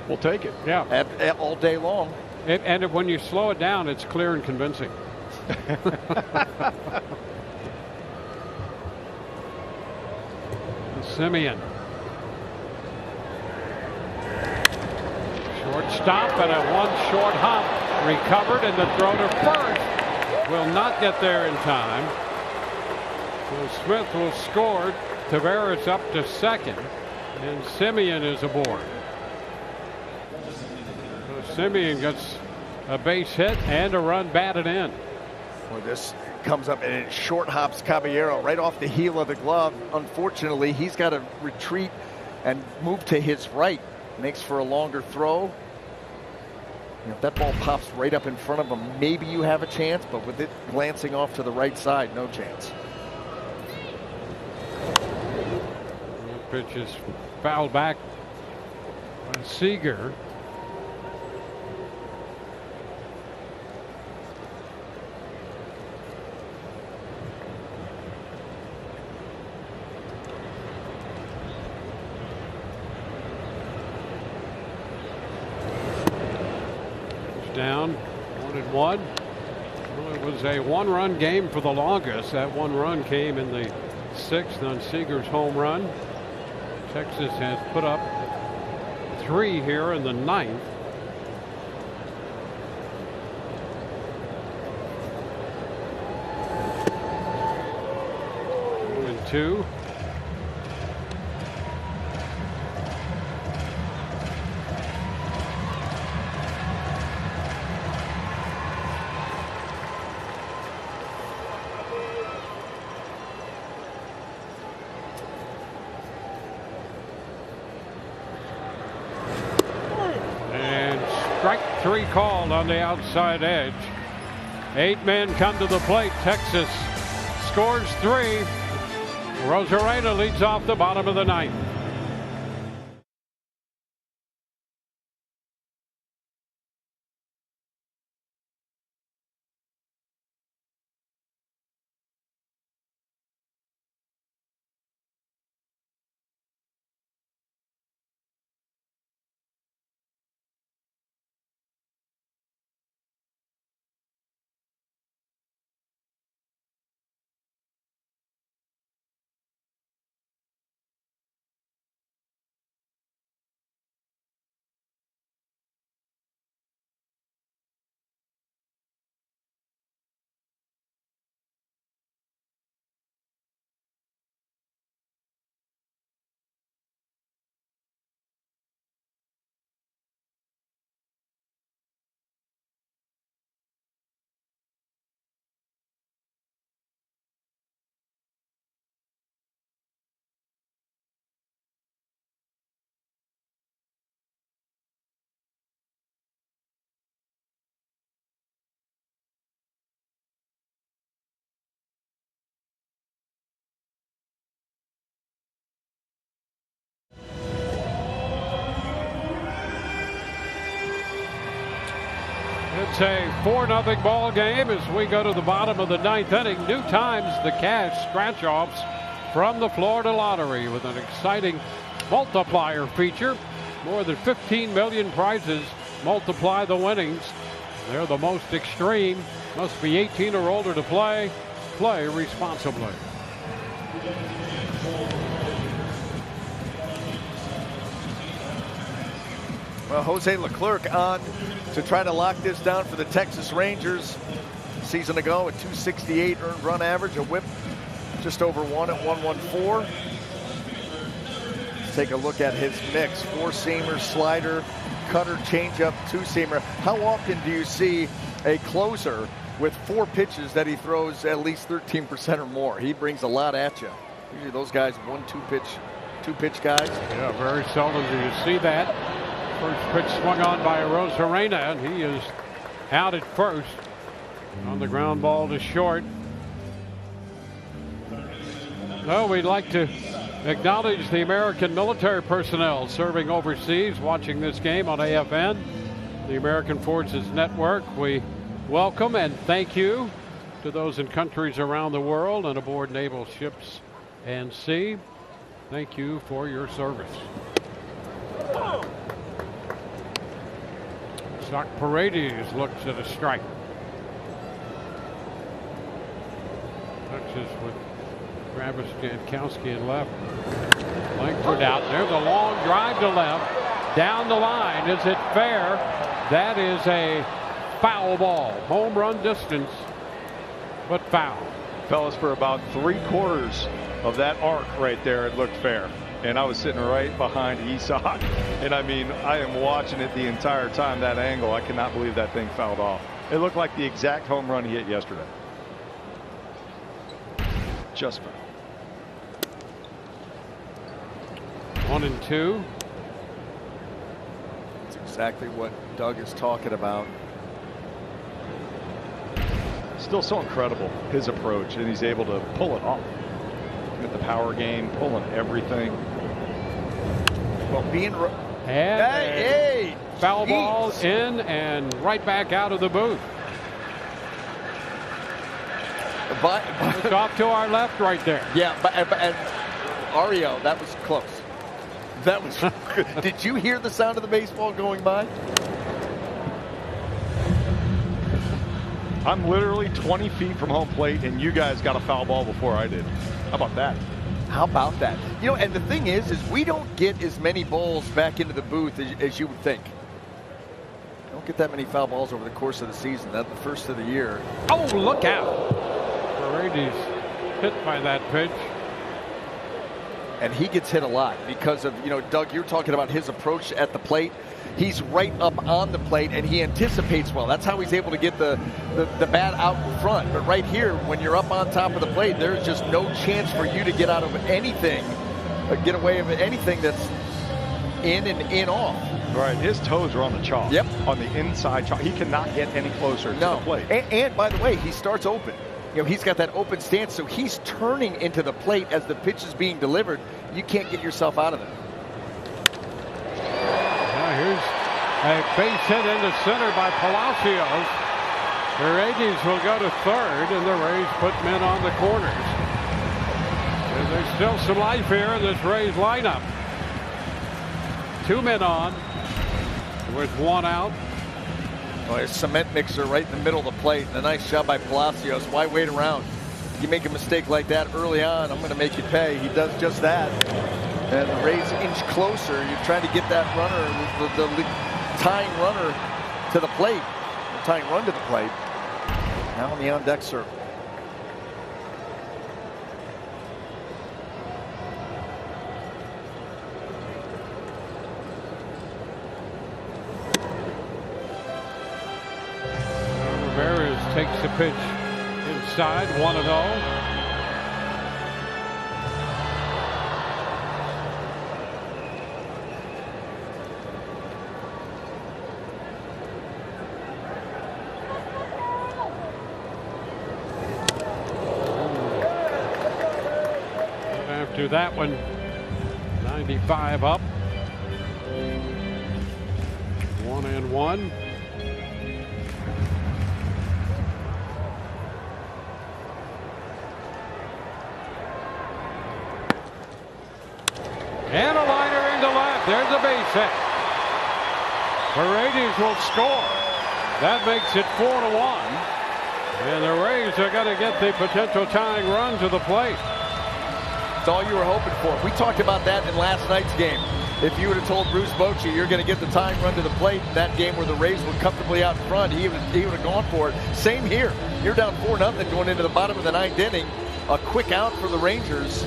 We'll take it. Yeah. All day long. And when you slow it down, it's clear and convincing. Simeon. stop and a one short hop recovered, and the throw to first will not get there in time. So Smith will score. Tavares up to second, and Simeon is aboard. So Simeon gets a base hit and a run batted in. Well, this comes up and it short hops Caballero right off the heel of the glove. Unfortunately, he's got to retreat and move to his right. Makes for a longer throw. If that ball pops right up in front of him, maybe you have a chance, but with it glancing off to the right side, no chance. The pitch is fouled back by Seager. Down 1-1. Well, it was a one-run game for the longest. That one run came in the 6th on Seager's home run. Texas has put up 3 here in the 9th. 2-2. Strike 3 called on the outside edge. 8 men come to the plate. Texas scores 3. Rosarena leads off the bottom of the 9th. It's a 4-0 ball game as we go to the bottom of the 9th inning. New times the cash scratch-offs from the Florida Lottery with an exciting multiplier feature. More than 15 million prizes. Multiply the winnings. They're the most extreme. Must be 18 or older to play. Play responsibly. Well, Jose Leclerc on to try to lock this down for the Texas Rangers. Season ago, a 268 earned run average, a whip just over 1 at 114. Let's take a look at his mix. 4-seamer, slider, cutter, changeup, 2-seamer. How often do you see a closer with 4 pitches that he throws at least 13% or more? He brings a lot at you. Usually those guys 1-2 pitch guys. Yeah, very seldom do you see that. First pitch swung on by Rosarena, and he is out at first on the ground ball to short. Well, we'd like to acknowledge the American military personnel serving overseas watching this game on AFN, the American Forces Network. We welcome and thank you to those in countries around the world and aboard naval ships and sea. Thank you for your service. Doc Paredes looks at a strike. Touches with Travis Jankowski in left. Langford out there. The long drive to left. down the line. Is it fair? That is a foul ball. Home run distance, but foul. Fellas, for about 3/4 of that arc right there, it looked fair. And I was sitting right behind Isak. And I mean, I am watching it the entire time, that angle. I cannot believe that thing fouled off. It looked like the exact home run he hit yesterday. Just foul. 1-2. That's exactly what Doug is talking about. Still so incredible, his approach, and he's able to pull it off. With the power game, pulling everything. Well, being and foul ball in and right back out of the booth. It's off to our left right there. Yeah, and Ario, that was close. That was. Did you hear the sound of the baseball going by? I'm literally 20 feet from home plate, and you guys got a foul ball before I did. How about that? How about that? You know, and the thing is we don't get as many balls back into the booth as you would think. Don't get that many foul balls over the course of the season. That's the first of the year. Oh, look out. Paredes hit by that pitch. And he gets hit a lot because of, you know, Doug, you're talking about his approach at the plate. He's right up on the plate, and he anticipates well. That's how he's able to get the bat out in front. But right here, when you're up on top of the plate, there's just no chance for you to get out of anything, get away with anything that's in and in off. Right, his toes are on the chalk. Yep. On the inside chalk. He cannot get any closer to the plate. And by the way, he starts open. You know, he's got that open stance, so he's turning into the plate as the pitch is being delivered. You can't get yourself out of it. Here's a base hit into center by Palacios. Paredes will go to third, and the Rays put men on the corners. And there's still some life here in this Rays lineup. 2 men on with 1 out. Well, a cement mixer right in the middle of the plate. And a nice job by Palacios. Why wait around? You make a mistake like that early on, I'm going to make you pay. He does just that. And the Rays inch closer. You're trying to get that runner, the tying runner to the plate. The tying run to the plate. Now on the on-deck circle. Ramirez takes the pitch inside, 1-0. After that one, 95 up. 1-1. And a liner into left. There's a base hit. Paredes will score. That makes it 4-1. And the Rays are going to get the potential tying run to the plate. It's all you were hoping for. We talked about that in last night's game. If you would have told Bruce Bochy you're going to get the tying run to the plate in that game where the Rays were comfortably out in front, he would have gone for it. Same here. You're down 4-0 going into the bottom of the 9th inning. A quick out for the Rangers.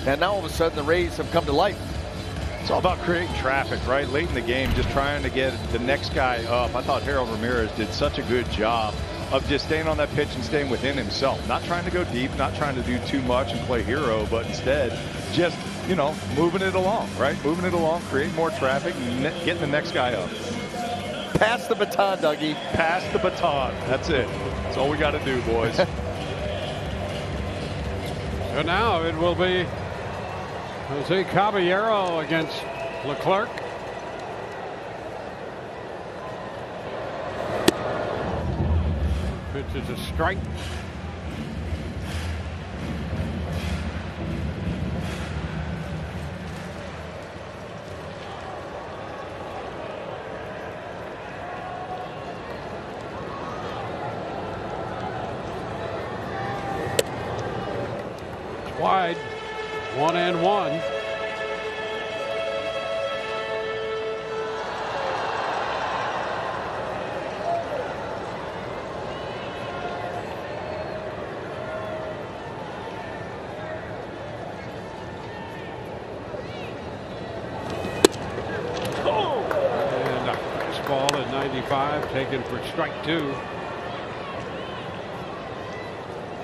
And now all of a sudden the Rays have come to life. It's all about creating traffic, right? Late in the game, just trying to get the next guy up. I thought Harold Ramirez did such a good job of just staying on that pitch and staying within himself. Not trying to go deep, not trying to do too much and play hero, but instead just, you know, moving it along, right? Moving it along, creating more traffic, and getting the next guy up. Pass the baton, Dougie. Pass the baton. That's it. That's all we got to do, boys. So now it will be Jose Caballero against Leclerc. Pitch is a strike. Wide, 1-1. 95, taken for strike 2.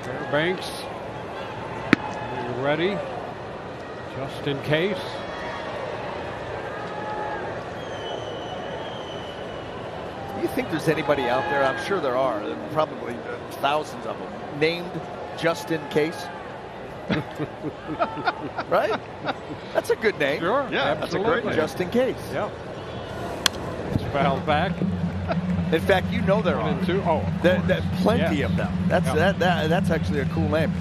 Fairbanks ready, just in case. Do you think there's anybody out there? I'm sure there are. There are probably thousands of them named just in case. Right? That's a good name. Sure. Yeah, absolutely. that's a great name. Just in case. Yep. It's fouled back. In fact, you know there are. Oh, plenty of them. That's actually a cool name.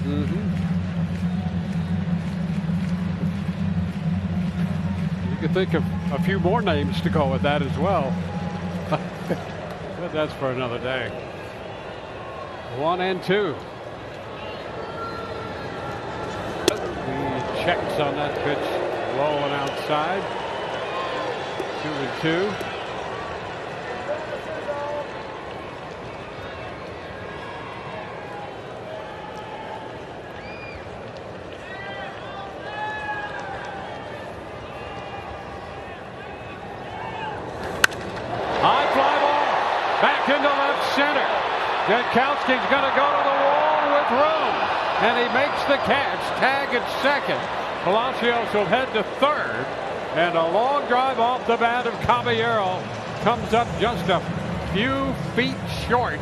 You could think of a few more names to go with that as well. But that's for another day. 1-2. The checks on that pitch low and outside. 2-2. High fly ball back into left center. Jankowski's going to go to the wall with room, and he makes the catch. Tag at second. Palacios will head to third, and a long drive off the bat of Caballero comes up just a few feet short,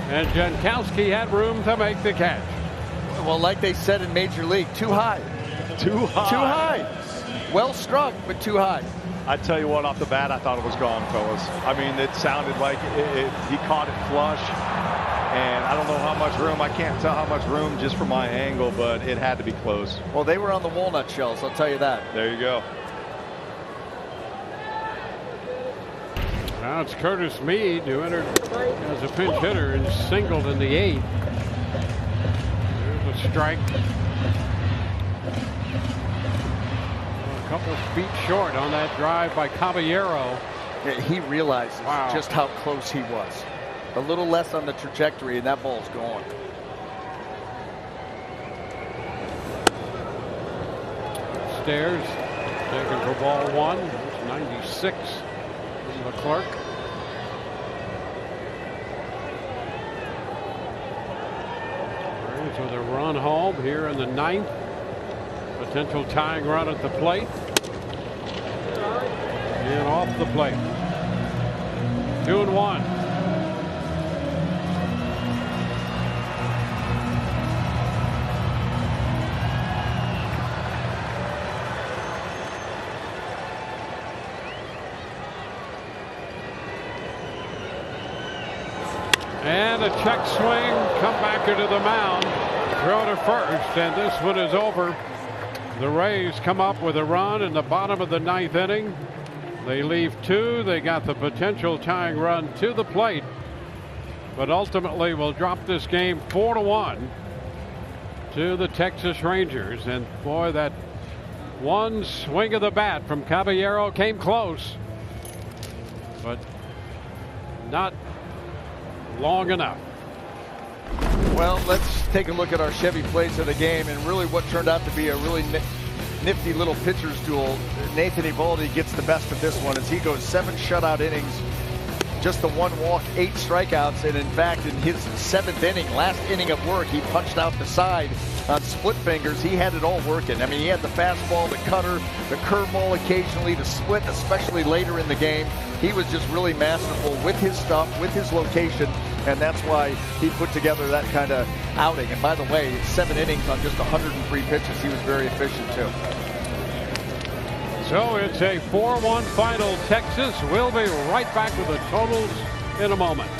and Jankowski had room to make the catch. Well, like they said in Major League, too high. Too high. Too high. Well struck, but too high. I tell you what, off the bat, I thought it was gone, fellas. I mean, it sounded like he caught it flush, and I don't know how much room. I can't tell how much room just from my angle, but it had to be close. Well, they were on the walnut shells, I'll tell you that. There you go. Now it's Curtis Mead who entered as a pinch hitter and singled in the 8th. There's a strike. A couple feet short on that drive by Caballero. Yeah, he realizes just how close he was. A little less on the trajectory, and that ball's gone. Stairs taken for ball 1. It's 96 from Leclerc. Braves with a run home here in the 9th. Potential tying run at the plate. And off the plate. 2-1. And a check swing, come back into the mound, throw to first, and this one is over. The Rays come up with a run in the bottom of the 9th inning. They leave 2. They got the potential tying run to the plate, but ultimately will drop this game 4-1 to the Texas Rangers. And boy, that one swing of the bat from Caballero came close, but not long enough. Well, let's take a look at our Chevy plays of the game, and really what turned out to be a really nifty little pitcher's duel. Nathan Eovaldi gets the best of this one as he goes 7 shutout innings, just the 1 walk, 8 strikeouts, and in fact in his 7th inning, last inning of work, he punched out the side on split fingers. He had it all working. I mean, he had the fastball, the cutter, the curveball occasionally, the split, especially later in the game. He was just really masterful with his stuff, with his location, and that's why he put together that kind of outing. And by the way, 7 innings on just 103 pitches. He was very efficient too. So it's a 4-1 final. Texas. We'll be right back with the totals in a moment.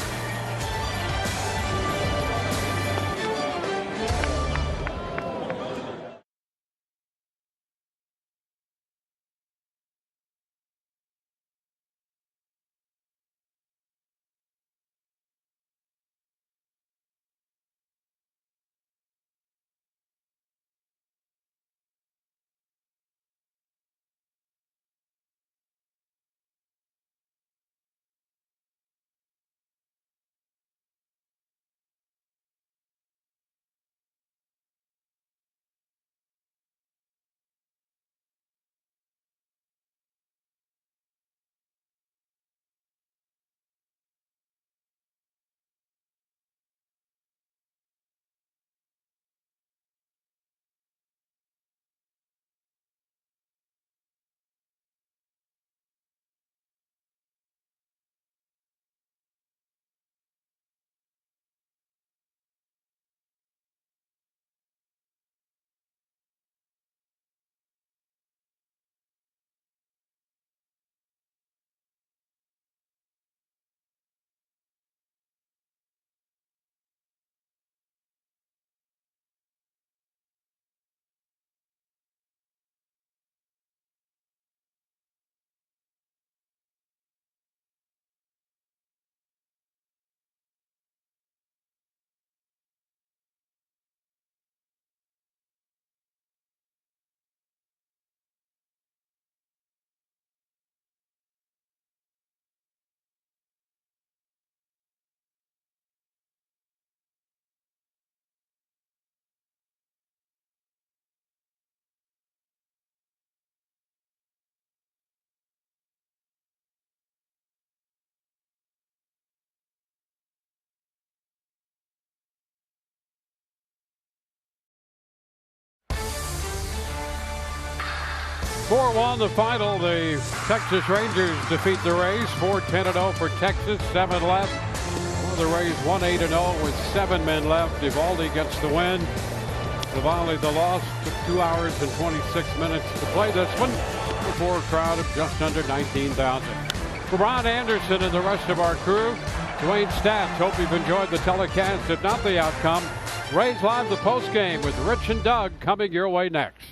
4-1 the final. The Texas Rangers defeat the Rays 4-10-0 for Texas, 7 left. The Rays 1-8-0 with 7 men left. Eovaldi gets the win. Eovaldi the loss. Took 2 hours and 26 minutes to play this one before a crowd of just under 19,000. For Ron Anderson and the rest of our crew, Dwayne Stats, hope you've enjoyed the telecast, if not the outcome. Rays Live, the postgame with Rich and Doug coming your way next.